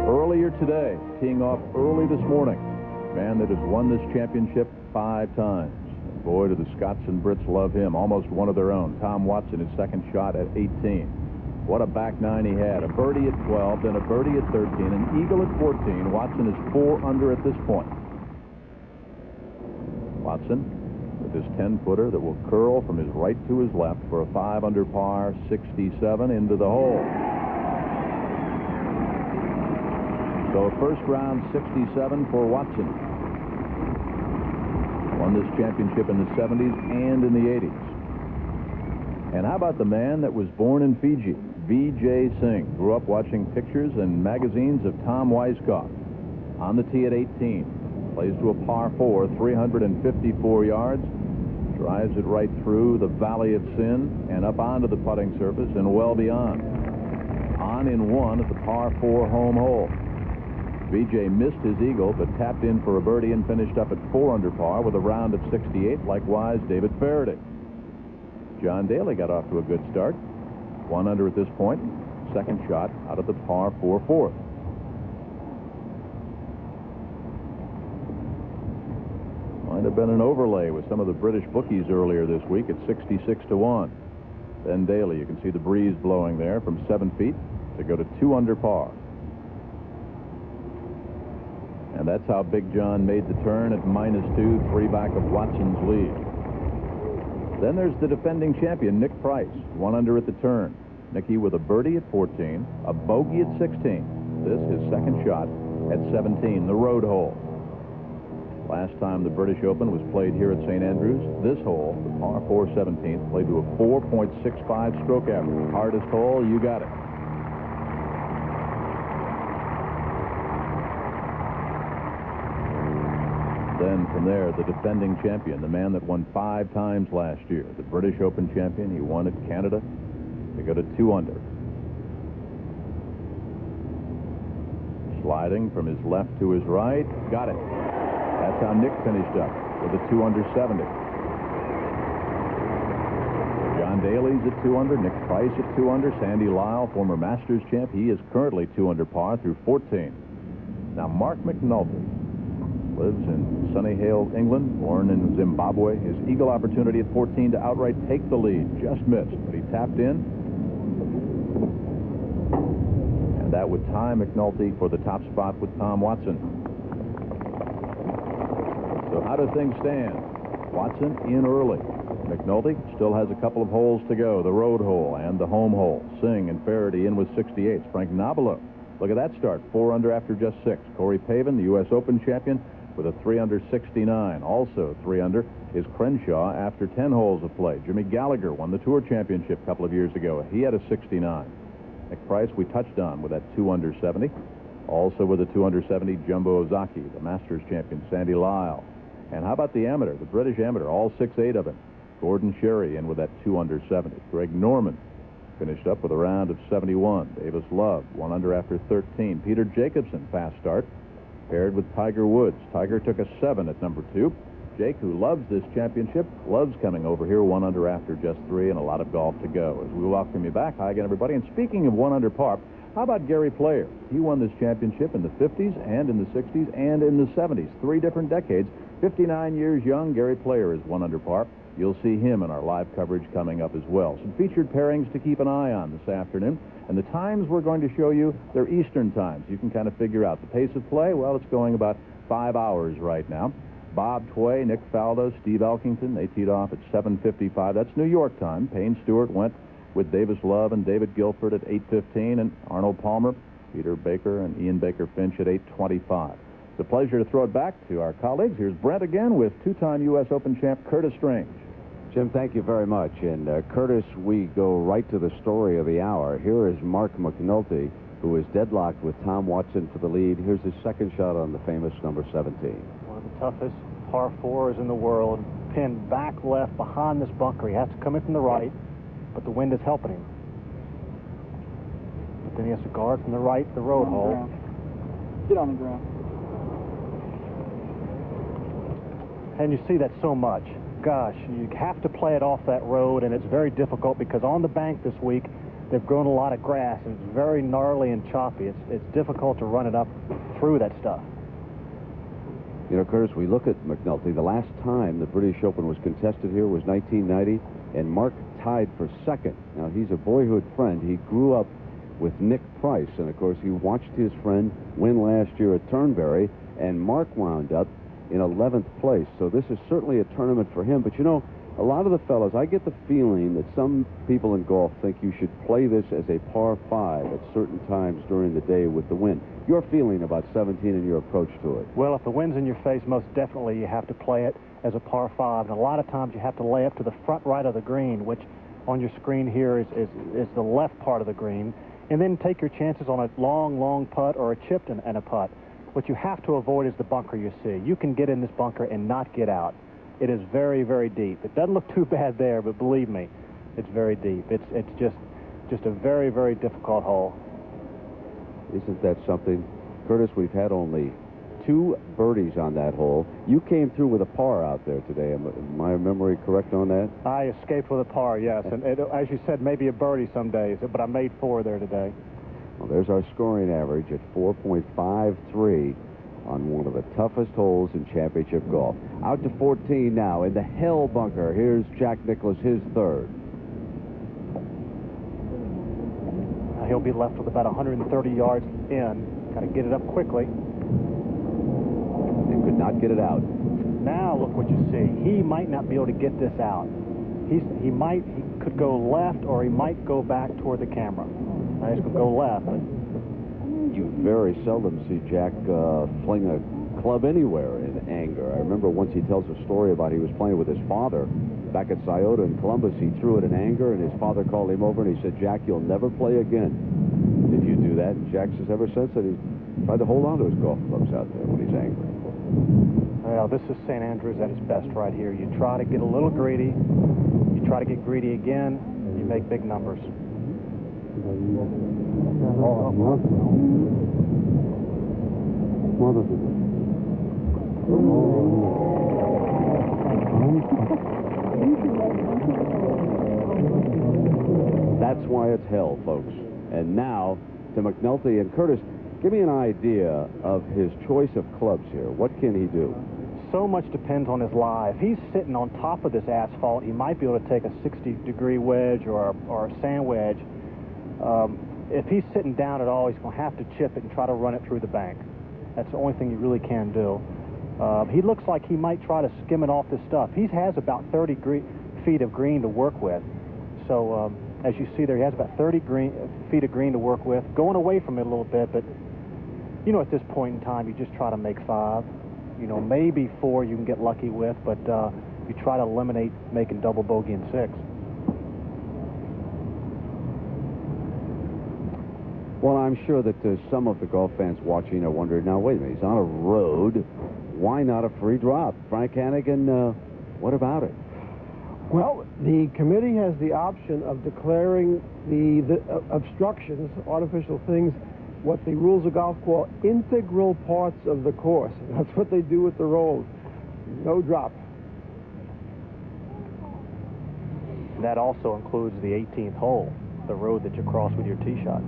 Earlier today, teeing off early this morning, a man that has won this championship 5 times. And boy, do the Scots and Brits love him. Almost one of their own. Tom Watson, his second shot at 18. What a back nine he had. A birdie at 12, then a birdie at 13, an eagle at 14. Watson is 4 under at this point. Watson with his 10-footer that will curl from his right to his left for a 5 under par 67 into the hole. So first round 67 for Watson. Won this championship in the 70s and in the 80s. And how about the man that was born in Fiji, Vijay Singh? Grew up watching pictures and magazines of Tom Weiskopf. On the tee at 18. Plays to a par 4, 354 yards. Drives it right through the Valley of Sin and up onto the putting surface and well beyond. On in 1 at the par 4 home hole. Vijay missed his eagle but tapped in for a birdie and finished up at 4 under par with a round of 68. Likewise, David Faraday. John Daly got off to a good start. 1 under at this point. Second shot out of the par 4 fourth. Might have been an overlay with some of the British bookies earlier this week at 66-1. Then Daly, you can see the breeze blowing there from 7 feet to go to 2 under par. And that's how Big John made the turn at -2, 3 back of Watson's lead. Then there's the defending champion, Nick Price, 1 under at the turn. Nicky with a birdie at 14, a bogey at 16. This, his second shot at 17, the road hole. Last time the British Open was played here at St. Andrews, this hole, the par 4 17th, played to a 4.65 stroke average. Hardest hole, you got it. Then from there, the defending champion, the man that won 5 times last year, the British Open champion. He won at Canada to go to 2 under. Sliding from his left to his right, got it. That's how Nick finished up with a 2 under 70. John Daly's at 2 under, Nick Price at 2 under, Sandy Lyle, former Masters champ, he is currently 2 under par through 14. Now Mark McNulty lives in Sunny Hale, England, born in Zimbabwe. His eagle opportunity at 14 to outright take the lead. Just missed, but he tapped in. And that would tie McNulty for the top spot with Tom Watson. So how do things stand? Watson in early. McNulty still has a couple of holes to go. The road hole and the home hole. Singh and Faraday in with 68. Frank Nobilo, look at that start. 4 under after just 6. Corey Pavin, the U.S. Open champion, with a 3 under 69. Also 3 under is Crenshaw after 10 holes of play. Jimmy Gallagher won the Tour Championship a couple of years ago. He had a 69. Nick Price we touched on with that 2 under 70. Also with a 2 under 70, Jumbo Ozaki, the Masters champion, Sandy Lyle. And how about the amateur, the British amateur, all 6'8" of him. Gordon Sherry in with that 2 under 70. Greg Norman finished up with a round of 71. Davis Love 1 under after 13. Peter Jacobsen, fast start, paired with Tiger Woods. Tiger took a 7 at number 2. Jake, who loves this championship, loves coming over here 1 under after just 3, and a lot of golf to go. As we welcome you back, hi again, everybody. And speaking of 1 under par, how How about Gary Player? He won this championship in the 50s and in the 60s and in the 70s. 3 different decades. 59 years young, Gary Player is 1 under par. You'll see him in our live coverage coming up as well. Some featured pairings to keep an eye on this afternoon. And the times we're going to show you, they're Eastern times. You can kind of figure out the pace of play. Well, it's going about 5 hours right now. Bob Tway, Nick Faldo, Steve Elkington, they teed off at 7:55. That's New York time. Payne Stewart went with Davis Love and David Guilford at 8:15, and Arnold Palmer, Peter Baker, and Ian Baker Finch at 8:25. It's a pleasure to throw it back to our colleagues. Here's Brent again with 2-time U.S. Open champ Curtis Strange. Jim, thank you very much. And Curtis, we go right to the story of the hour. Here is Mark McNulty, who is deadlocked with Tom Watson for the lead. Here's his second shot on the famous number 17. One of the toughest par 4s in the world. Pinned back left behind this bunker. He has to come in from the right, but the wind is helping him. But then he has to guard from the right, the road hole. Get on the ground. And you see that so much. Gosh, you have to play it off that road, and it's very difficult because on the bank this week, they've grown a lot of grass, and it's very gnarly and choppy. It's difficult to run it up through that stuff. You know, Curtis, we look at McNulty. The last time the British Open was contested here was 1990, and Mark tied for second. Now, he's a boyhood friend. He grew up with Nick Price, and, of course, he watched his friend win last year at Turnberry, and Mark wound up in 11th place. So this is certainly a tournament for him. But, you know, a lot of the fellas, I get the feeling that some people in golf think you should play this as a par 5 at certain times during the day with the wind. Your feeling about 17 and your approach to it? Well, if the wind's in your face, most definitely you have to play it as a par 5. And a lot of times you have to lay up to the front right of the green, which on your screen here is the left part of the green. And then take your chances on a long, long putt or a chipped and a putt. What you have to avoid is the bunker you see. You can get in this bunker and not get out. It is very, very deep. It doesn't look too bad there, but believe me, it's very deep. It's just a very, very difficult hole. Isn't that something? Curtis, we've had only 2 birdies on that hole. You came through with a par out there today. Am my memory correct on that? I escaped with a par, yes. And as you said, maybe a birdie some days, but I made 4 there today. Well, there's our scoring average at 4.53 on one of the toughest holes in championship golf. Out to 14 now in the hell bunker. Here's Jack Nicklaus, his 3rd. He'll be left with about 130 yards in. Got to get it up quickly. And could not get it out. Now look what you see. He might not be able to get this out. He could go left, or he might go back toward the camera. Now he's going to go left. You very seldom see Jack fling a club anywhere in anger. I remember once he tells a story about he was playing with his father back at Scioto in Columbus. He threw it in anger, and his father called him over, and he said, "Jack, you'll never play again if you do that." And Jack says ever since that he's tried to hold on to his golf clubs out there when he's angry. Well, this is St. Andrews at its best right here. You try to get a little greedy. You try to get greedy again. You make big numbers. That's why it's hell, folks. And now to McNulty and Curtis. Give me an idea of his choice of clubs here. What can he do? So much depends on his lie. If he's sitting on top of this asphalt, he might be able to take a 60-degree wedge or a sand wedge. If he's sitting down at all, he's going to have to chip it and try to run it through the bank. That's the only thing you really can do. He looks like he might try to skim it off this stuff. He has about 30 feet of green to work with. So as you see there, he has about 30 feet of green to work with. Going away from it a little bit, but you know, at this point in time, you just try to make 5. You know, maybe 4 you can get lucky with, but you try to eliminate making double bogey in 6. Well, I'm sure that some of the golf fans watching are wondering, now, wait a minute, he's on a road. Why not a free drop? Frank Hannigan, what about it? Well, the committee has the option of declaring the obstructions, artificial things, what the rules of golf call integral parts of the course. And that's what they do with the rolls. No drop. That also includes the 18th hole, the road that you cross with your tee shot.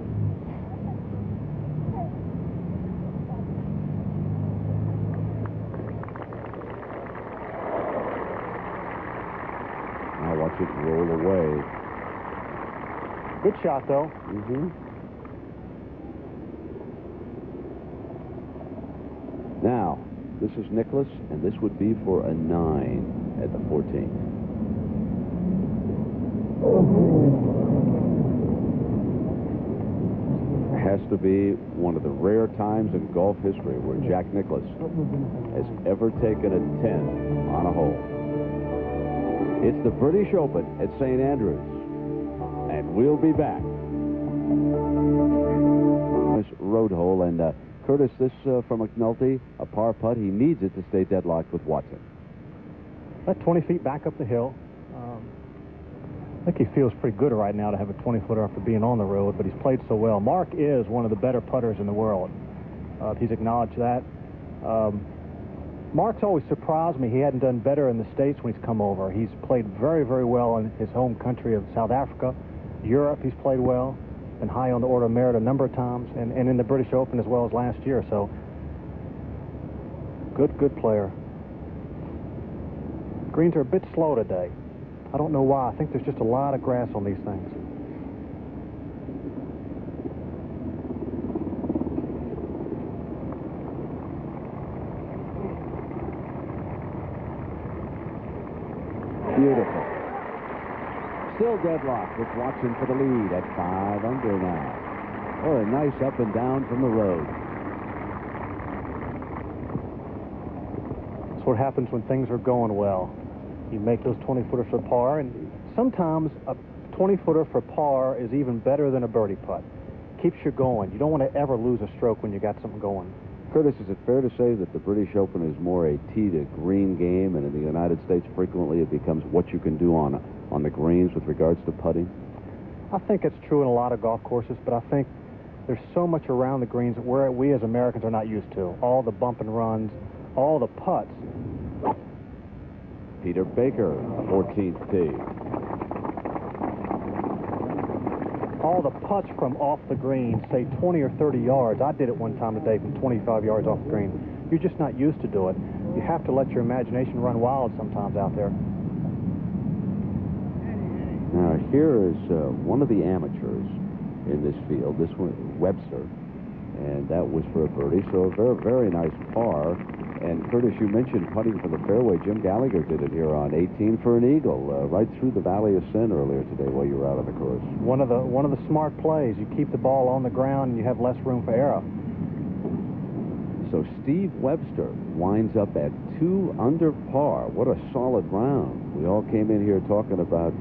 it roll away. Good shot, though. Now, this is Nicklaus, and this would be for a 9 at the 14th. Has to be one of the rare times in golf history where Jack Nicklaus has ever taken a 10 on a hole. It's the British Open at St. Andrews, and we'll be back. This road hole, and Curtis, this from McNulty, a par putt. He needs it to stay deadlocked with Watson. About 20 feet back up the hill. I think he feels pretty good right now to have a 20-footer after being on the road, but he's played so well. Mark is one of the better putters in the world. He's acknowledged that. Mark's always surprised me. He hadn't done better in the States when he's come over. He's played very, very well in his home country of South Africa. Europe, he's played well. Been high on the order of merit a number of times, and in the British Open as well as last year. So, good player. Greens are a bit slow today. I don't know why. I think there's just a lot of grass on these things. Beautiful. Still deadlocked with Watson for the lead at 5 under now. Oh, a nice up and down from the road. That's what happens when things are going well. You make those 20-footers for par, and sometimes a 20-footer for par is even better than a birdie putt. Keeps you going. You don't want to ever lose a stroke when you got something going. Curtis, is it fair to say that the British Open is more a tee to green game, and in the United States frequently it becomes what you can do on the greens with regards to putting? I think it's true in a lot of golf courses, but I think there's so much around the greens where we as Americans are not used to. All the bump and runs, all the putts. Peter Baker, 14th tee. All the putts from off the green, say 20 or 30 yards. I did it one time today from 25 yards off the green. You're just not used to do it. You have to let your imagination run wild sometimes out there. Now, here is one of the amateurs in this field. This one, Webster. And that was for a birdie, so a very, very nice par. And Curtis, you mentioned putting from the fairway. Jim Gallagher did it here on 18 for an eagle, right through the Valley of Sin earlier today while you were out on the course. One of the smart plays. You keep the ball on the ground and you have less room for error. So Steve Webster winds up at 2 under par. What a solid round. We all came in here talking about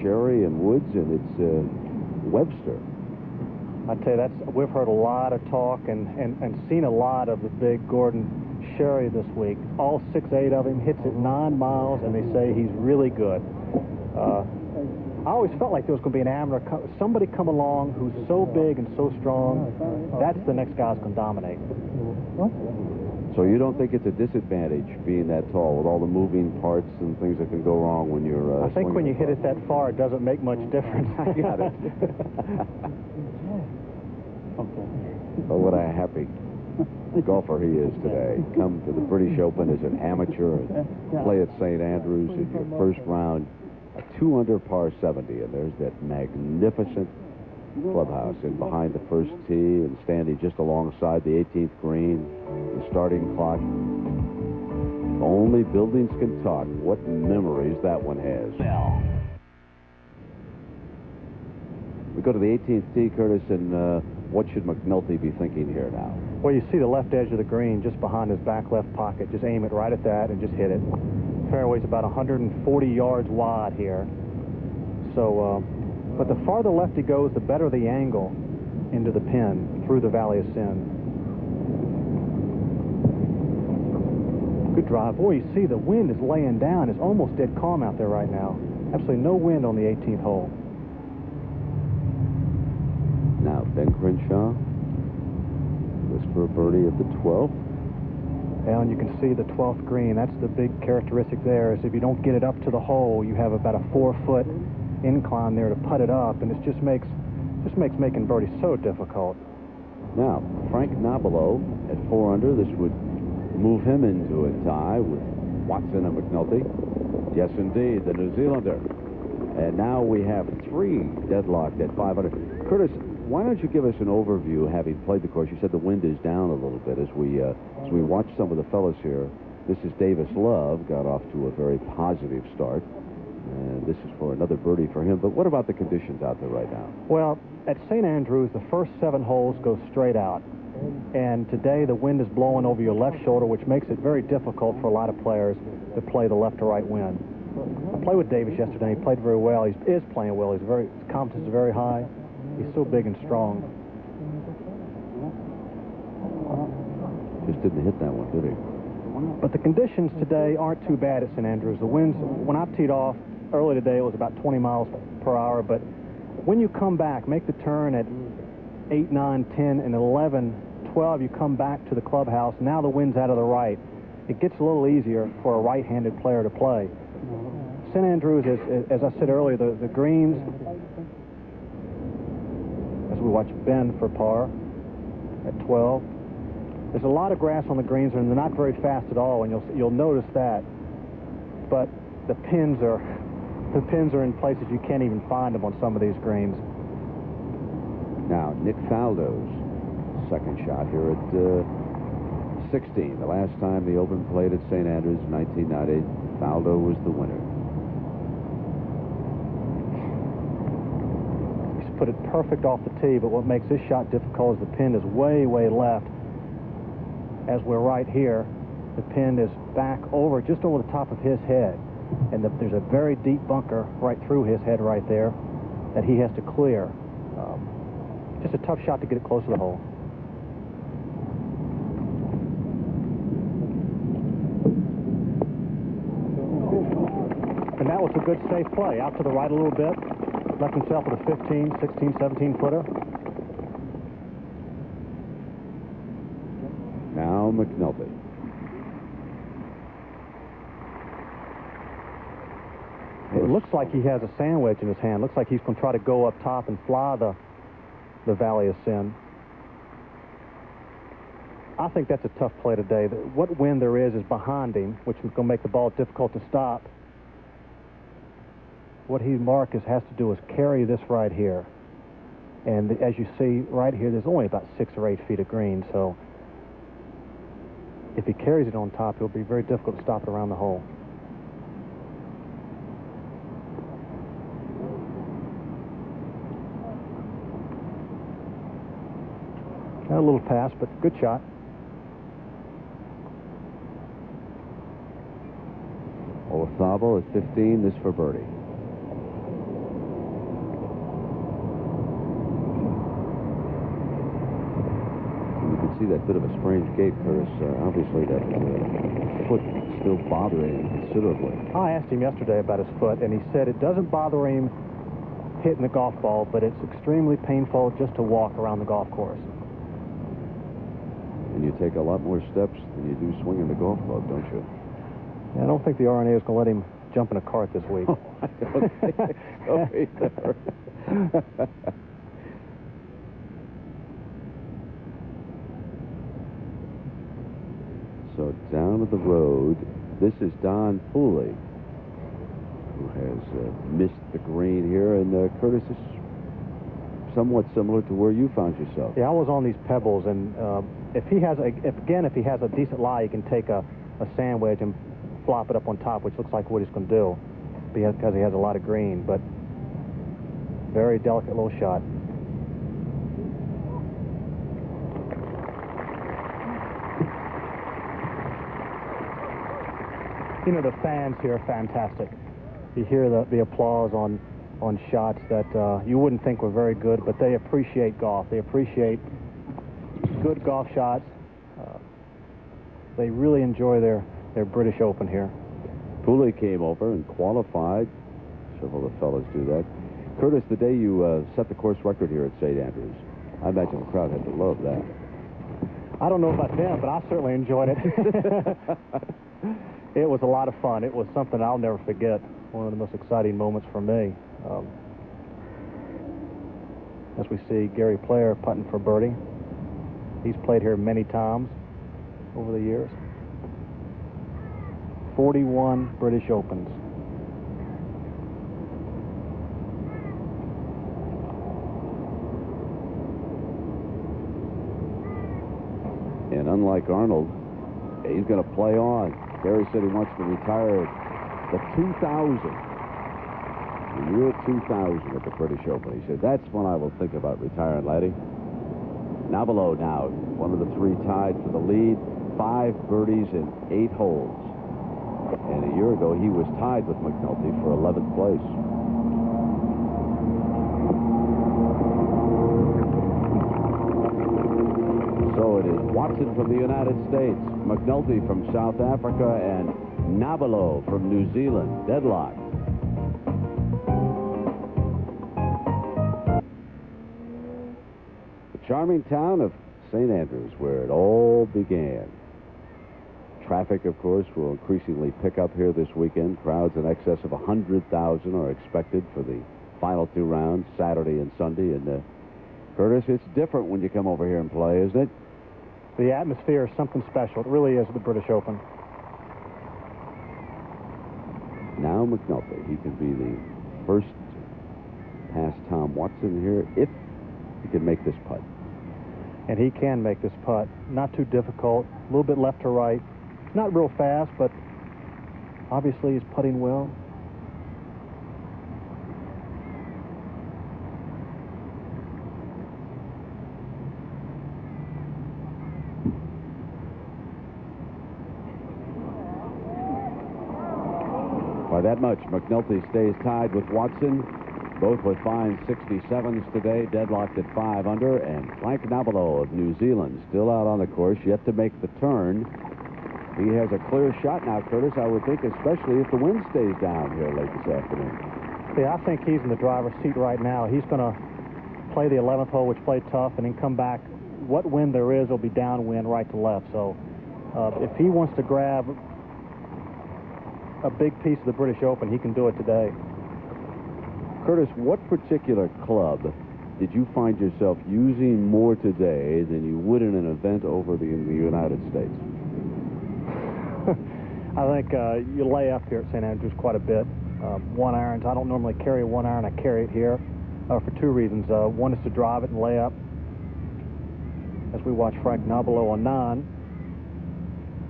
Sherry and Woods, and it's Webster. I tell you, we've heard a lot of talk and seen a lot of the big Gordon Sherry this week. All 6'8" of him, hits it 9 miles, and they say he's really good. I always felt like there was going to be an amateur, somebody come along who's so big and so strong. That's the next guy who's going to dominate. So you don't think it's a disadvantage being that tall with all the moving parts and things that can go wrong when you're I think when you hit it that far, it doesn't make much difference. I got it. Oh, what a happy golfer he is today. Come to the British Open as an amateur and play at St. Andrews in your first round, a 2 under par 70, and there's that magnificent clubhouse in behind the first tee and standing just alongside the 18th green, the starting clock. Only buildings can talk. What memories that one has. We go to the 18th tee, Curtis, and what should McNulty be thinking here now? Well, you see the left edge of the green just behind his back left pocket. Just aim it right at that and just hit it. Fairway's about 140 yards wide here. So, but the farther left he goes, the better the angle into the pin through the Valley of Sin. Good drive. Boy, you see the wind is laying down. It's almost dead calm out there right now. Absolutely no wind on the 18th hole. Now, Ben Crenshaw was for a birdie at the 12th. Yeah, and you can see the 12th green. That's the big characteristic there, is if you don't get it up to the hole, you have about a 4-foot incline there to putt it up, and it just makes making birdie so difficult. Now, Frank Nobilo at 4 under. This would move him into a tie with Watson and McNulty. Yes, indeed, the New Zealander. And now we have 3 deadlocked at 500. Curtis, why don't you give us an overview, having played the course? You said the wind is down a little bit as we watch some of the fellas here. This is Davis Love, got off to a very positive start. And this is for another birdie for him. But what about the conditions out there right now? Well, at St. Andrews, the first 7 holes go straight out. And today the wind is blowing over your left shoulder, which makes it very difficult for a lot of players to play the left to right wind. I played with Davis yesterday. He played very well. He is playing well. His confidence is very high. He's so big and strong. Just didn't hit that one, did he? But the conditions today aren't too bad at St. Andrews. The winds, when I teed off early today, it was about 20 miles per hour. But when you come back, make the turn at 8, 9, 10, and 11, 12, you come back to the clubhouse. Now the wind's out of the right. It gets a little easier for a right-handed player to play. St. Andrews, as I said earlier, the greens, as we watch Ben for par at 12, there's a lot of grass on the greens, and they're not very fast at all, and you'll notice that. But the pins are in places you can't even find them on some of these greens. Now, Nick Faldo's second shot here at 16. The last time the Open played at St. Andrews in 1990, Faldo was the winner. He's put it perfect off the tee, but what makes this shot difficult is the pin is way, way left. As we're right here, the pin is back over, just over the top of his head. And there's a very deep bunker right through his head right there that he has to clear. Just a tough shot to get it close to the hole. And that was a good safe play. Out to the right a little bit. Left himself with a 15, 16, 17 footer. Now McNulty. It looks like he has a sand wedge in his hand. Looks like he's going to try to go up top and fly the Valley of Sin. I think that's a tough play today. What wind there is behind him, which is going to make the ball difficult to stop. What Mark has to do is carry this right here. And as you see right here, there's only about 6 or 8 feet of green, so if he carries it on top, it'll be very difficult to stop it around the hole. Got a little pass, but good shot. Olazabal at 15, this for birdie. You can see that bit of a strange gait, Curtis. Obviously that foot still bothering him considerably. I asked him yesterday about his foot, and he said it doesn't bother him hitting the golf ball, but it's extremely painful just to walk around the golf course. And you take a lot more steps than you do swinging the golf club, don't you? Yeah, I don't think the RNA is going to let him jump in a cart this week. Oh, I don't think so either. So down to the road, this is Don Pooley, who has missed the green here, and Curtis is somewhat similar to where you found yourself. Yeah, I was on these pebbles, and if he has a decent lie, he can take a sand wedge and flop it up on top, which looks like what he's going to do because he has a lot of green, but very delicate little shot. You know, the fans here are fantastic. You hear the applause on shots that you wouldn't think were very good, but they appreciate golf. They appreciate good golf shots. They really enjoy their British Open here. Pooley came over and qualified. Several of the fellas do that. Curtis, the day you set the course record here at St. Andrews, I imagine the crowd had to love that. I don't know about them, but I certainly enjoyed it. It was a lot of fun. It was something I'll never forget. One of the most exciting moments for me. As we see Gary Player putting for birdie. He's played here many times over the years. 41 British Opens. And unlike Arnold, he's going to play on. Gary said he wants to retire the 2000. The year 2000 at the British Open. He said, that's when I will think about retiring, laddie. Nabilo now, one of the three tied for the lead. 5 birdies in 8 holes. And a year ago, he was tied with McNulty for 11th place. So it is Watson from the United States, McNulty from South Africa, and Nabilo from New Zealand, deadlocked. The charming town of St. Andrews, where it all began. Traffic, of course, will increasingly pick up here this weekend. Crowds in excess of 100,000 are expected for the final 2 rounds, Saturday and Sunday. And Curtis, it's different when you come over here and play, isn't it? The atmosphere is something special. It really is at the British Open. Now McNulty, he can be the first pass Tom Watson here if he can make this putt. And he can make this putt. Not too difficult. A little bit left to right. Not real fast, but obviously he's putting well. By that much, McNulty stays tied with Watson, both with fine 67s today, deadlocked at 5 under, and Frank Nabilo of New Zealand still out on the course, yet to make the turn. He has a clear shot now, Curtis, I would think, especially if the wind stays down here late this afternoon. Yeah, I think he's in the driver's seat right now. He's going to play the 11th hole, which played tough, and then come back. What wind there is will be downwind right to left. So if he wants to grab a big piece of the British Open, he can do it today. Curtis, what particular club did you find yourself using more today than you would in an event over in the United States? I think you lay up here at St. Andrews quite a bit. 1 irons. I don't normally carry a 1 iron. I carry it here for 2 reasons. One is to drive it and lay up, as we watch Frank Nabilo on 9.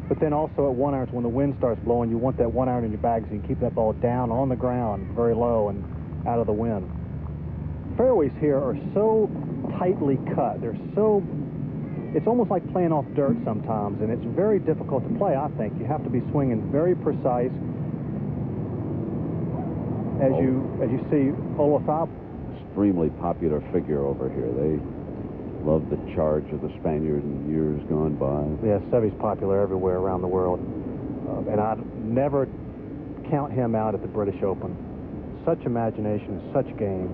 But then also at 1 irons, when the wind starts blowing, you want that 1 iron in your bag so you can keep that ball down on the ground, very low and out of the wind. Fairways here are so tightly cut. They're so... It's almost like playing off dirt sometimes, and it's very difficult to play, I think. You have to be swinging very precise. As you see, Olafab. Extremely popular figure over here. They love the charge of the Spaniard in years gone by. Yeah, Seve's popular everywhere around the world. And I'd never count him out at the British Open. Such imagination, such game.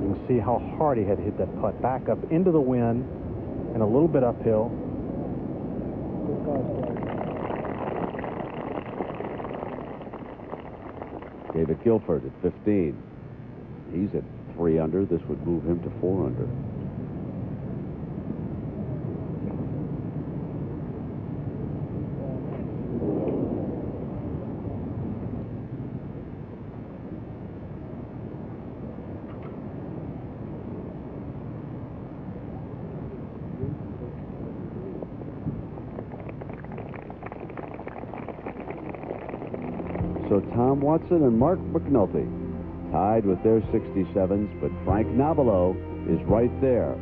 You can see how hard he had hit that putt. Back up into the wind and a little bit uphill. David Guilford at 15. He's at 3 under. This would move him to 4 under. So Tom Watson and Mark McNulty tied with their 67s, but Frank Nabilo is right there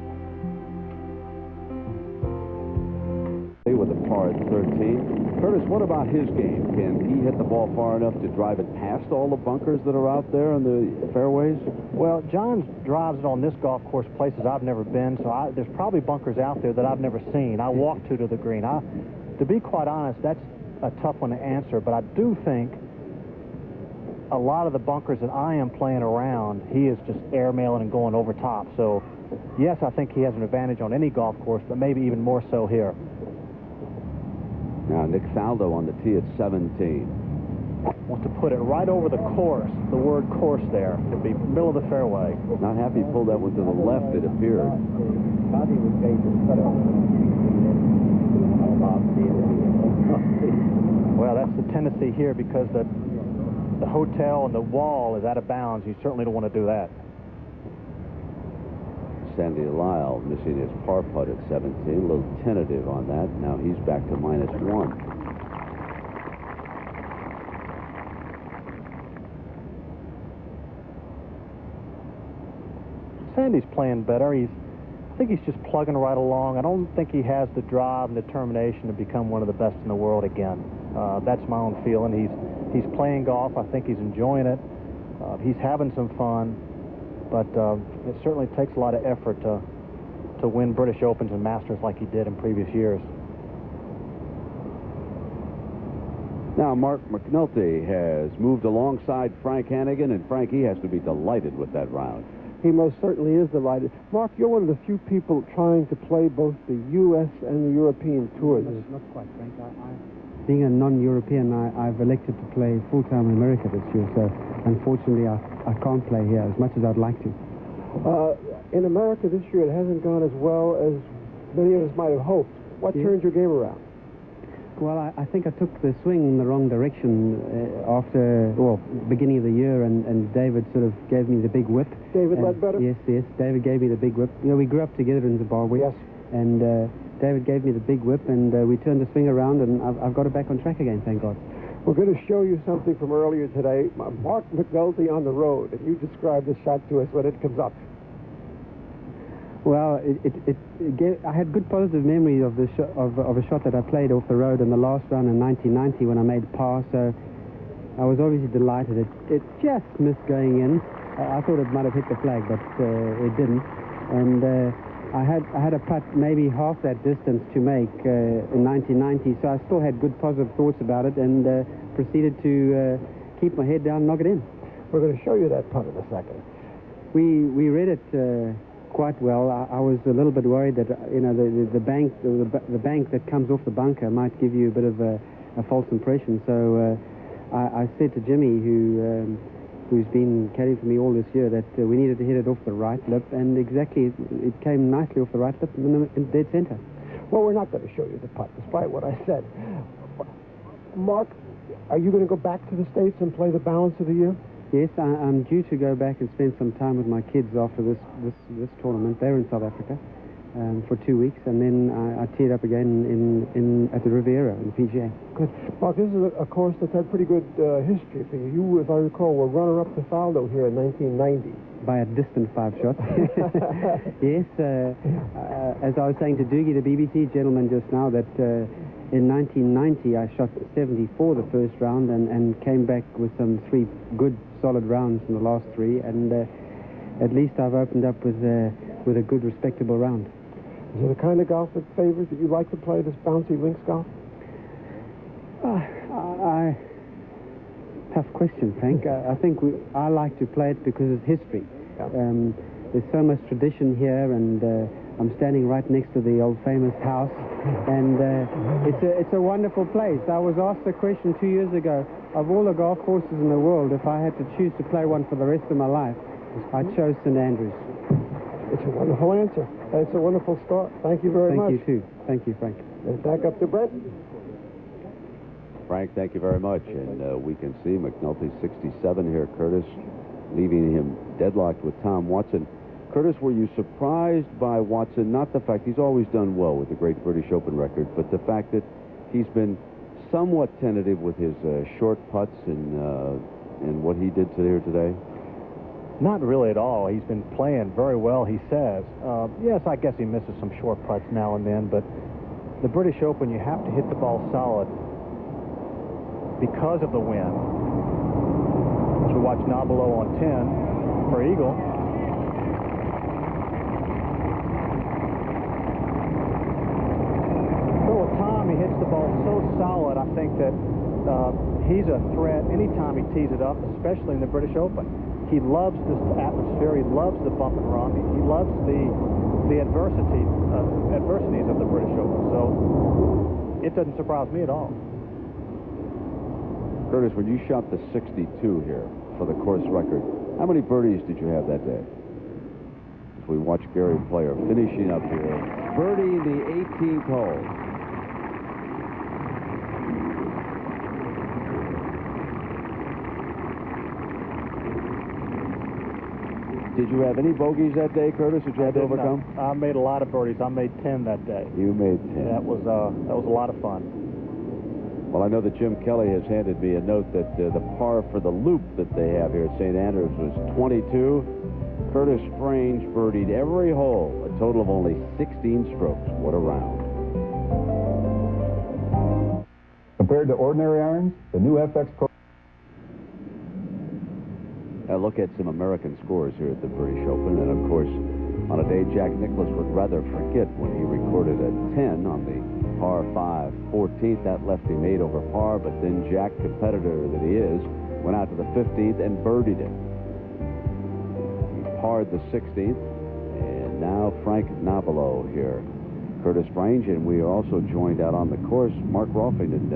with a par at 13. Curtis, what about his game? Can he hit the ball far enough to drive it past all the bunkers that are out there in the fairways? Well, John drives it on this golf course places I've never been, so there's probably bunkers out there that I've never seen. I walked to the green. To be quite honest, that's a tough one to answer, but I do think a lot of the bunkers that I am playing around, he is just airmailing and going over top. So, yes, I think he has an advantage on any golf course, but maybe even more so here. Now, Nick Faldo on the tee at 17. Wants to put it right over the course, the word course there. It'd be middle of the fairway. Not happy he pulled that one to the left, it appeared. Well, that's the tendency here because the hotel and the wall is out of bounds. You certainly don't want to do that. Sandy Lyle missing his par putt at 17. A little tentative on that. Now he's back to -1. Sandy's playing better. I think he's just plugging right along. I don't think he has the drive and determination to become one of the best in the world again. That's my own feeling. He's playing golf. I think he's enjoying it. He's having some fun, but it certainly takes a lot of effort to win British Opens and Masters like he did in previous years. Now, Mark McNulty has moved alongside Frank Hannigan, and Frank, he has to be delighted with that round. He most certainly is delighted. Mark, you're one of the few people trying to play both the U.S. and the European tours. Not quite, Frank. Being a non-European, I've elected to play full-time in America this year, so unfortunately I can't play here as much as I'd like to. In America this year, it hasn't gone as well as many of us might have hoped. What turned your game around? Well, I think I took the swing in the wrong direction beginning of the year, and David sort of gave me the big whip. David Ledbetter? Yes, David gave me the big whip. You know, we grew up together in Zimbabwe. Yes. And David gave me the big whip, and we turned the swing around, and I've got it back on track again, thank God. We're going to show you something from earlier today. Mark McNulty on the road, and you describe the shot to us when it comes up. Well, I had good positive memory of a shot that I played off the road in the last round in 1990 when I made par, so I was obviously delighted. It just missed going in. I thought it might have hit the flag, but it didn't. And I had a putt maybe half that distance to make in 1990, so I still had good positive thoughts about it, and proceeded to keep my head down and knock it in. We're going to show you that putt in a second. We read it quite well. I was a little bit worried that the bank that comes off the bunker might give you a bit of a false impression. So I said to Jimmy, who's been caddying for me all this year, that we needed to hit it off the right lip, and exactly it came nicely off the right lip in dead center. Well, we're not going to show you the putt, despite what I said. Mark, are you going to go back to the States and play the balance of the year? Yes, I'm due to go back and spend some time with my kids after this tournament. They're in South Africa for 2 weeks, and then I tee it up again at the Riviera in the PGA. Good. Mark, this is a course that's had pretty good history for you. You, if I recall, were runner-up to Faldo here in 1990. By a distant 5 shots. Yes, as I was saying to Doogie, the BBC gentleman just now, that in 1990 I shot 74 the first round and came back with some 3 good solid rounds in the last 3, and at least I've opened up with a good respectable round. Is it the kind of golf that favors that you like to play, this bouncy links golf? Tough question, Frank. I think I like to play it because it's history. Yeah. There's so much tradition here, and I'm standing right next to the old famous house, and it's a wonderful place. I was asked the question 2 years ago, of all the golf courses in the world, if I had to choose to play one for the rest of my life, I chose St. Andrews. It's a wonderful answer. It's a wonderful start. Thank you very much. Thank you, too. Thank you, Frank. And back up to Brent. Frank, thank you very much. And we can see McNulty 67 here, Curtis, leaving him deadlocked with Tom Watson. Curtis, were you surprised by Watson? Not the fact he's always done well with the great British Open record, but the fact that he's been somewhat tentative with his short putts and what he did here today? Not really at all. He's been playing very well, he says. Yes, I guess he misses some short putts now and then, but the British Open, you have to hit the ball solid because of the wind. So watch Nabilo on 10 for eagle. So with Tom, he hits the ball so solid, I think that he's a threat anytime he tees it up, especially in the British Open. He loves this atmosphere. He loves the bump and run. He loves the adversities of the British Open. So it doesn't surprise me at all. Curtis, when you shot the 62 here for the course record, how many birdies did you have that day? As we watch Gary Player finishing up here, birdie the 18th hole. Did you have any bogeys that day, Curtis, that you had to overcome? I made a lot of birdies. I made 10 that day. You made 10. That was a lot of fun. Well, I know that Jim Kelly has handed me a note that the par for the loop that they have here at St. Andrews was 22. Curtis Strange birdied every hole, a total of only 16 strokes. What a round. Compared to ordinary irons, the new FX Pro... Now look at some American scores here at the British Open, and of course, on a day Jack Nicklaus would rather forget when he recorded a 10 on the par 5 14th. That left him 8 over par, but then Jack, competitor that he is, went out to the 15th and birdied it. He parred the 16th, and now Frank Navalo here. Curtis Strange, and we are also joined out on the course, Mark Rolfing, and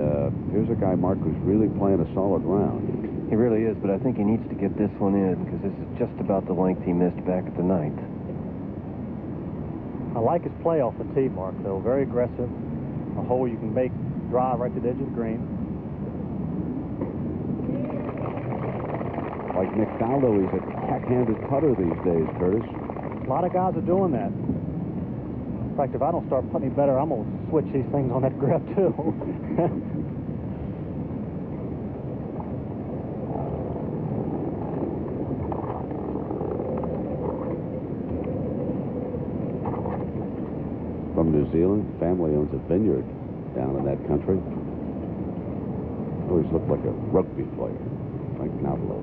here's a guy, Mark, who's really playing a solid round. He really is, but I think he needs to get this one in because this is just about the length he missed back at the 9th. I like his play off the tee, Mark, though. Very aggressive. A hole you can make drive right to the edge of the green. Like Nick Faldo, he's a tack-handed putter these days, Curtis. A lot of guys are doing that. In fact, if I don't start putting better, I'm going to switch these things on that grip, too. From New Zealand, family owns a vineyard down in that country. Always looked like a rugby player, Frank Navalo.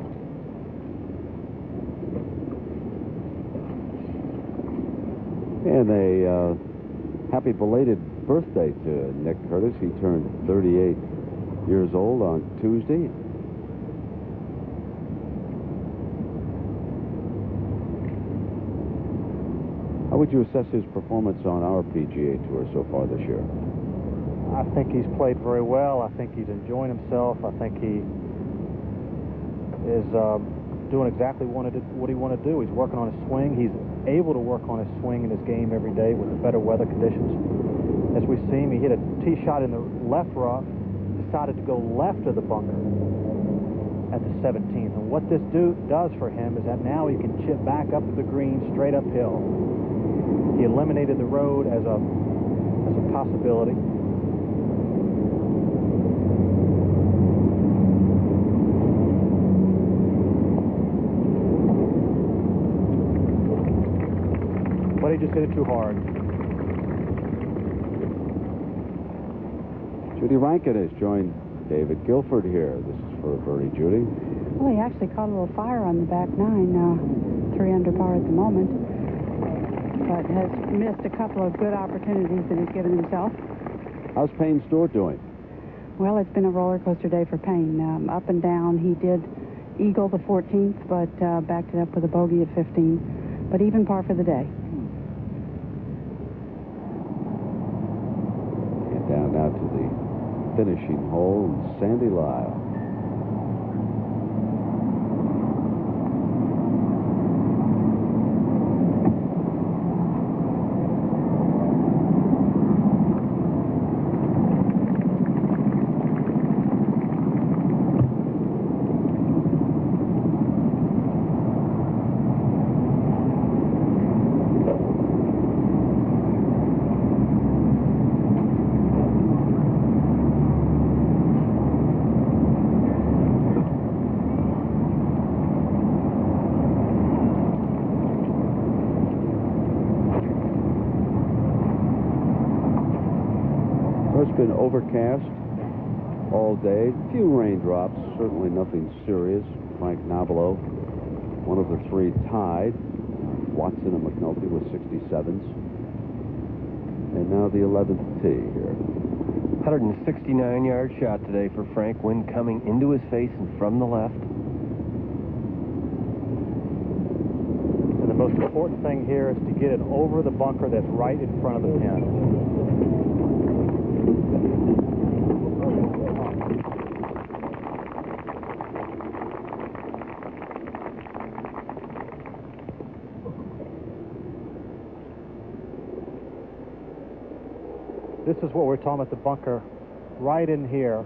And a happy belated birthday to Nick Curtis. He turned 38 years old on Tuesday. How would you assess his performance on our PGA Tour so far this year? I think he's played very well. I think he's enjoying himself. I think he is doing exactly what he wanted to do. He's working on his swing. He's able to work on his swing in his game every day with the better weather conditions. As we see him, he hit a tee shot in the left rough, decided to go left of the bunker at the 17th. And what this does for him is that now he can chip back up to the green straight uphill. He eliminated the road as a possibility. But he just hit it too hard. Judy Rankin has joined David Guilford here. This is for a birdie, Judy. Well, he actually caught a little fire on the back 9, 3 under par at the moment, but has missed a couple of good opportunities that he's given himself. How's Payne Stewart doing? Well, it's been a roller coaster day for Payne. Up and down. He did eagle the 14th, but backed it up with a bogey at 15. But even par for the day. And down now to the finishing hole, Sandy Lyle. It's been overcast all day. A few raindrops, certainly nothing serious. Frank Navalo, one of the 3 tied. Watson and McNulty with 67s. And now the 11th tee here. 169-yard shot today for Frank. Wind coming into his face and from the left. And the most important thing here is to get it over the bunker that's right in front of the pin. This is what we're talking about, the bunker right in here.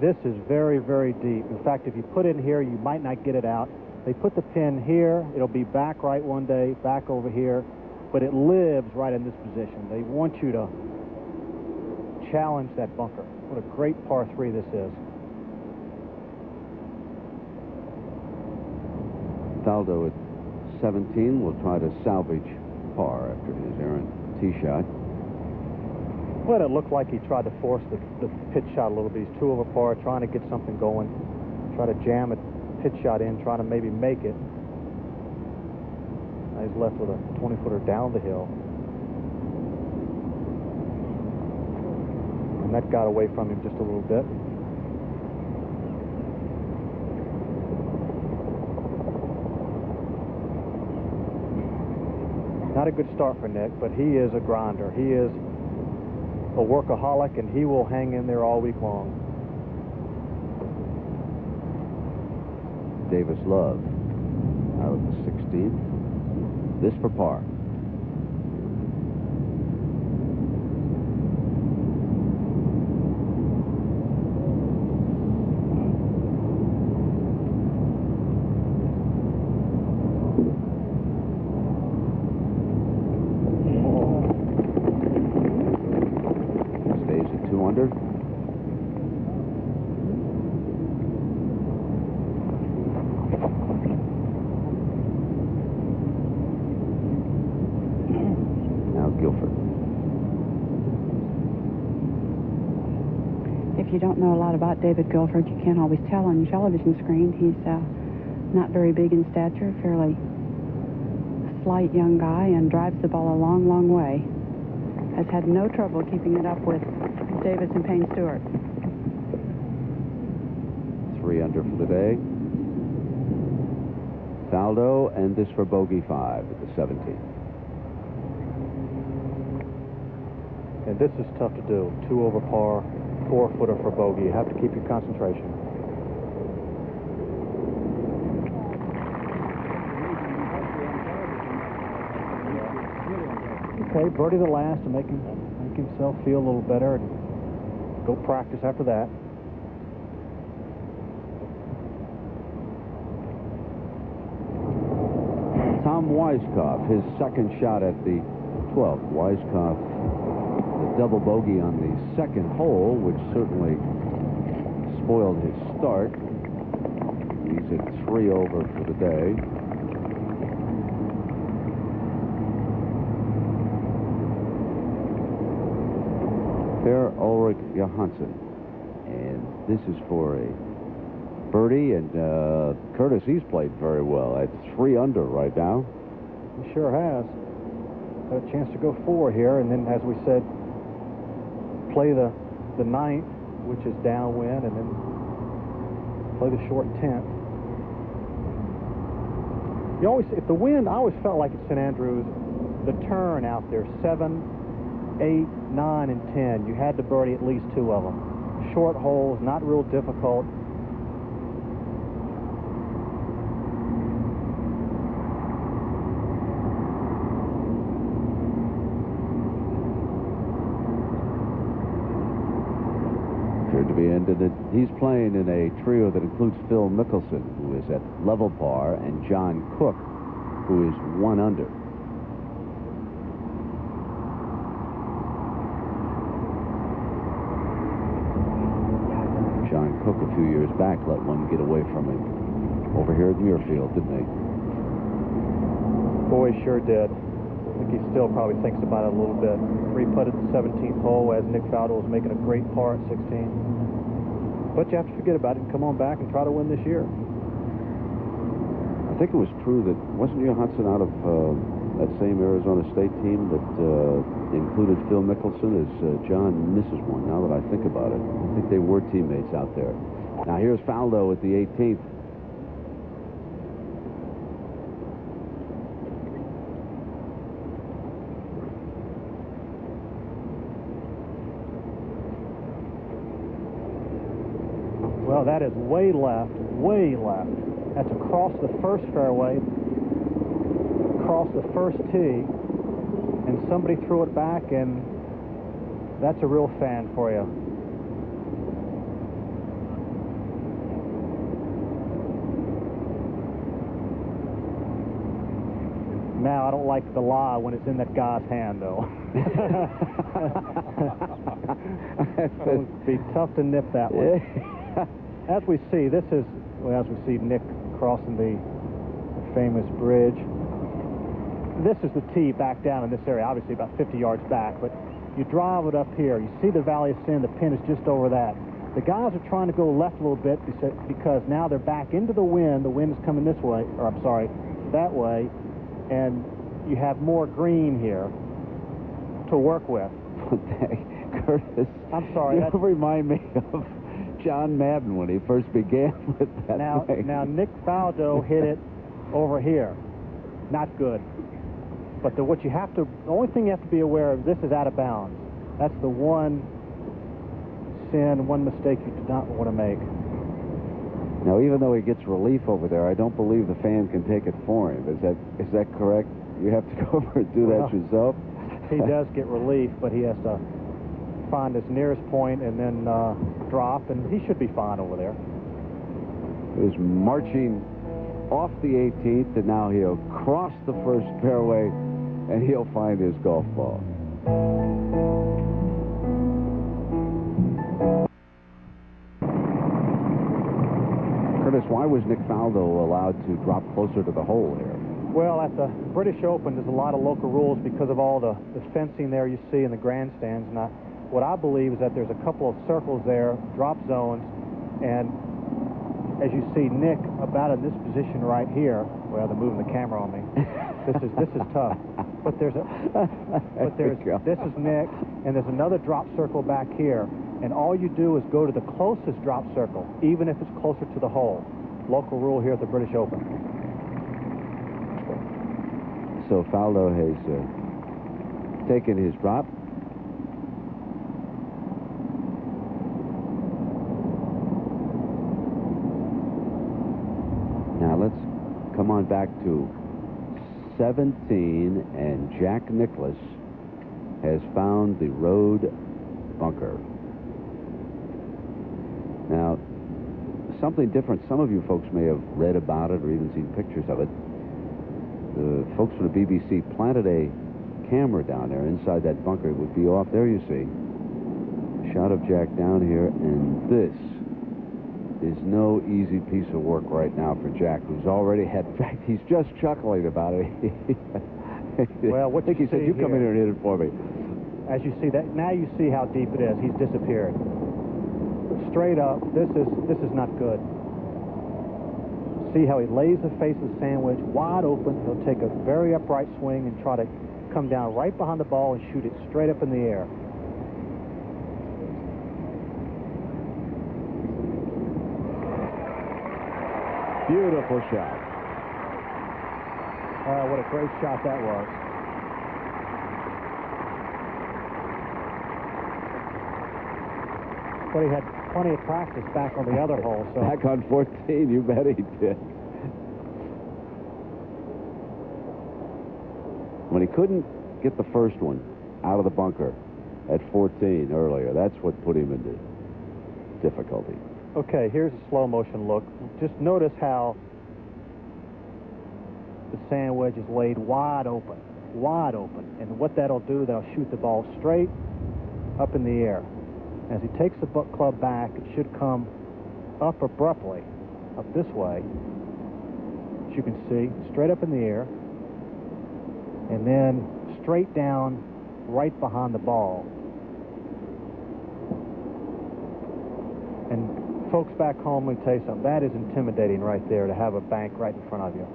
This is very, very deep. In fact, if you put it in here, you might not get it out. They put the pin here. It'll be back right one day, back over here, but it lives right in this position. They want you to challenge that bunker. What a great par 3 this is. Faldo at 17 will try to salvage par after his errant tee shot. Well, it looked like he tried to force the pitch shot a little bit. He's 2 over par, trying to get something going, try to jam a pitch shot in, trying to maybe make it. Now he's left with a 20-footer down the hill. And that got away from him just a little bit. Not a good start for Nick, but he is a grinder. He is a workaholic, and he will hang in there all week long. Davis Love out of the 16th. This for par. If you don't know a lot about David Guilford, you can't always tell on your television screen. He's not very big in stature, fairly slight young guy, and drives the ball a long, long way. Has had no trouble keeping it up with Davis and Payne Stewart. 3 under for the day. Faldo, and this for bogey 5 at the 17th. And this is tough to do. 2 over par, 4-footer for bogey. You have to keep your concentration. Okay, birdie the last to make himself feel a little better, and go practice after that. Tom Weiskopf, his second shot at the 12th. Weiskopf, the double bogey on the second hole, which certainly spoiled his start. He's at 3 over for the day. Per Ulrich Johansson, and this is for a birdie, and Curtis, he's played very well at 3 under right now. He sure has. Got a chance to go 4 here, and then, as we said, play the 9th, which is downwind, and then play the short 10th. You always, if the wind, I always felt like at St. Andrews, the turn out there, 7, 8, 9, and 10, you had to birdie at least 2 of them. Short holes, not real difficult. Appeared to be ended. He's playing in a trio that includes Phil Mickelson, who is at level par, and John Cook, who is 1 under. John Cook a few years back let one get away from him over here at Muirfield, didn't he? Boy, sure did. I think he still probably thinks about it a little bit. 3-putted the 17th hole as Nick Faldo was making a great par at 16. But you have to forget about it and come on back and try to win this year. I think it was true that, wasn't Johansson out of that same Arizona State team that included Phil Mickelson as John misses one, now that I think about it. I think they were teammates out there. Now here's Faldo at the 18th. Well, that is way left, way left. That's across the first fairway, across the first tee, and somebody threw it back, and that's a real fan for you. Now, I don't like the lie when it's in that guy's hand, though. It would be tough to nip that one. As we see, as we see Nick crossing the famous bridge. This is the tee back down in this area, obviously about 50 yards back, but you drive it up here. You see the Valley of Sin, the pin is just over that. The guys are trying to go left a little bit because now they're back into the wind. The wind is coming this way, or I'm sorry, that way, and you have more green here to work with. Curtis, I'm sorry. You remind me of John Madden when he first began with that thing. Now Nick Faldo hit it over here. Not good. But the only thing you have to be aware of, this is out of bounds. That's the one sin, one mistake you do not want to make. Now, even though he gets relief over there, I don't believe the fan can take it for him. Is that correct? You have to go over and do that yourself? He does get relief, but he has to find his nearest point and then drop, and he should be fine over there. He's marching off the 18th, and now he'll cross the first fairway, and he'll find his golf ball. Curtis, why was Nick Faldo allowed to drop closer to the hole here? Well, at the British Open, there's a lot of local rules because of all the fencing there you see in the grandstands. And what I believe is that there's a couple of circles there, drop zones, and as you see Nick about in this position right here, well, they're moving the camera on me. This is tough. But this is Nick, and there's another drop circle back here. And all you do is go to the closest drop circle, even if it's closer to the hole. Local rule here at the British Open. So Faldo has taken his drop. Now let's come on back to 17, and Jack Nicklaus has found the road bunker. Now, something different. Some of you folks may have read about it or even seen pictures of it. The folks from the BBC planted a camera down there inside that bunker. It would be off there, you see. Shot of Jack down here, and this is no easy piece of work right now for Jack, who's already had, in fact, he's just chuckling about it. Well, what I think he said, you come in here and hit it for me. As you see that, now you see how deep it is. He's disappeared. Straight up, this is not good. See how he lays the face of the sandwich wide open. He'll take a very upright swing and try to come down right behind the ball and shoot it straight up in the air. Beautiful shot. What a great shot that was. But he had plenty of practice back on the other hole. So. Back on 14, you bet he did. When he couldn't get the first one out of the bunker at 14 earlier, that's what put him into difficulty. Okay, here's a slow motion look. Just notice how the sand wedge is laid wide open. And what that'll do, that'll shoot the ball straight up in the air. As he takes the club back, it should come up abruptly, up this way, as you can see, straight up in the air, and then straight down right behind the ball. And folks back home, let me tell you something, that is intimidating right there, to have a bank right in front of you.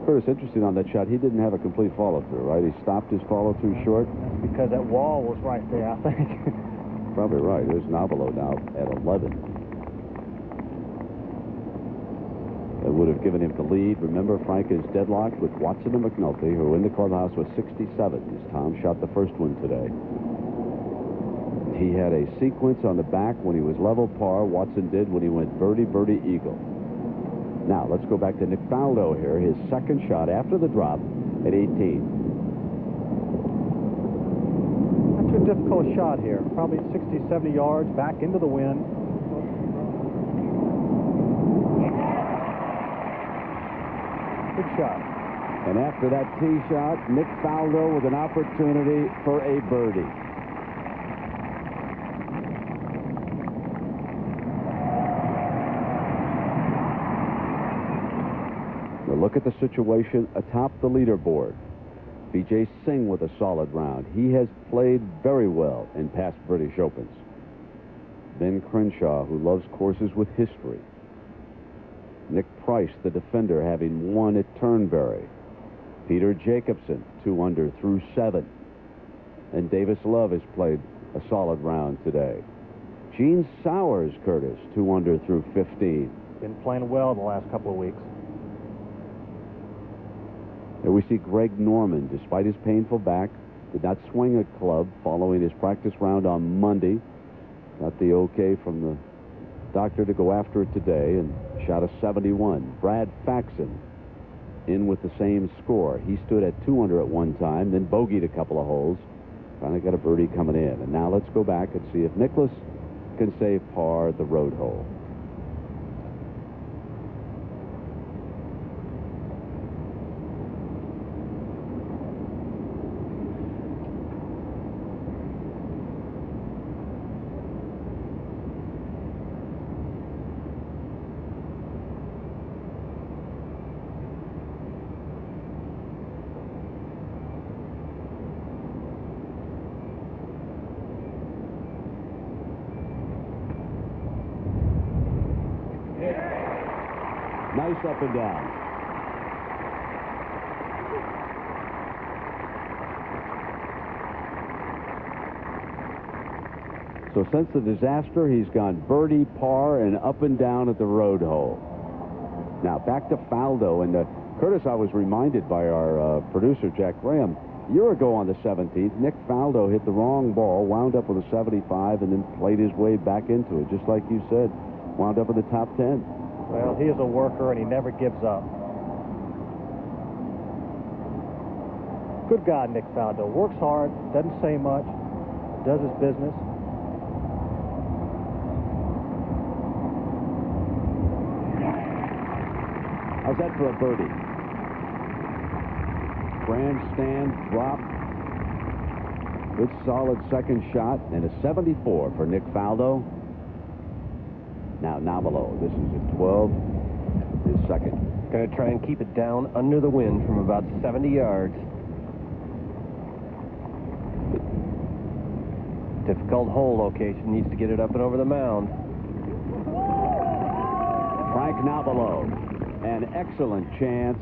Curtis, interesting on that shot, he didn't have a complete follow-through, right? He stopped his follow-through short? That's because that wall was right there, I think. Probably right. There's Navalo now at 11. It would have given him the lead. Remember, Frank is deadlocked with Watson and McNulty, who are in the clubhouse with 67, as Tom shot the first one today. He had a sequence on the back when he was level par. Watson did when he went birdie, birdie, eagle. Now, let's go back to Nick Faldo here. His second shot after the drop at 18. Not too difficult shot here. Probably 60, 70 yards back into the wind. perfect shot. And after that tee shot, Nick Faldo with an opportunity for a birdie. Now look at the situation atop the leaderboard. Vijay Singh with a solid round. He has played very well in past British Opens. Ben Crenshaw, who loves courses with history. Nick Price, the defender, having won at Turnberry. Peter Jacobson, 2 under through 7. And Davis Love has played a solid round today. Gene Sowers, Curtis, 2 under through 15. Been playing well the last couple of weeks. There we see Greg Norman, despite his painful back, did not swing a club following his practice round on Monday. Got the okay from the doctor to go after it today and shot a 71. Brad Faxon in with the same score. He stood at 2 under at one time, then bogeyed a couple of holes. Finally got a birdie coming in. And now let's go back and see if Nicklaus can save par at the road hole. Nice up and down. So since the disaster, he's gone birdie, par, and up and down at the road hole. Now back to Faldo. And Curtis, I was reminded by our producer, Jack Graham, a year ago on the 17th, Nick Faldo hit the wrong ball, wound up with a 75, and then played his way back into it, just like you said. Wound up in the top 10. Well, he is a worker, and he never gives up. Good guy, Nick Faldo. Works hard, doesn't say much, does his business. How's that for a birdie? Grandstand drop. Good solid second shot, and a 74 for Nick Faldo. Now Navalo, this is at 12, his second. Going to try and keep it down under the wind from about 70 yards. Difficult hole location, needs to get it up and over the mound. Frank Navalo, an excellent chance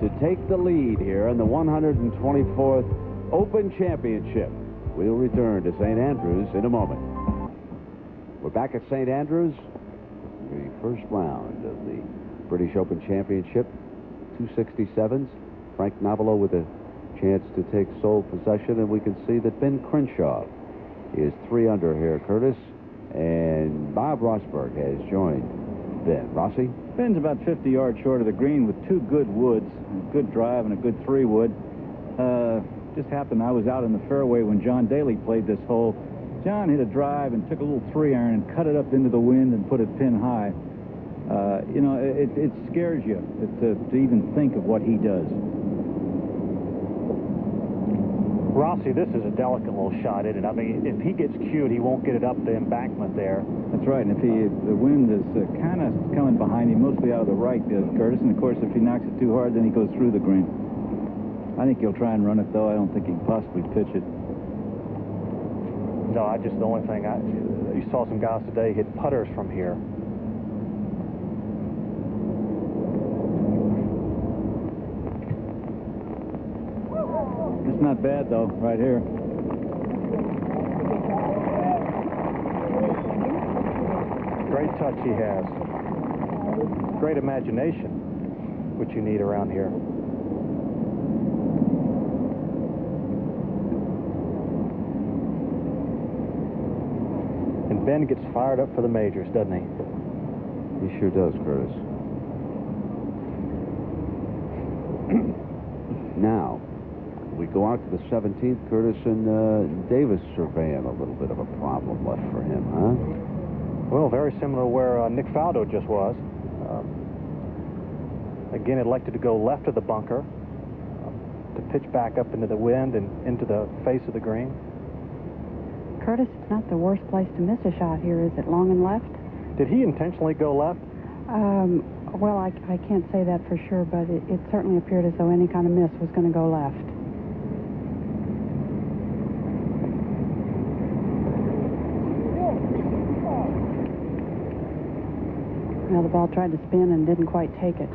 to take the lead here in the 124th Open Championship. We'll return to St. Andrews in a moment. We're back at St. Andrews. The first round of the British Open Championship, 267s. Frank Navalo with a chance to take sole possession, and we can see that Ben Crenshaw is 3 under here, Curtis, and Bob Rosberg has joined Ben. Rossi? Ben's about 50 yards short of the green with 2 good woods, a good drive and a good 3-wood. Just happened I was out in the fairway when John Daly played this hole. John hit a drive and took a little 3-iron and cut it up into the wind and put it pin high. You know, it scares you to even think of what he does. Rossi, this is a delicate little shot, isn't it? I mean, if he gets cued, he won't get it up the embankment there. That's right, and if the wind is kind of coming behind him, mostly out of the right, Curtis, and of course, if he knocks it too hard, then he goes through the green. I think he'll try and run it, though. I don't think he can possibly pitch it. No, the only thing, you saw some guys today hit putters from here. It's not bad, though, right here. Great touch he has. Great imagination, which you need around here. And Ben gets fired up for the majors, doesn't he? He sure does, Curtis. Now, we go out to the 17th, Curtis, and Davis surveying a little bit of a problem left for him, huh? Well, very similar to where Nick Faldo just was. Again, elected to go left of the bunker to pitch back up into the wind and into the face of the green. Curtis, it's not the worst place to miss a shot here, is it? Long and left? Did he intentionally go left? Well, I can't say that for sure, but it certainly appeared as though any kind of miss was going to go left. Well, the ball tried to spin and didn't quite take it.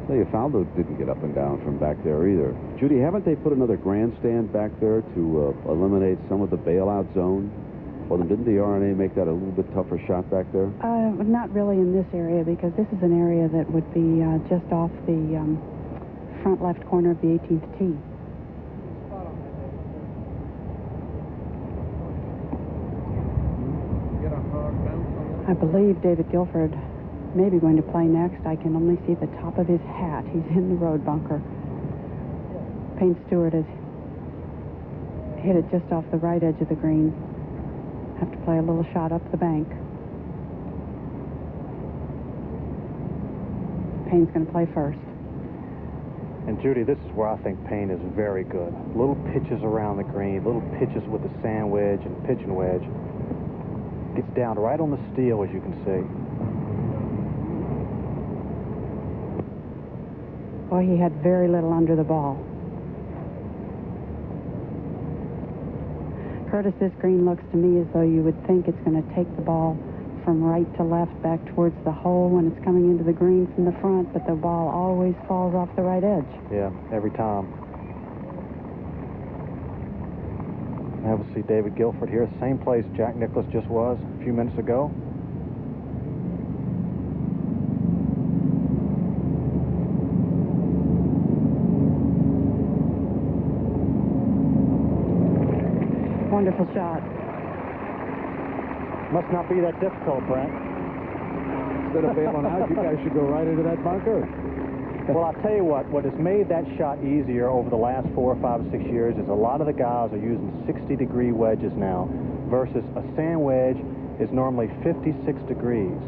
Tell you, Faldo didn't get up and down from back there either. Judy, haven't they put another grandstand back there to eliminate some of the bailout zone? Well, didn't the RNA make that a little bit tougher shot back there? Not really in this area, because this is an area that would be just off the front left corner of the 18th tee. I believe David Guilford may be going to play next. I can only see the top of his hat. He's in the road bunker. Payne Stewart has hit it just off the right edge of the green. Have to play a little shot up the bank. Payne's going to play first. And Judy, this is where I think Payne is very good. Little pitches around the green, little pitches with the sand wedge and pitching wedge. Gets down right on the steel, as you can see. Boy, he had very little under the ball. Curtis, this green looks to me as though you would think it's going to take the ball from right to left back towards the hole when it's coming into the green from the front, but the ball always falls off the right edge. Yeah, every time. Now we'll see David Guilford here, same place Jack Nicklaus just was a few minutes ago. Wonderful shot. Must not be that difficult, Brent. Instead of bailing out, you guys should go right into that bunker. Well, I'll tell you what has made that shot easier over the last 4 or 5 or 6 years is a lot of the guys are using 60-degree wedges now versus a sand wedge is normally 56 degrees.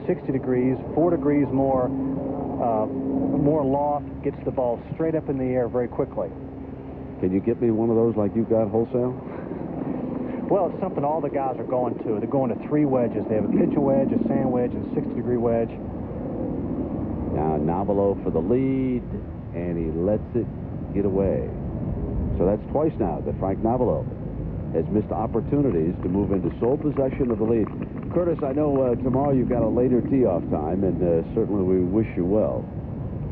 60 degrees, 4 degrees more loft, gets the ball straight up in the air very quickly. Can you get me one of those like you got wholesale? Well, it's something all the guys are going to. They're going to 3 wedges. They have a pitch wedge, a sand wedge, and a 60-degree wedge. Now Navalo for the lead, and he lets it get away. So that's twice now that Frank Navalo has missed opportunities to move into sole possession of the lead. Curtis, I know tomorrow you've got a later tee-off time, and certainly we wish you well.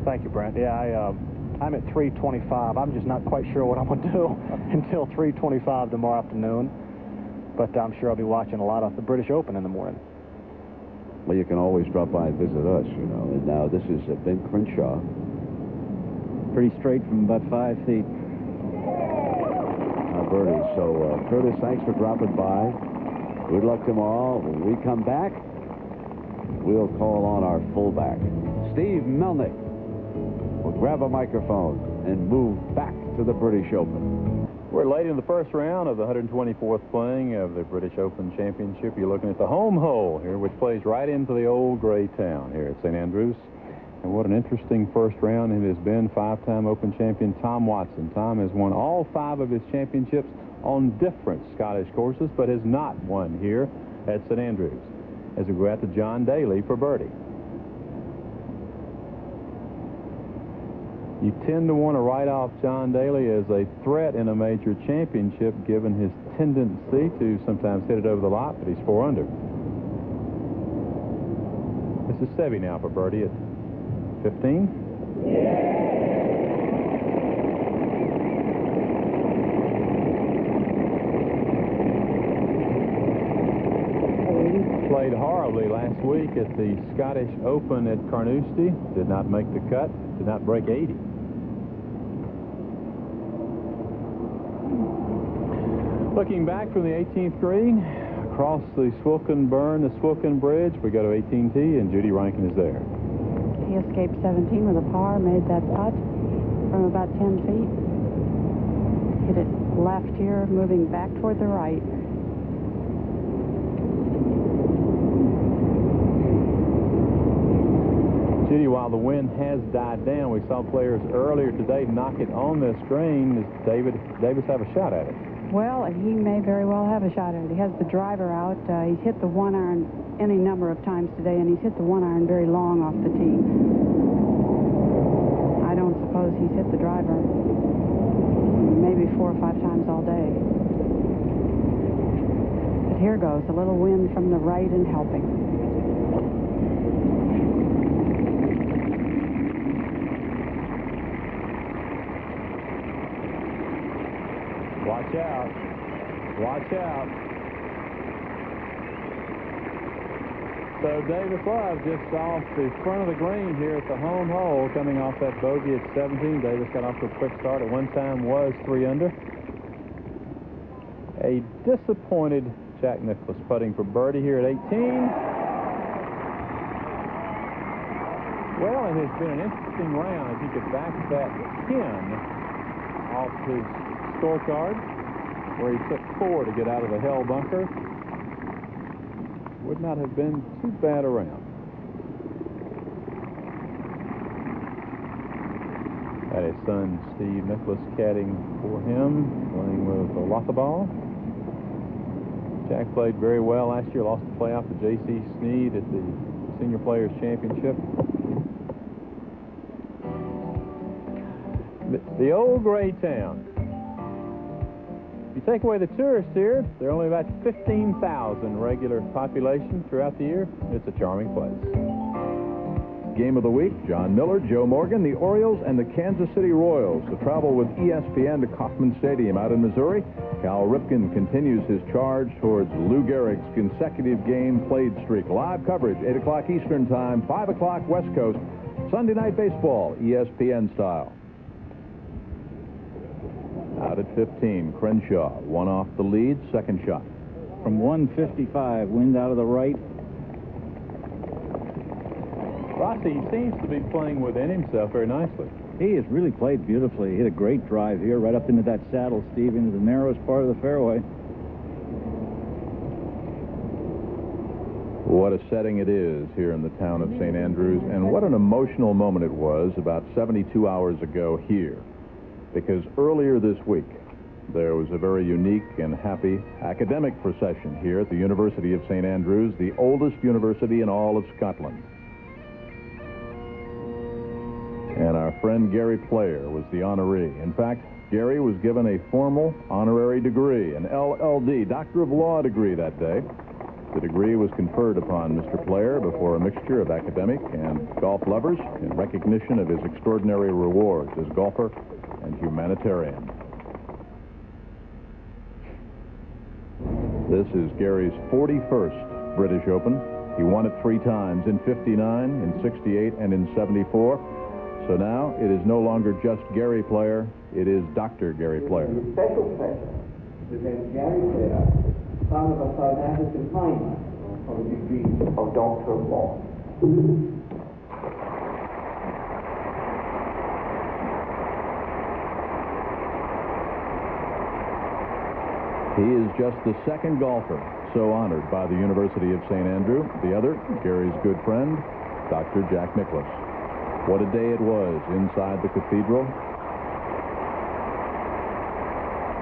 Thank you, Brent. Yeah, I'm at 3:25. I'm just not quite sure what I'm going to do until 3:25 tomorrow afternoon. But I'm sure I'll be watching a lot of the British Open in the morning. Well, you can always drop by and visit us, you know. And now this is Ben Crenshaw. Pretty straight from about 5 feet. Birdie. So, Curtis, thanks for dropping by. Good luck tomorrow. When we come back, we'll call on our fullback, Steve Melnick. We'll grab a microphone and move back to the British Open. We're late in the first round of the 124th playing of the British Open Championship. You're looking at the home hole here, which plays right into the old gray town here at St. Andrews. And what an interesting first round it has been. 5-time Open champion Tom Watson. Tom has won all 5 of his championships on different Scottish courses, but has not won here at St. Andrews. As we go out to John Daly for birdie. You tend to want to write off John Daly as a threat in a major championship, given his tendency to sometimes hit it over the lot, but he's 4 under. This is Seve now for birdie at 15. Played horribly last week at the Scottish Open at Carnoustie. Did not make the cut. Did not break 80. Looking back from the 18th green, across the Swilken Burn, the Swilken Bridge, we go to 18T, and Judy Rankin is there. He escaped 17 with a par, made that putt from about 10 feet. Hit it left here, moving back toward the right. Judy, while the wind has died down, we saw players earlier today knock it on this green. Does Davis have a shot at it? Well, he may very well have a shot at it. He has the driver out. He's hit the 1-iron any number of times today, and he's hit the 1-iron very long off the tee. I don't suppose he's hit the driver maybe 4 or 5 times all day. But here goes, a little wind from the right and helping. Watch out. Watch out. So Davis Love just off the front of the green here at the home hole, coming off that bogey at 17. Davis got off to a quick start. At one time was 3 under. A disappointed Jack Nicklaus putting for birdie here at 18. Well, it has been an interesting round. If he could back that pin off his scorecard, where he took 4 to get out of the hell bunker, would not have been too bad a round. Had his son Steve Nicklaus caddying for him, playing with the Lotharball. Jack played very well last year, lost the playoff to J.C. Sneed at the Senior Players Championship. The old gray town. If you take away the tourists here, there are only about 15,000 regular population throughout the year. It's a charming place. Game of the week, John Miller, Joe Morgan, the Orioles, and the Kansas City Royals to travel with ESPN to Kauffman Stadium out in Missouri. Cal Ripken continues his charge towards Lou Gehrig's consecutive game played streak. Live coverage, 8 o'clock Eastern Time, 5 o'clock West Coast. Sunday Night Baseball, ESPN style. Out at 15, Crenshaw, one off the lead, second shot. From 155, wind out of the right. Rossi, he seems to be playing within himself very nicely. He has really played beautifully. He hit a great drive here, right up into that saddle, Steve, into the narrowest part of the fairway. What a setting it is here in the town of St. Andrews, and what an emotional moment it was about 72 hours ago here. Because earlier this week, there was a very unique and happy academic procession here at the University of St. Andrews, the oldest university in all of Scotland. And our friend Gary Player was the honoree. In fact, Gary was given a formal honorary degree, an LLD, Doctor of Law degree that day. The degree was conferred upon Mr. Player before a mixture of academic and golf lovers in recognition of his extraordinary rewards as golfer and humanitarian. This is Gary's 41st British Open. He won it 3 times, in 59, in 68, and in 74. So now it is no longer just Gary Player, it is Dr. Gary Player. It's a special pleasure to present Gary Player, son of a South African miner, for the degree of Doctor of Law. He is just the second golfer so honored by the University of St. Andrew. The other, Gary's good friend, Dr. Jack Nicklaus. What a day it was inside the cathedral.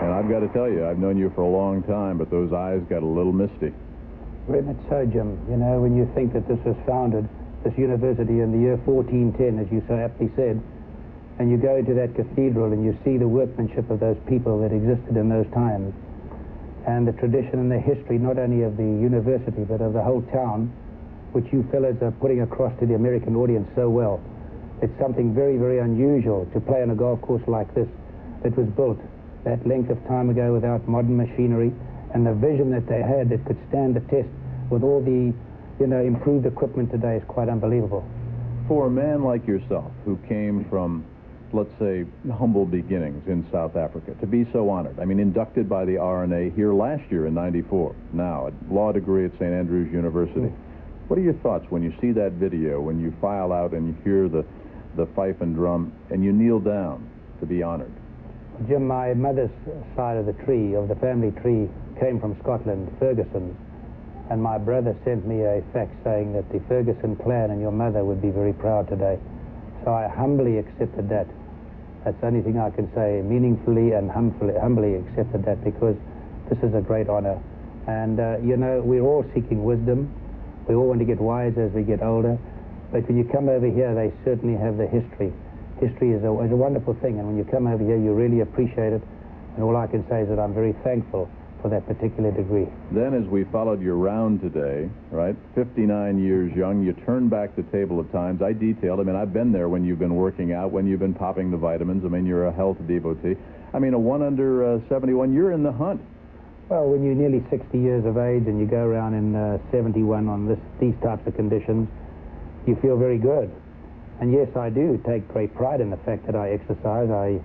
And I've got to tell you, I've known you for a long time, but those eyes got a little misty. Very much so, Jim. You know, when you think that this was founded, this university, in the year 1410, as you so aptly said, and you go into that cathedral and you see the workmanship of those people that existed in those times, and the tradition and the history, not only of the university, but of the whole town, which you fellows are putting across to the American audience so well. It's something very, very unusual to play on a golf course like this that was built that length of time ago without modern machinery, and the vision that they had that could stand the test with all the, you know, improved equipment today is quite unbelievable. For a man like yourself, who came from, let's say, humble beginnings in South Africa, to be so honored, I mean, inducted by the RNA here last year in '94, now a law degree at St. Andrews University. What are your thoughts when you see that video, when you file out and you hear the fife and drum, and you kneel down to be honored? Jim, my mother's side of the tree, of the family tree, came from Scotland, Ferguson. And my brother sent me a fax saying that the Ferguson clan and your mother would be very proud today. So I humbly accepted that. That's the only thing I can say, meaningfully and humbly accepted that, because this is a great honor. And, you know, we're all seeking wisdom. We all want to get wiser as we get older. But when you come over here, they certainly have the history. History is a wonderful thing, and when you come over here, you really appreciate it. And all I can say is that I'm very thankful for that particular degree. Then as we followed your round today, right, 59 years young, you turned back the table at times. I detailed, I mean, I've been there when you've been working out, when you've been popping the vitamins. I mean, you're a health devotee. I mean, a 1 under 71, you're in the hunt. Well, when you're nearly 60 years of age and you go around in 71 on these types of conditions, you feel very good. And yes, I do take great pride in the fact that I exercise. I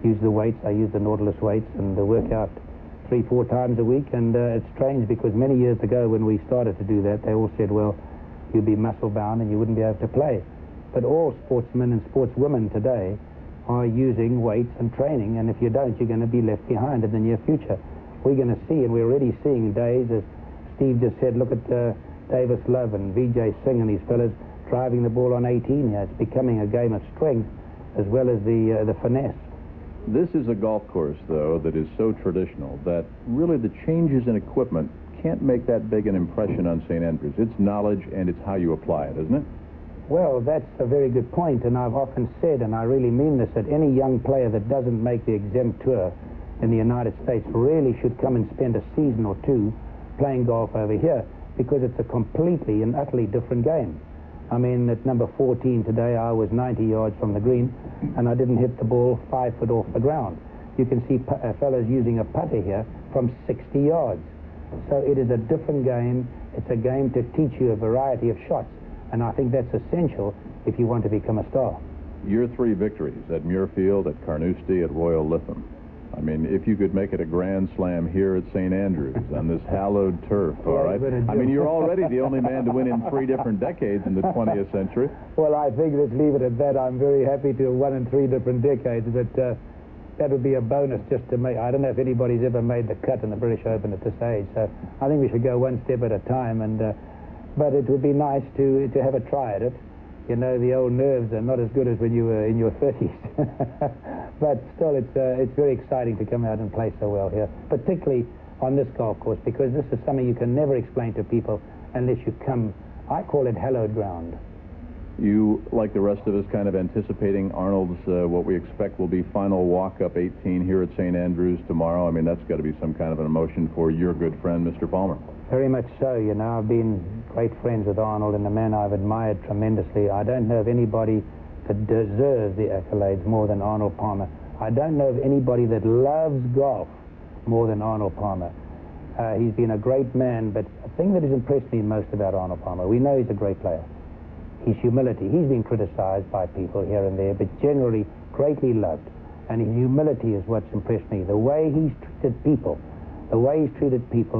use the weights, I use the Nautilus weights, and work out 3-4 times a week. And it's strange because many years ago when we started to do that, they all said, well, you'd be muscle bound and you wouldn't be able to play. But all sportsmen and sportswomen today are using weights and training, and if you don't, you're going to be left behind in the near future. We're going to see, and we're already seeing days, as Steve just said, look at Davis Love and Vijay Singh and these fellas driving the ball on 18 here. It's becoming a game of strength as well as the finesse. This is a golf course, though, that is so traditional that really the changes in equipment can't make that big an impression on St. Andrews. It's knowledge and it's how you apply it, isn't it? Well, that's a very good point, and I've often said, and I really mean this, that any young player that doesn't make the exempt tour in the United States really should come and spend a season or two playing golf over here, because it's a completely and utterly different game. I mean, at number 14 today, I was 90 yards from the green, and I didn't hit the ball 5 foot off the ground. You can see fellas using a putter here from 60 yards. So it is a different game. It's a game to teach you a variety of shots, and I think that's essential if you want to become a star. Your 3 victories at Muirfield, at Carnoustie, at Royal Lytham. I mean, if you could make it a Grand Slam here at St. Andrews on this hallowed turf, all right? I mean, you're already the only man to win in 3 different decades in the 20th century. Well, I think let's leave it at that. I'm very happy to have won in 3 different decades, but that would be a bonus just to make. I don't know if anybody's ever made the cut in the British Open at this age, so I think we should go one step at a time. And but it would be nice to have a try at it. You know, the old nerves are not as good as when you were in your 30s. But still, it's very exciting to come out and play so well here, particularly on this golf course, because this is something you can never explain to people unless you come. I call it hallowed ground. You, like the rest of us, kind of anticipating Arnold's, what we expect will be final walk-up 18 here at St. Andrews tomorrow. I mean, that's got to be some kind of an emotion for your good friend, Mr. Palmer. Very much so. You know, I've been great friends with Arnold and a man I've admired tremendously. I don't know of anybody that deserves the accolades more than Arnold Palmer. I don't know of anybody that loves golf more than Arnold Palmer. He's been a great man, but the thing that has impressed me most about Arnold Palmer, we know he's a great player. His humility. He's been criticized by people here and there, but generally greatly loved. And his humility is what's impressed me. The way he's treated people,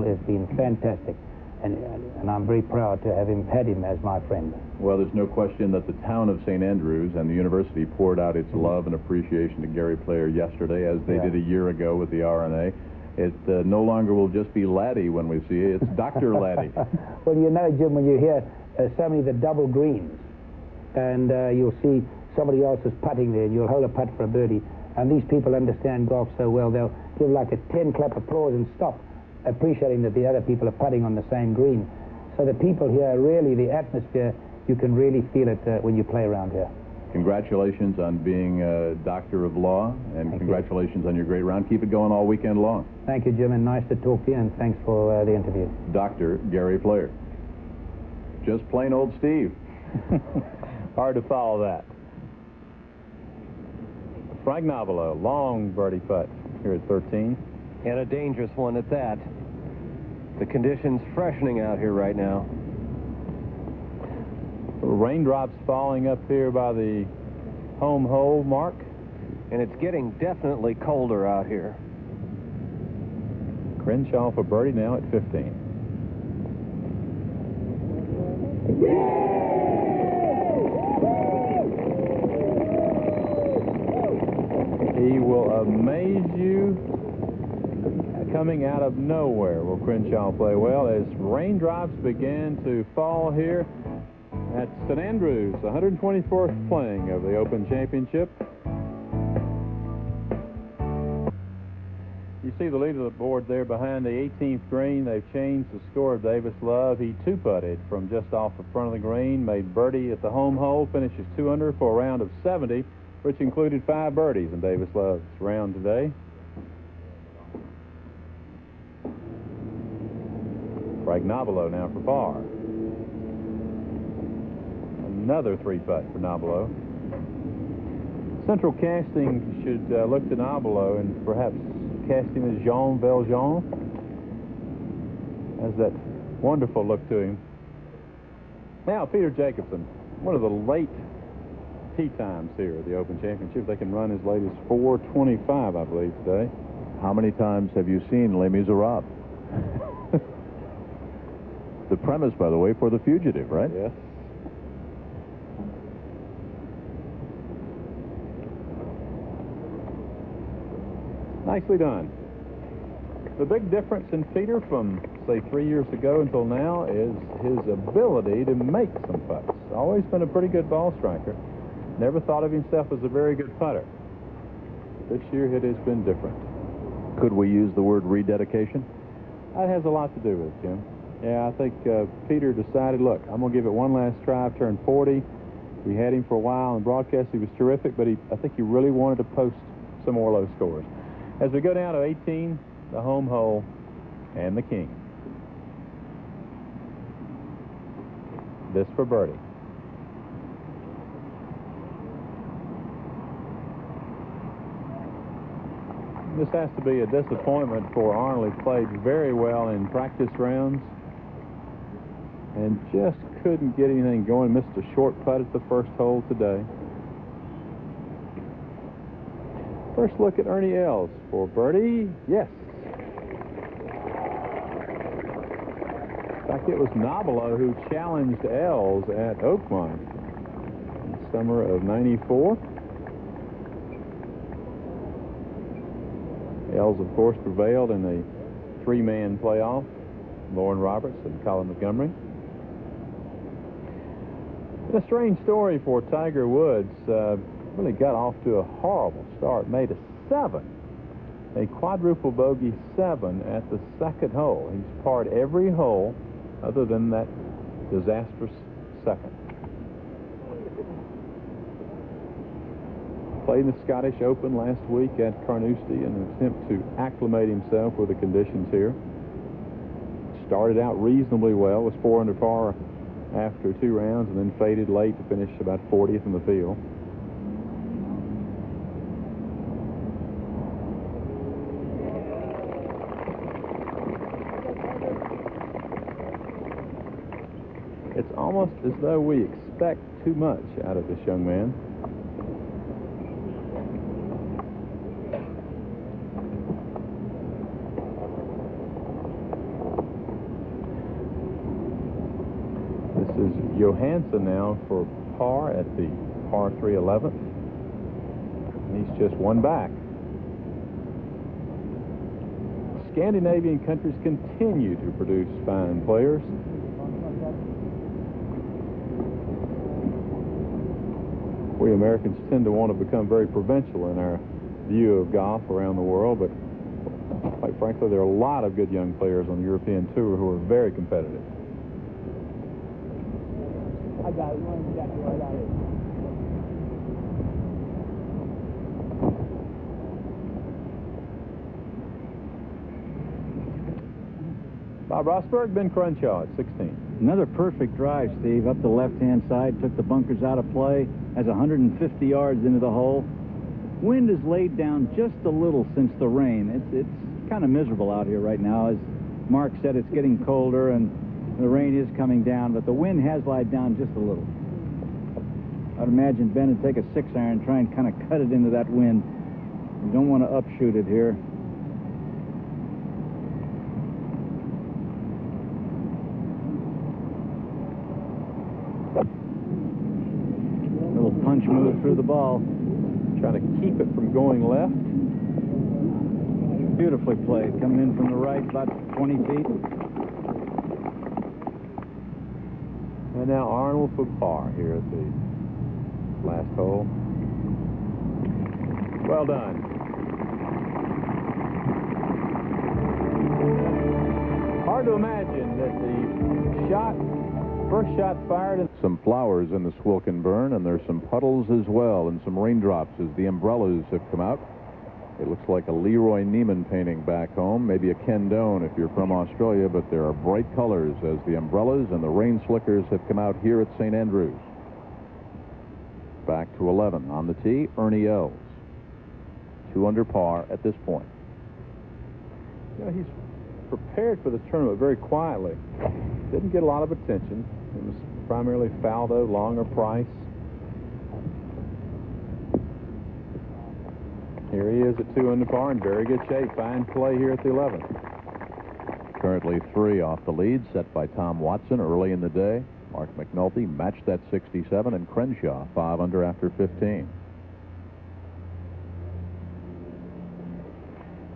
has been fantastic. And I'm very proud to have had him as my friend. Well, there's no question that the town of St. Andrews and the university poured out its love and appreciation to Gary Player yesterday, as they did a year ago with the RNA. It no longer will just be Laddie when we see it. It's Dr. Laddie. Well, you know, Jim, when you hear so many of the double greens, and you'll see somebody else is putting there, and you'll hold a putt for a birdie, and these people understand golf so well, they'll give like a 10-clap applause and stop, appreciating that the other people are putting on the same green. So the people here, really, the atmosphere, you can really feel it when you play around here. Congratulations on being a doctor of law, and congratulations on your great round. Keep it going all weekend long. Thank you, Jim, and nice to talk to you, and thanks for the interview. Dr. Gary Player. Just plain old Steve. Hard to follow that. Frank Nobilo, long birdie putt here at 13. And a dangerous one at that. The conditions freshening out here right now. Raindrops falling up here by the home hole, Mark. And it's getting definitely colder out here. Crenshaw for birdie now at 15. He will amaze you coming out of nowhere. Will Crenshaw play well as raindrops begin to fall here at St. Andrews, 124th playing of the Open Championship. You see the lead of the board there behind the 18th green. They've changed the score of Davis Love. He two-putted from just off the front of the green, made birdie at the home hole, finishes 2 under for a round of 70, which included 5 birdies in Davis Love's round today. Craig Nobilo now for par. Another 3-putt for Nobilo. Central Casting should look to Nobilo and perhaps cast him as Jean Valjean. Has that wonderful look to him. Now, Peter Jacobson, one of the late tee times here at the Open Championship. They can run as late as 4:25, I believe, today. How many times have you seen Les Miserables? The premise, by the way, for The Fugitive, right? Yes. Nicely done. The big difference in Peter from, say, 3 years ago until now is his ability to make some putts. Always been a pretty good ball striker. Never thought of himself as a very good putter. This year it has been different. Could we use the word rededication? That has a lot to do with it, Jim. Yeah, I think Peter decided, look, I'm going to give it one last try. I've turned 40. We had him for a while in broadcast. He was terrific, but I think he really wanted to post some more low scores. As we go down to 18, the home hole, and the king. This for birdie. This has to be a disappointment for Arnold. He played very well in practice rounds and just couldn't get anything going. Missed a short putt at the first hole today. First look at Ernie Els for birdie. Yes. In fact, it was Nobilo who challenged Els at Oakmont in the summer of '94. Els, of course, prevailed in the 3-man playoff. Lauren Roberts and Colin Montgomery. And a strange story for Tiger Woods. Really got off to a horrible start. Made a 7, a quadruple bogey 7 at the second hole. He's parred every hole other than that disastrous second. Played the Scottish Open last week at Carnoustie in an attempt to acclimate himself with the conditions here. Started out reasonably well, was 4 under par after 2 rounds, and then faded late to finish about 40th in the field. It's almost as though we expect too much out of this young man. This is Johansson now for par at the par 3 11th. He's just one back. Scandinavian countries continue to produce fine players. We Americans tend to want to become very provincial in our view of golf around the world, but quite frankly, there are a lot of good young players on the European Tour who are very competitive. I got it. You got it right out here. Bob Rosberg, Ben Crenshaw at 16. Another perfect drive, Steve, up the left-hand side, took the bunkers out of play, has 150 yards into the hole. Wind is laid down just a little since the rain. It's kind of miserable out here right now. As Mark said, it's getting colder and the rain is coming down, but the wind has lied down just a little. I'd imagine Ben would take a 6-iron and try and kind of cut it into that wind. You don't want to upshoot it here. Punch move through the ball. Trying to keep it from going left. Beautifully played. Coming in from the right, about 20 feet. And now Arnold for par here at the last hole. Well done. Hard to imagine that the first shot fired. And some flowers in the Swilken Burn, and there's some puddles as well, and some raindrops as the umbrellas have come out. It looks like a Leroy Neiman painting back home, maybe a Ken Doan if you're from Australia, but there are bright colors as the umbrellas and the rain slickers have come out here at St. Andrews. Back to 11 on the tee, Ernie Els. 2 under par at this point. You know, he's prepared for this tournament very quietly. Didn't get a lot of attention. It was primarily Faldo, Long, or Price. Here he is at 2 under par in very good shape. Fine play here at the 11th. Currently 3 off the lead, set by Tom Watson early in the day. Mark McNulty matched that 67, and Crenshaw 5 under after 15.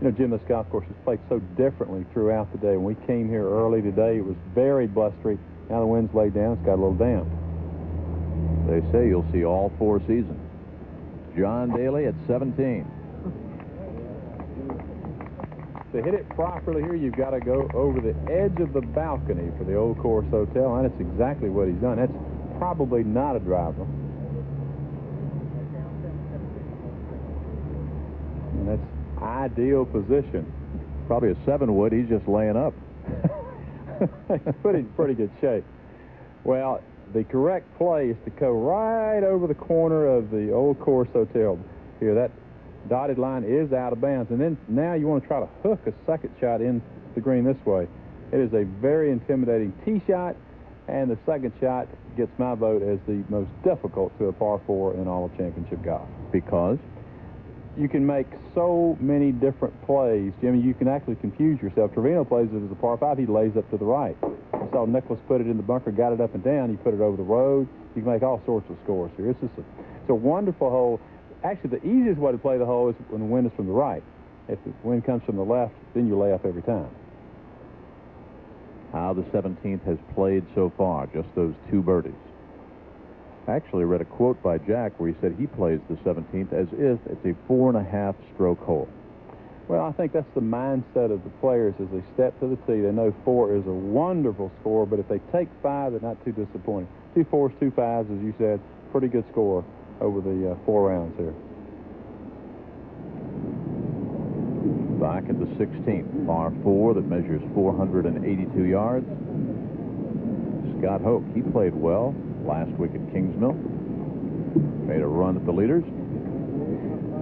You know, Jim, this golf course has played so differently throughout the day. When we came here early today, it was very blustery. Now the wind's laid down. It's got a little damp. They say you'll see all 4 seasons. John Daly at 17. To hit it properly here, you've got to go over the edge of the balcony for the Old Course Hotel, and that's exactly what he's done. That's probably not a driver. And that's ideal position. Probably a 7-wood. He's just laying up. Pretty good shape. Well, the correct play is to go right over the corner of the Old Course Hotel. Here, that dotted line is out of bounds. And then now you want to try to hook a second shot in the green this way. It is a very intimidating tee shot, and the second shot gets my vote as the most difficult to a par 4 in all of championship golf. Because? You can make so many different plays. Jimmy, you can actually confuse yourself. Trevino plays it as a par 5. He lays up to the right. I saw Nicklaus put it in the bunker, got it up and down. He put it over the road. You can make all sorts of scores here. It's a wonderful hole. Actually, the easiest way to play the hole is when the wind is from the right. If the wind comes from the left, then you lay up every time. How the 17th has played so far, just those 2 birdies. I actually read a quote by Jack where he said he plays the 17th as if it's a 4.5 stroke hole. Well, I think that's the mindset of the players as they step to the tee. They know 4 is a wonderful score, but if they take 5, they're not too disappointed. 2 4s, 2 5s, as you said, pretty good score over the 4 rounds here. Back at the 16th, par 4 that measures 482 yards. Scott Hoke, he played well last week at Kingsmill. Made a run at the leaders.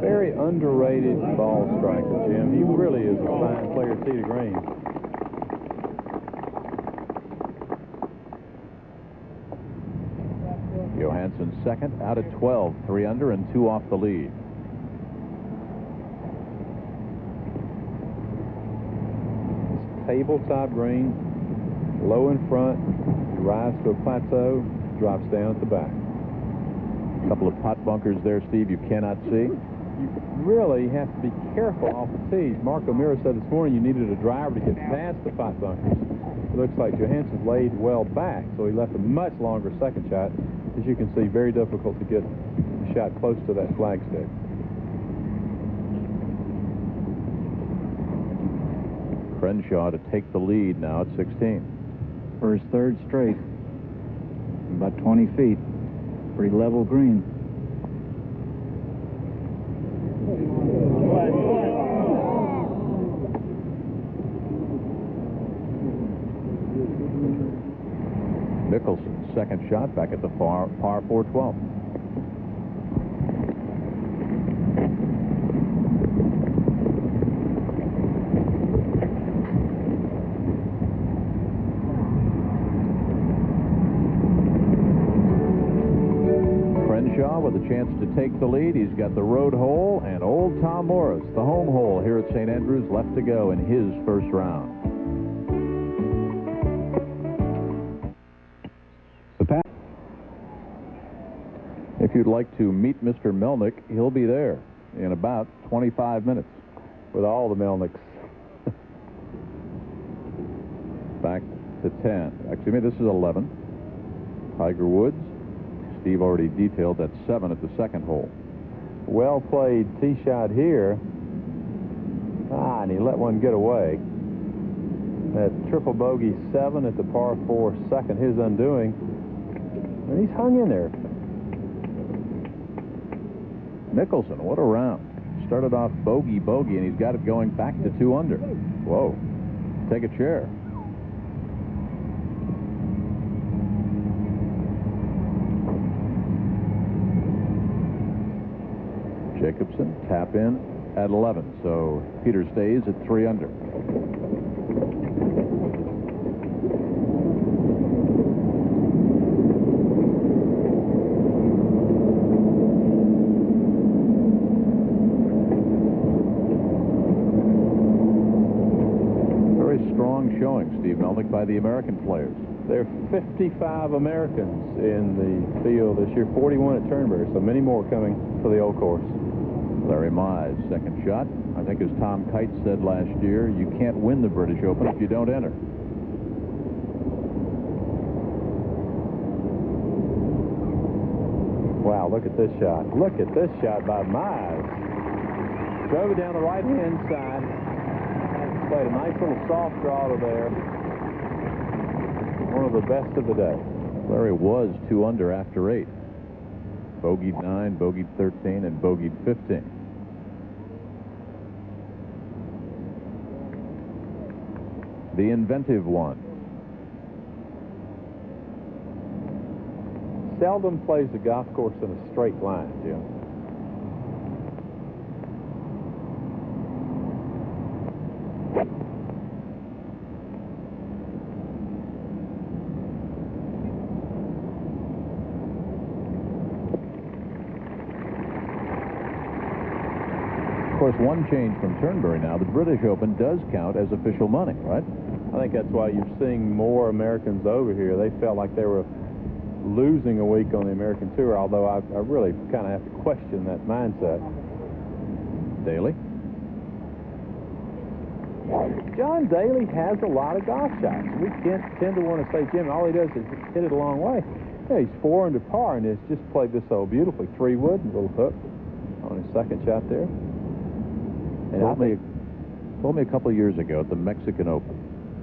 Very underrated ball striker, Jim. He really is a fine player tee to green. Johansson second, out at 12, 3 under and 2 off the lead. It's tabletop green, low in front, you rise to a plateau, drops down at the back. A couple of pot bunkers there, Steve, you cannot see. You really have to be careful off the tee. Mark O'Meara said this morning you needed a driver to get past the pot bunkers. It looks like Johansson's laid well back, so he left a much longer second shot. As you can see, very difficult to get a shot close to that flagstick. Crenshaw to take the lead now at 16. For his 3rd straight. About 20 feet. Pretty level green. Nicholson, second shot back at the par 4 12. Crenshaw with a chance to take the lead. He's got the road hole and old Tom Morris, the home hole here at St. Andrews, left to go in his first round. If you'd like to meet Mr. Melnick, he'll be there in about 25 minutes. with all the Melnicks. Back to 10. Excuse me, this is 11. Tiger Woods. Steve already detailed that 7 at the second hole. Well played tee shot here. And he let one get away. That triple bogey 7 at the par 4 second, his undoing. And he's hung in there. Mickelson, what a round. Started off bogey, and he's got it going back to 2 under. Whoa. Take a chair. Jacobson, tap in at 11. So Peter stays at 3 under. Showing, Steve Melnick, by the American players. There are 55 Americans in the field this year, 41 at Turnberry, so many more coming to the old course. Larry Mize, second shot. I think as Tom Kite said last year, you can't win the British Open if you don't enter. Wow, look at this shot. Look at this shot by Mize. Drove it down the right-hand side. Played a nice little soft draw to there. One of the best of the day. Larry was 2 under after 8. Bogeyed 9, bogeyed 13, and bogeyed 15. The inventive one. Seldom plays the golf course in a straight line, Jim. Of course, one change from Turnberry now, the British Open does count as official money, right? I think that's why you're seeing more Americans over here. They felt like they were losing a week on the American Tour, although I really kind of have to question that mindset. Daly. John Daly has a lot of golf shots. We tend to want to say, Jim, all he does is hit it a long way. Yeah, he's 4 under par, and has just played this so beautifully. 3-wood, a little hook on his second shot there. And told me a couple of years ago at the Mexican Open,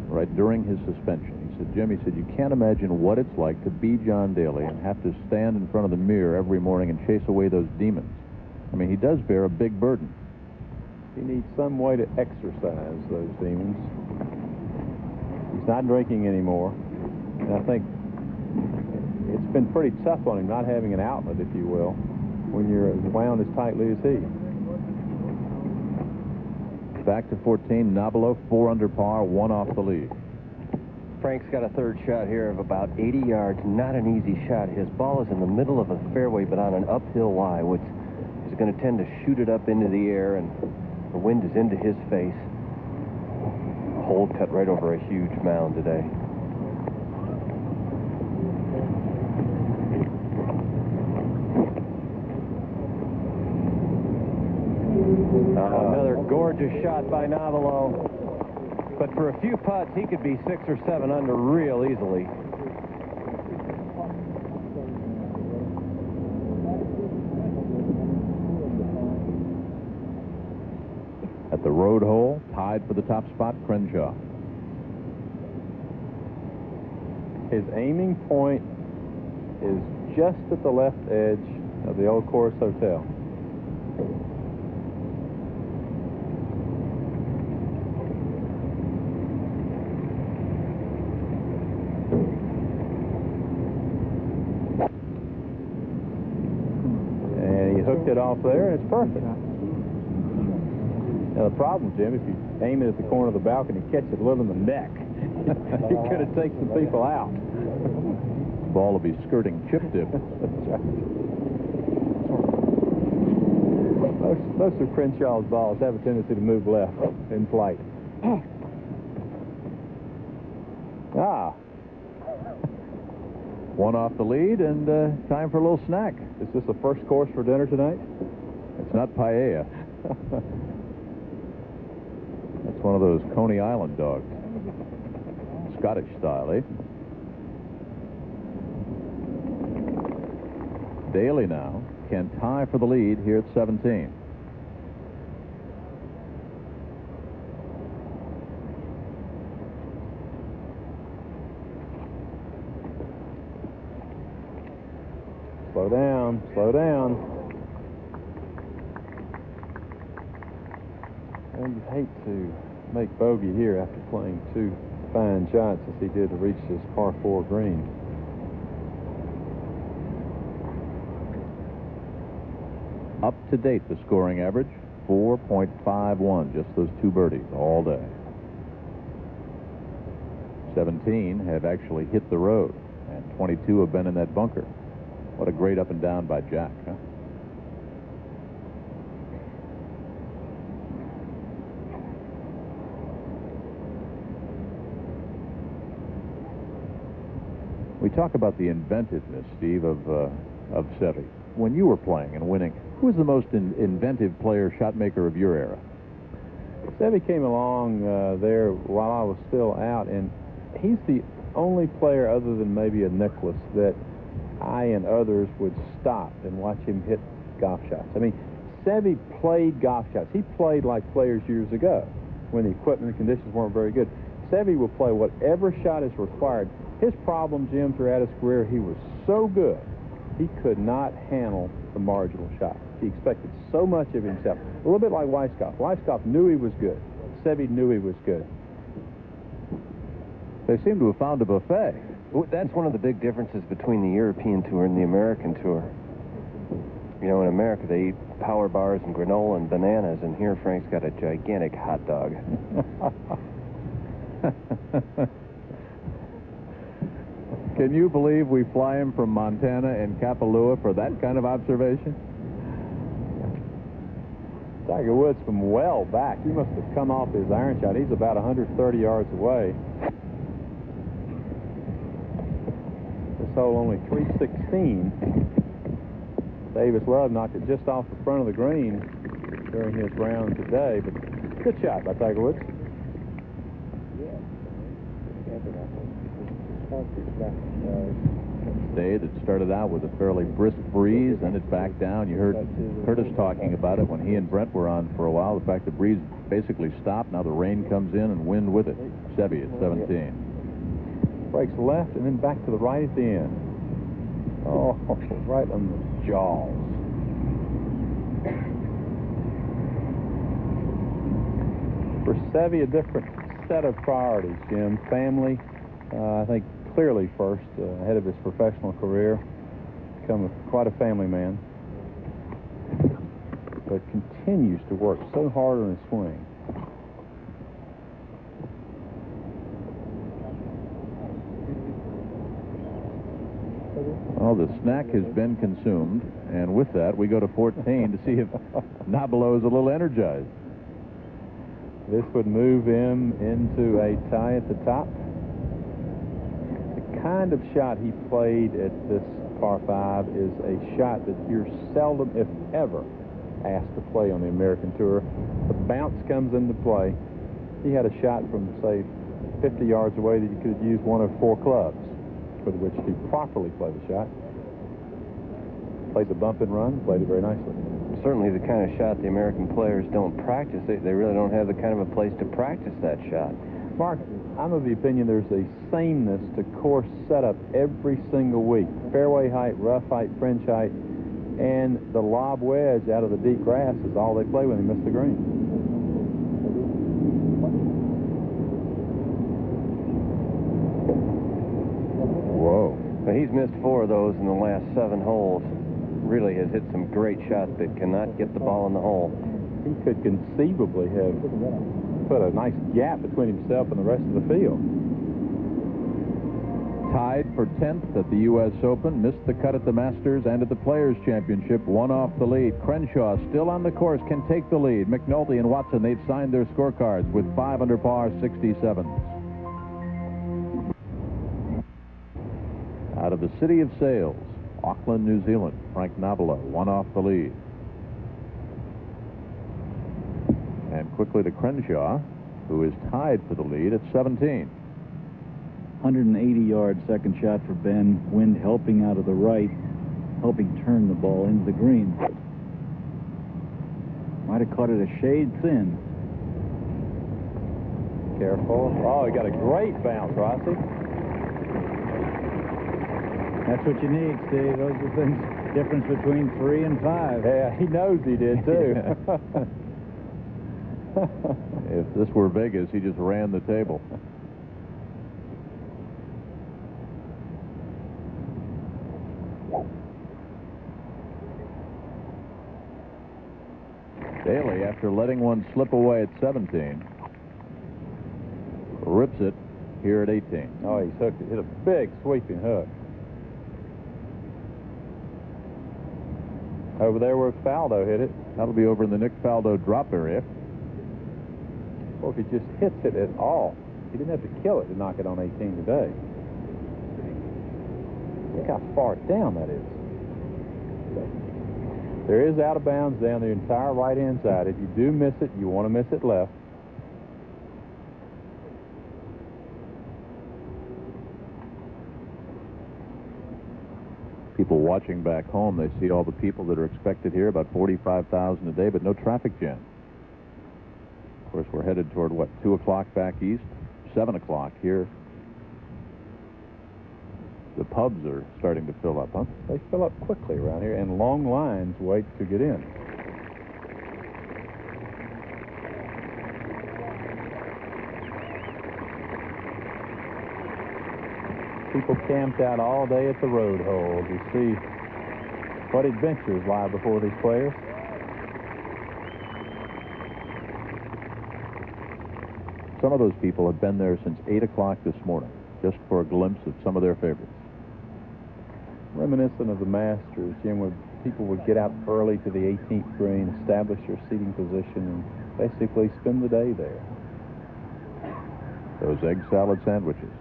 right during his suspension, he said, Jim, he said, you can't imagine what it's like to be John Daly and have to stand in front of the mirror every morning and chase away those demons. I mean, he does bear a big burden. He needs some way to exercise those demons. He's not drinking anymore. And I think it's been pretty tough on him not having an outlet, if you will, when you're as wound as tightly as he. Back to 14, Nabilo, 4 under par, 1 off the lead. Frank's got a third shot here of about 80 yards. Not an easy shot. His ball is in the middle of the fairway, but on an uphill lie, which is going to tend to shoot it up into the air, and the wind is into his face. Hole cut right over a huge mound today. Another gorgeous shot by Navalo. But for a few putts, he could be 6 or 7 under real easily. At the road hole, tied for the top spot, Crenshaw. His aiming point is just at the left edge of the Old Course Hotel. Hooked it off there, and it's perfect. Now, the problem, Jim, if you aim it at the corner of the balcony, catch it a little in the neck, you could have taken some people out. Ball will be skirting chip dip. That's right. Most of Crenshaw's balls have a tendency to move left in flight. One off the lead, and time for a little snack. Is this the first course for dinner tonight? It's not paella. That's one of those Coney Island dogs. Scottish style, eh? Daly now can tie for the lead here at 17. Slow down, slow down. Well, you'd hate to make bogey here after playing 2 fine shots as he did to reach this par 4 green. Up to date, the scoring average, 4.51. Just those 2 birdies all day. 17 have actually hit the road, and 22 have been in that bunker. What a great up and down by Jack, huh? We talk about the inventiveness, Steve, of Seve. When you were playing and winning, who was the most inventive player, shot maker of your era? Seve came along there while I was still out, and he's the only player other than maybe a Nicklaus that I and others would stop and watch him hit golf shots. I mean, Seve played golf shots. He played like players years ago when the equipment and conditions weren't very good. Seve will play whatever shot is required. His problem, Jim, throughout his career, he was so good, he could not handle the marginal shot. He expected so much of himself. A little bit like Weiskopf. Weiskopf knew he was good. Seve knew he was good. They seem to have found a buffet. That's one of the big differences between the European Tour and the American Tour. You know, in America, they eat power bars and granola and bananas, and here Frank's got a gigantic hot dog. Can you believe we fly him from Montana and Kapalua for that kind of observation? Tiger Woods from well back. He must have come off his iron shot. He's about 130 yards away. This hole only 316. Davis Love knocked it just off the front of the green during his round today, but good shot by Tiger Woods. Day that started out with a fairly brisk breeze, then it backed down. You heard Curtis talking about it when he and Brent were on for a while. The fact the breeze basically stopped. Now the rain comes in and wind with it. Seve at 17. Breaks left and then back to the right at the end. Oh, right on the jaws. For Seve, a different set of priorities, Jim. Family, I think clearly first, ahead of his professional career. Become quite a family man. But continues to work so hard on his swing. Well, the snack has been consumed, and with that, we go to 14 to see if Nabilo is a little energized. This would move him into a tie at the top. The kind of shot he played at this par 5 is a shot that you're seldom, if ever, asked to play on the American Tour. The bounce comes into play. He had a shot from, say, 50 yards away that you could have used one of 4 clubs with which he properly played the shot. Played the bump and run, played it very nicely. Certainly the kind of shot the American players don't practice. They really don't have the kind of a place to practice that shot. Mark, I'm of the opinion there's a sameness to course setup every single week. Fairway height, rough height, fringe height, and the lob wedge out of the deep grass is all they play when they miss the green. Whoa. But he's missed 4 of those in the last 7 holes. Really has hit some great shots that cannot get the ball in the hole. He could conceivably have put a nice gap between himself and the rest of the field. Tied for 10th at the U.S. Open, missed the cut at the Masters and at the Players' Championship, one off the lead. Crenshaw still on the course, can take the lead. McNulty and Watson, they've signed their scorecards with 5 under par, 67. Out of the City of Sails, Auckland, New Zealand, Frank Nabilo, one off the lead. And quickly to Crenshaw. who is tied for the lead at 17. 180-yard second shot for Ben. Wind helping out of the right, helping turn the ball into the green. Might have caught it a shade thin. Careful. Oh, he got a great bounce, Rossi. That's what you need, Steve. Those are things, difference between 3 and 5. Yeah, he knows he did, too. If this were Vegas, he just ran the table. Daly, after letting one slip away at 17, rips it here at 18. Oh, he's hooked it. Hit a big sweeping hook. Over there where Faldo hit it. That'll be over in the Nick Faldo drop area. Well, if he just hits it at all, he didn't have to kill it to knock it on 18 today. Look how far down that is. There is out of bounds down the entire right-hand side. If you do miss it, you want to miss it left. People watching back home, they see all the people that are expected here, about 45,000 a day, but no traffic jam. Of course, we're headed toward, what, 2 o'clock back east, 7 o'clock here. The pubs are starting to fill up, huh? They fill up quickly around here, and long lines wait to get in. People camped out all day at the road hole to see what adventures lie before these players. Some of those people have been there since 8 o'clock this morning, just for a glimpse of some of their favorites. Reminiscent of the Masters, Jim, where people would get out early to the 18th green, establish their seating position, and basically spend the day there. Those egg salad sandwiches.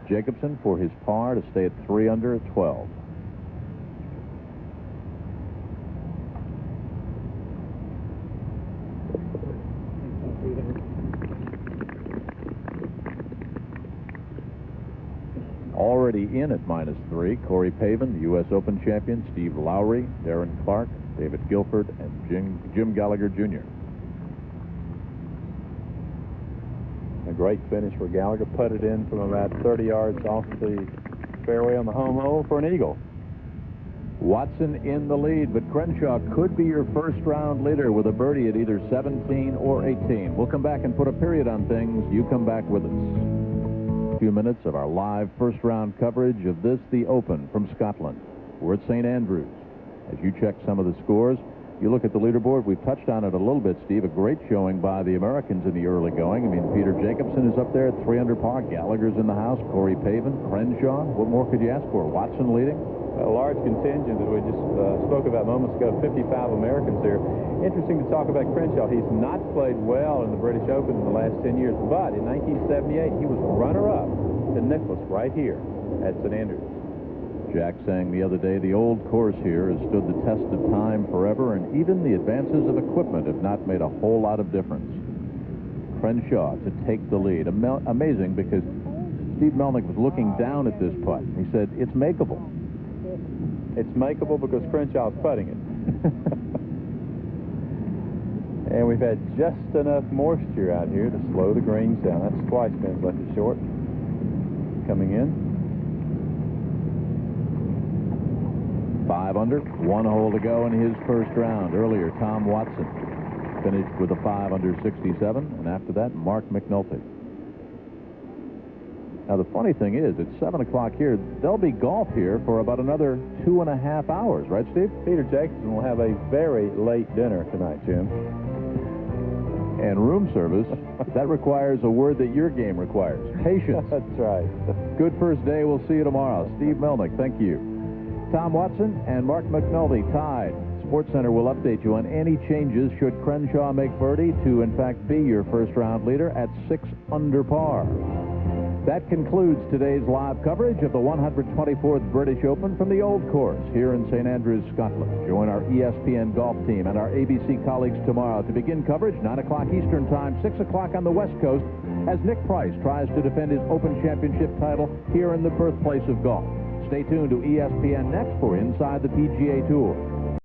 Jacobson for his par to stay at 3 under at 12. Already in at -3, Corey Pavin, the U.S. Open champion, Steve Lowry, Darren Clark, David Guilford, and Jim Gallagher Jr. A great finish where Gallagher putted in from about 30 yards off the fairway on the home hole for an eagle. Watson in the lead, but Crenshaw could be your first-round leader with a birdie at either 17 or 18. We'll come back and put a period on things. You come back with us. A few minutes of our live first-round coverage of this, the Open from Scotland. We're at St. Andrews. As you check some of the scores, you look at the leaderboard. We've touched on it a little bit, Steve. A great showing by the Americans in the early going. I mean, Peter Jacobson is up there at 3 under par. Gallagher's in the house. Corey Pavin, Crenshaw. What more could you ask for? Watson leading. A large contingent that we just spoke about moments ago, 55 Americans here. Interesting to talk about Crenshaw. He's not played well in the British Open in the last 10 years, but in 1978, he was runner-up to Nicklaus right here at St. Andrews. Jack saying the other day, the old course here has stood the test of time forever, and even the advances of equipment have not made a whole lot of difference. Crenshaw to take the lead. Amazing, because Steve Melnick was looking down at this putt. He said, it's makeable. It's makeable because Crenshaw's putting it. And we've had just enough moisture out here to slow the greens down. That's twice Ben's left it short. Coming in. 5 under, 1 hole to go in his first round. Earlier, Tom Watson finished with a 5 under 67, and after that, Mark McNulty. Now, the funny thing is, it's 7 o'clock here. There'll be golf here for about another 2.5 hours, right, Steve? Peter Jacobson will have a very late dinner tonight, Jim. And room service, that requires a word that your game requires. Patience. That's right. Good first day. We'll see you tomorrow. Steve Melnick, thank you. Tom Watson and Mark McNulty tied. SportsCenter will update you on any changes should Crenshaw make birdie to, in fact, be your first-round leader at 6 under par. That concludes today's live coverage of the 124th British Open from the Old Course here in St. Andrews, Scotland. Join our ESPN golf team and our ABC colleagues tomorrow to begin coverage 9 o'clock Eastern Time, 6 o'clock on the West Coast, as Nick Price tries to defend his Open Championship title here in the birthplace of golf. Stay tuned to ESPN next for Inside the PGA Tour.